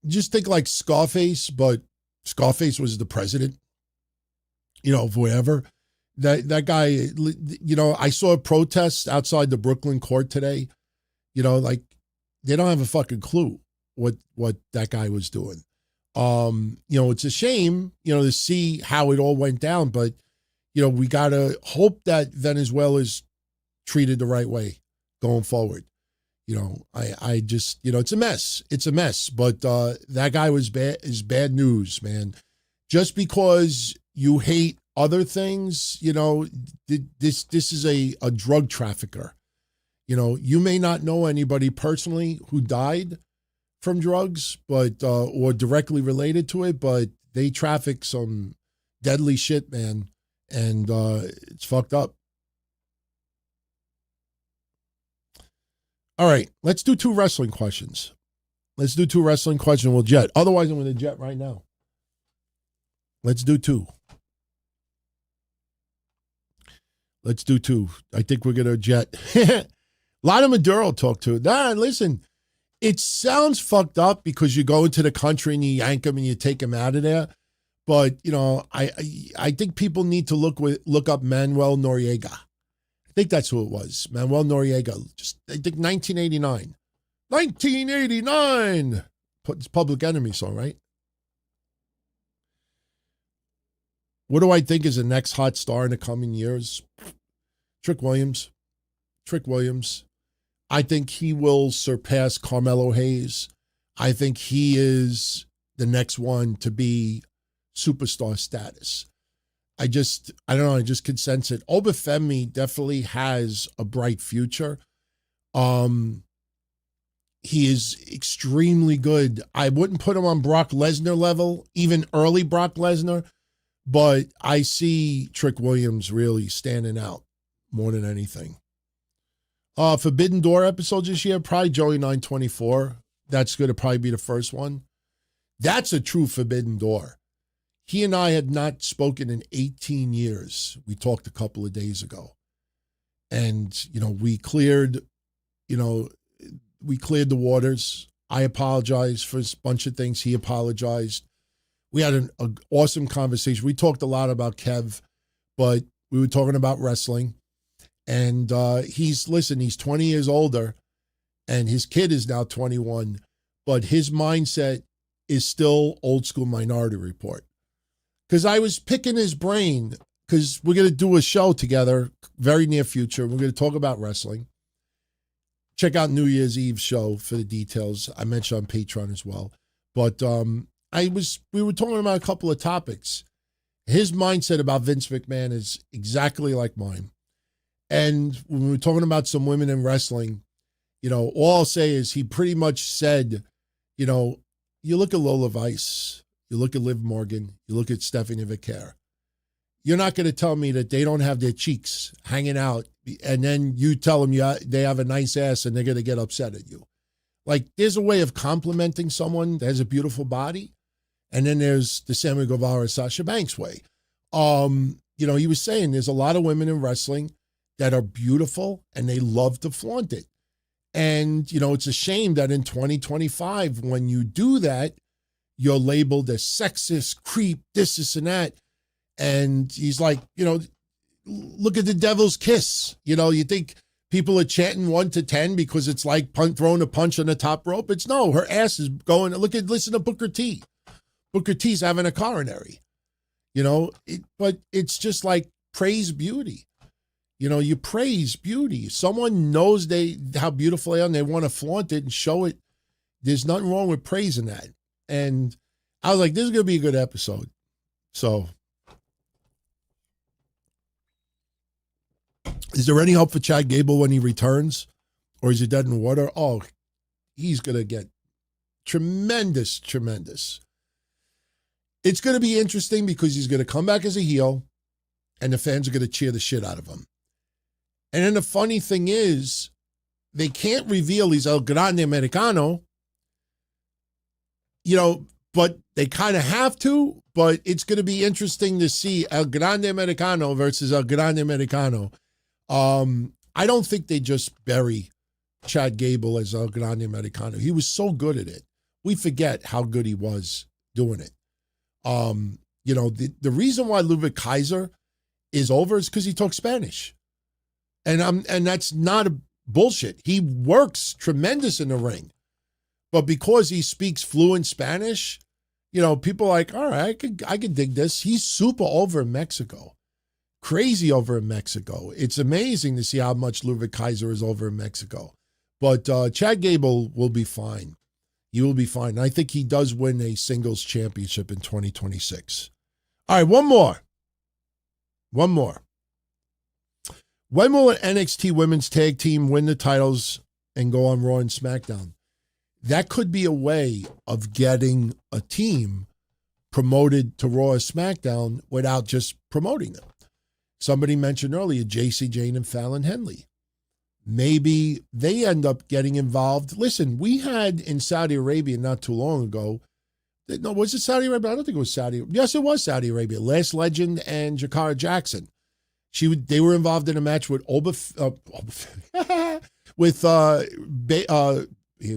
Just think like Scarface, but Scarface was the president, of whatever. That guy, I saw protests outside the Brooklyn court today. They don't have a fucking clue what that guy was doing. It's a shame, to see how it all went down, but, we got to hope that Venezuela's treated the right way going forward. I just, it's a mess. It's a mess, but that guy is bad news, man. Just because you hate other things, this is a drug trafficker. You may not know anybody personally who died from drugs, but or directly related to it, but they traffic some deadly shit, man, and it's fucked up. All right, let's do 2 wrestling questions. We'll jet. Otherwise, I'm going to jet right now. Let's do 2. I think we're going to jet. A lot of Maduro talk to. Listen, it sounds fucked up because you go into the country and you yank him and you take him out of there. But, I think people need to look up Manuel Noriega. I think that's who it was. Manuel Noriega. I think 1989. 1989! It's Public Enemy song, right? What do I think is the next hot star in the coming years? Trick Williams. I think he will surpass Carmelo Hayes. I think he is the next one to be superstar status. I don't know, I just can sense it. Obafemi definitely has a bright future. He is extremely good. I wouldn't put him on Brock Lesnar level, even early Brock Lesnar, but I see Trick Williams really standing out more than anything. Forbidden Door episodes this year, probably Joey 924. That's going to probably be the first one. That's a true Forbidden Door. He and I had not spoken in 18 years. We talked a couple of days ago. And, we cleared the waters. I apologized for a bunch of things. He apologized. We had an awesome conversation. We talked a lot about Kev, but we were talking about wrestling. And he's 20 years older, and his kid is now 21, but his mindset is still old school Minority Report. Because I was picking his brain, because we're going to do a show together very near future. We're going to talk about wrestling. Check out New Year's Eve show for the details. I mentioned on Patreon as well. But we were talking about a couple of topics. His mindset about Vince McMahon is exactly like mine. And when we were talking about some women in wrestling, all I'll say is he pretty much said, you look at Lola Vice, you look at Liv Morgan, you look at Stephanie Vicaire. You're not going to tell me that they don't have their cheeks hanging out, and then you tell them they have a nice ass and they're going to get upset at you. Like, there's a way of complimenting someone that has a beautiful body, and then there's the Sammy Guevara, Sasha Banks way. He was saying there's a lot of women in wrestling that are beautiful and they love to flaunt it. And, it's a shame that in 2025, when you do that, you're labeled as sexist, creep, this, and that. And he's like, look at the Devil's Kiss. You think people are chanting 1 to 10 because it's like throwing a punch on the top rope? It's no, her ass is going, listen to Booker T. Booker T's having a coronary, but it's just like praise beauty. You praise beauty. Someone knows how beautiful they are and they want to flaunt it and show it. There's nothing wrong with praising that. And I was like, this is going to be a good episode. So, is there any hope for Chad Gable when he returns? Or is he dead in the water? Oh, he's going to get tremendous. It's going to be interesting because he's going to come back as a heel and the fans are going to cheer the shit out of him. And then the funny thing is, they can't reveal he's El Grande Americano, but they kind of have to. But it's going to be interesting to see El Grande Americano versus El Grande Americano. I don't think they just bury Chad Gable as El Grande Americano. He was so good at it. We forget how good he was doing it. The reason why Ludwig Kaiser is over is because he talks Spanish. And that's not a bullshit. He works tremendous in the ring. But because he speaks fluent Spanish, people are like, all right, I could dig this. He's super over in Mexico. Crazy over in Mexico. It's amazing to see how much Ludwig Kaiser is over in Mexico. But Chad Gable will be fine. He will be fine. I think he does win a singles championship in 2026. All right, one more. One more. When will an NXT women's tag team win the titles and go on Raw and SmackDown? That could be a way of getting a team promoted to Raw or SmackDown without just promoting them. Somebody mentioned earlier, JC Jane and Fallon Henley. Maybe they end up getting involved. Listen, we had in Saudi Arabia not too long ago. No, was it Saudi Arabia? I don't think it was Saudi. Yes, it was Saudi Arabia. Last Legend and Jakara Jackson. They were involved in a match with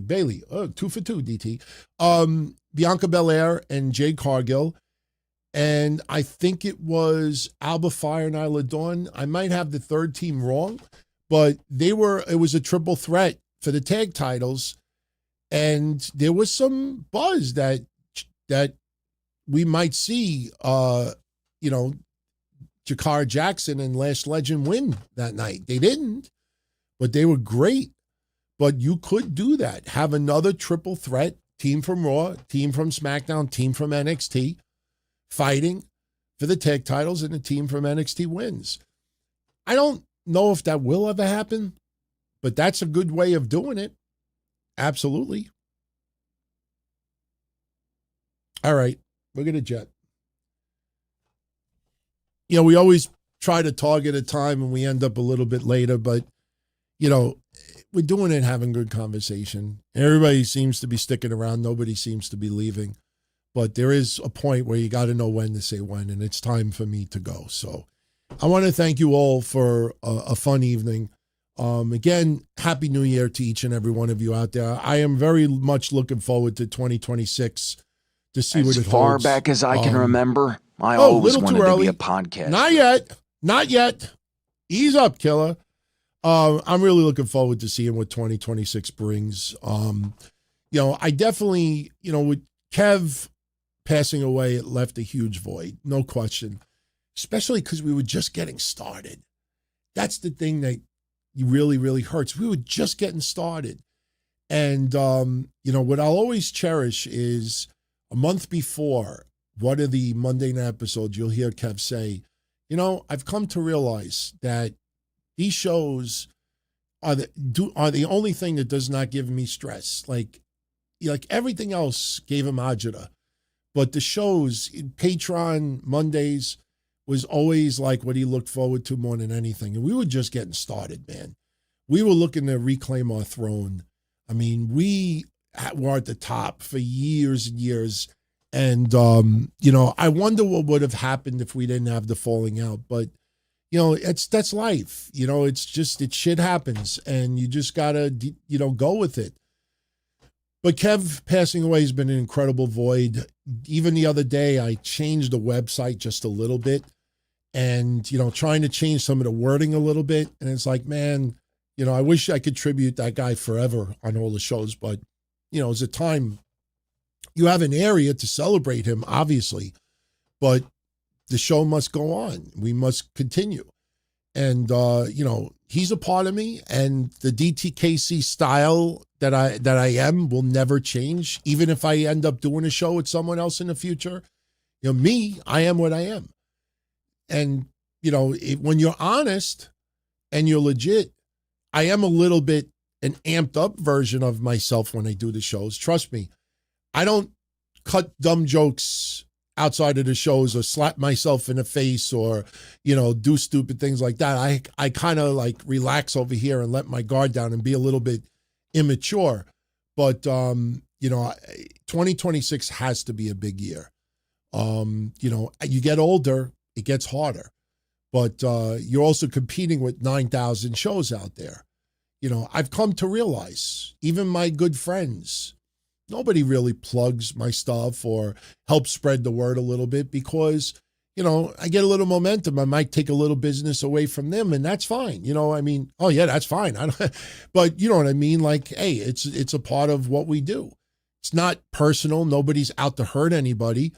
Bailey. 2 for 2, DT. Bianca Belair and Jade Cargill. And I think it was Alba Fire and Isla Dawn. I might have the third team wrong, but it was a triple threat for the tag titles. And there was some buzz that we might see, Jakara Jackson and Last Legend win that night. They didn't, but they were great. But you could do that. Have another triple threat, team from Raw, team from SmackDown, team from NXT, fighting for the tag titles, and the team from NXT wins. I don't know if that will ever happen, but that's a good way of doing it. Absolutely. All right, we're going to jet. We always try to target a time and we end up a little bit later, but, we're doing it, having good conversation. Everybody seems to be sticking around. Nobody seems to be leaving. But there is a point where you got to know when to say when, and it's time for me to go. So I want to thank you all for a fun evening. Again, Happy New Year to each and every one of you out there. I am very much looking forward to 2026 to see what it holds.
As far back as I can remember, I always wanted to be a podcast.
Not yet. Ease up, killer. I'm really looking forward to seeing what 2026 brings. I definitely, with Kev passing away, it left a huge void, no question, especially because we were just getting started. That's the thing that really, really hurts. We were just getting started. And, what I'll always cherish is a month before one of the Monday night episodes, you'll hear Kev say, I've come to realize that these shows are the only thing that does not give me stress. Like everything else gave him agita. But the shows, Patreon Mondays, was always like what he looked forward to more than anything. And we were just getting started, man. We were looking to reclaim our throne. I mean, we were at the top for years and years. And, I wonder what would have happened if we didn't have the falling out. But, that's life. It's just, shit happens. And you just got to, go with it. But Kev passing away has been an incredible void. Even the other day, I changed the website just a little bit and, trying to change some of the wording a little bit. And it's like, man, I wish I could tribute that guy forever on all the shows. But, it's a time you have an area to celebrate him, obviously. But the show must go on. We must continue. And, he's a part of me, and the DTKC style that I am will never change. Even if I end up doing a show with someone else in the future, I am what I am. And, when you're honest and you're legit, I am a little bit an amped up version of myself when I do the shows. Trust me, I don't cut dumb jokes outside of the shows or slap myself in the face or, do stupid things like that. I kind of like relax over here and let my guard down and be a little bit immature. But, 2026 has to be a big year. You get older, it gets harder. But you're also competing with 9,000 shows out there. I've come to realize, even my good friends, nobody really plugs my stuff or helps spread the word a little bit because, I get a little momentum. I might take a little business away from them, and that's fine. Oh yeah, that's fine. But you know what I mean? Like, hey, it's a part of what we do. It's not personal. Nobody's out to hurt anybody.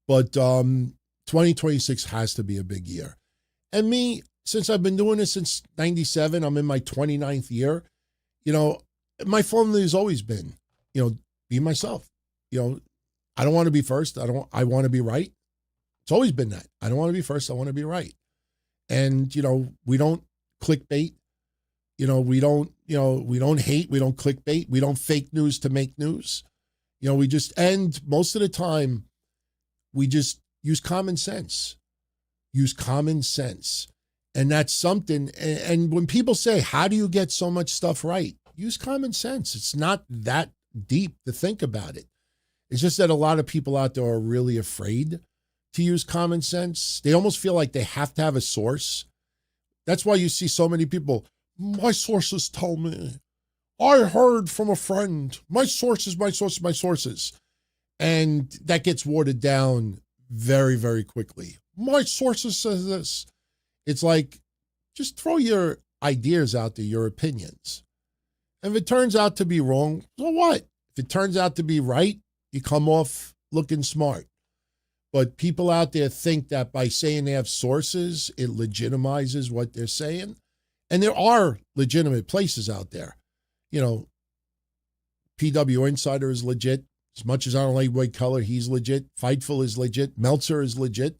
But 2026 has to be a big year. And me, since I've been doing this since 97, I'm in my 29th year. My formula has always been, be myself. I don't want to be first. I want to be right. It's always been that. I don't want to be first. I want to be right. And, we don't clickbait. We don't hate. We don't clickbait. We don't fake news to make news. And most of the time, we just use common sense. Use common sense. And that's something. And when people say, how do you get so much stuff right? Use common sense. It's not that deep to think about it. It's just that a lot of people out there are really afraid to use common sense. They almost feel like they have to have a source. That's why you see so many people, my sources tell me. I heard from a friend. My sources. And that gets watered down very, very quickly. My sources says this. It's like, just throw your ideas out there, your opinions. And if it turns out to be wrong, so what? If it turns out to be right, you come off looking smart. But people out there think that by saying they have sources, it legitimizes what they're saying. And there are legitimate places out there. PW Insider is legit. As much as I don't like Wade Keller, he's legit. Fightful is legit. Meltzer is legit.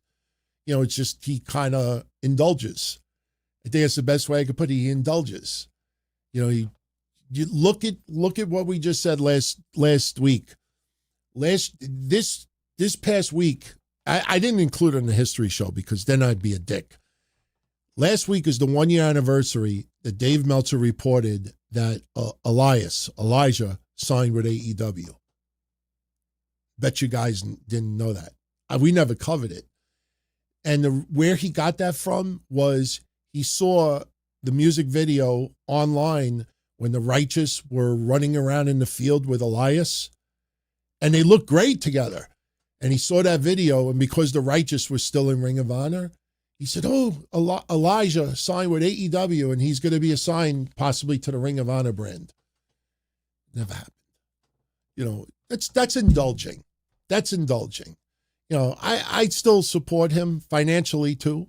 It's just he kind of indulges. I think that's the best way I could put it. He indulges. You look at what we just said last week. This past week, I didn't include it in the history show because then I'd be a dick. Last week is the 1-year anniversary that Dave Meltzer reported that Elijah signed with AEW. Bet you guys didn't know that. We never covered it. And where he got that from was he saw the music video online when the Righteous were running around in the field with Elias. And they looked great together. And he saw that video, and because the Righteous was still in Ring of Honor, he said, Elijah signed with AEW, and he's going to be assigned possibly to the Ring of Honor brand. Never happened. That's indulging. That's indulging. I still support him financially too.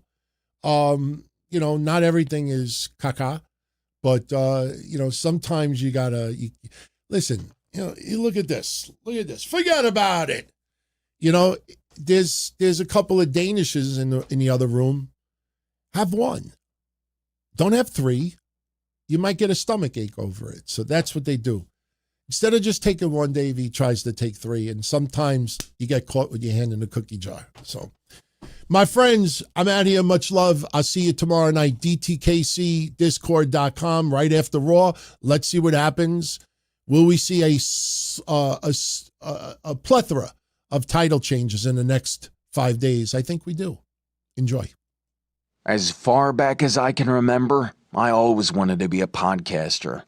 Not everything is caca, but sometimes you gotta listen. You look at this. Forget about it. There's a couple of Danishes in the other room. Have one. Don't have three. You might get a stomach ache over it. So that's what they do. Instead of just taking one, Davey tries to take three, and sometimes you get caught with your hand in the cookie jar. So, my friends, I'm out here. Much love. I'll see you tomorrow night. DTKC, right after Raw. Let's see what happens. Will we see a plethora of title changes in the next 5 days? I think we do. Enjoy.
As far back as I can remember, I always wanted to be a podcaster.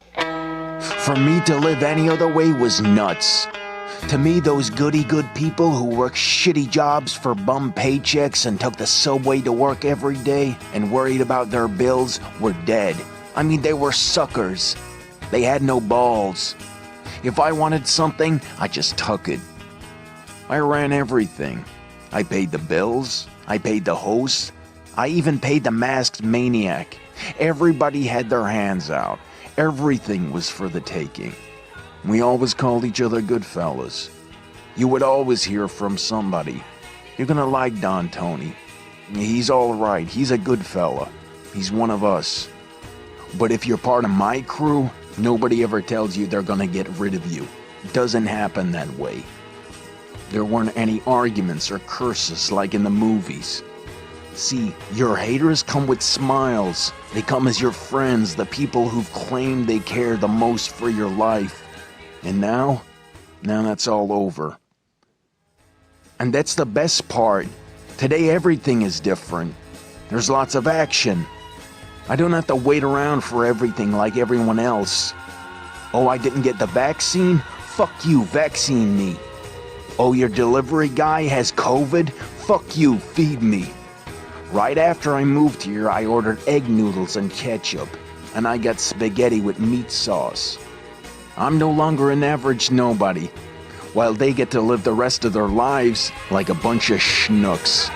For me to live any other way was nuts. To me, those goody-good people who worked shitty jobs for bum paychecks and took the subway to work every day and worried about their bills were dead. I mean, they were suckers. They had no balls. If I wanted something, I just took it. I ran everything. I paid the bills. I paid the hosts. I even paid the masked maniac. Everybody had their hands out. Everything was for the taking. We always called each other good fellas. You would always hear from somebody. You're gonna like Don Tony. He's all right. He's a good fella. He's one of us. But if you're part of my crew, nobody ever tells you they're gonna get rid of you. It doesn't happen that way. There weren't any arguments or curses like in the movies. See, your haters come with smiles. They come as your friends, the people who've claimed they care the most for your life. And now that's all over. And that's the best part. Today everything is different. There's lots of action. I don't have to wait around for everything like everyone else. Oh, I didn't get the vaccine? Fuck you, vaccine me. Oh, your delivery guy has COVID? Fuck you, feed me. Right after I moved here, I ordered egg noodles and ketchup, and I got spaghetti with meat sauce. I'm no longer an average nobody, while they get to live the rest of their lives like a bunch of schnooks.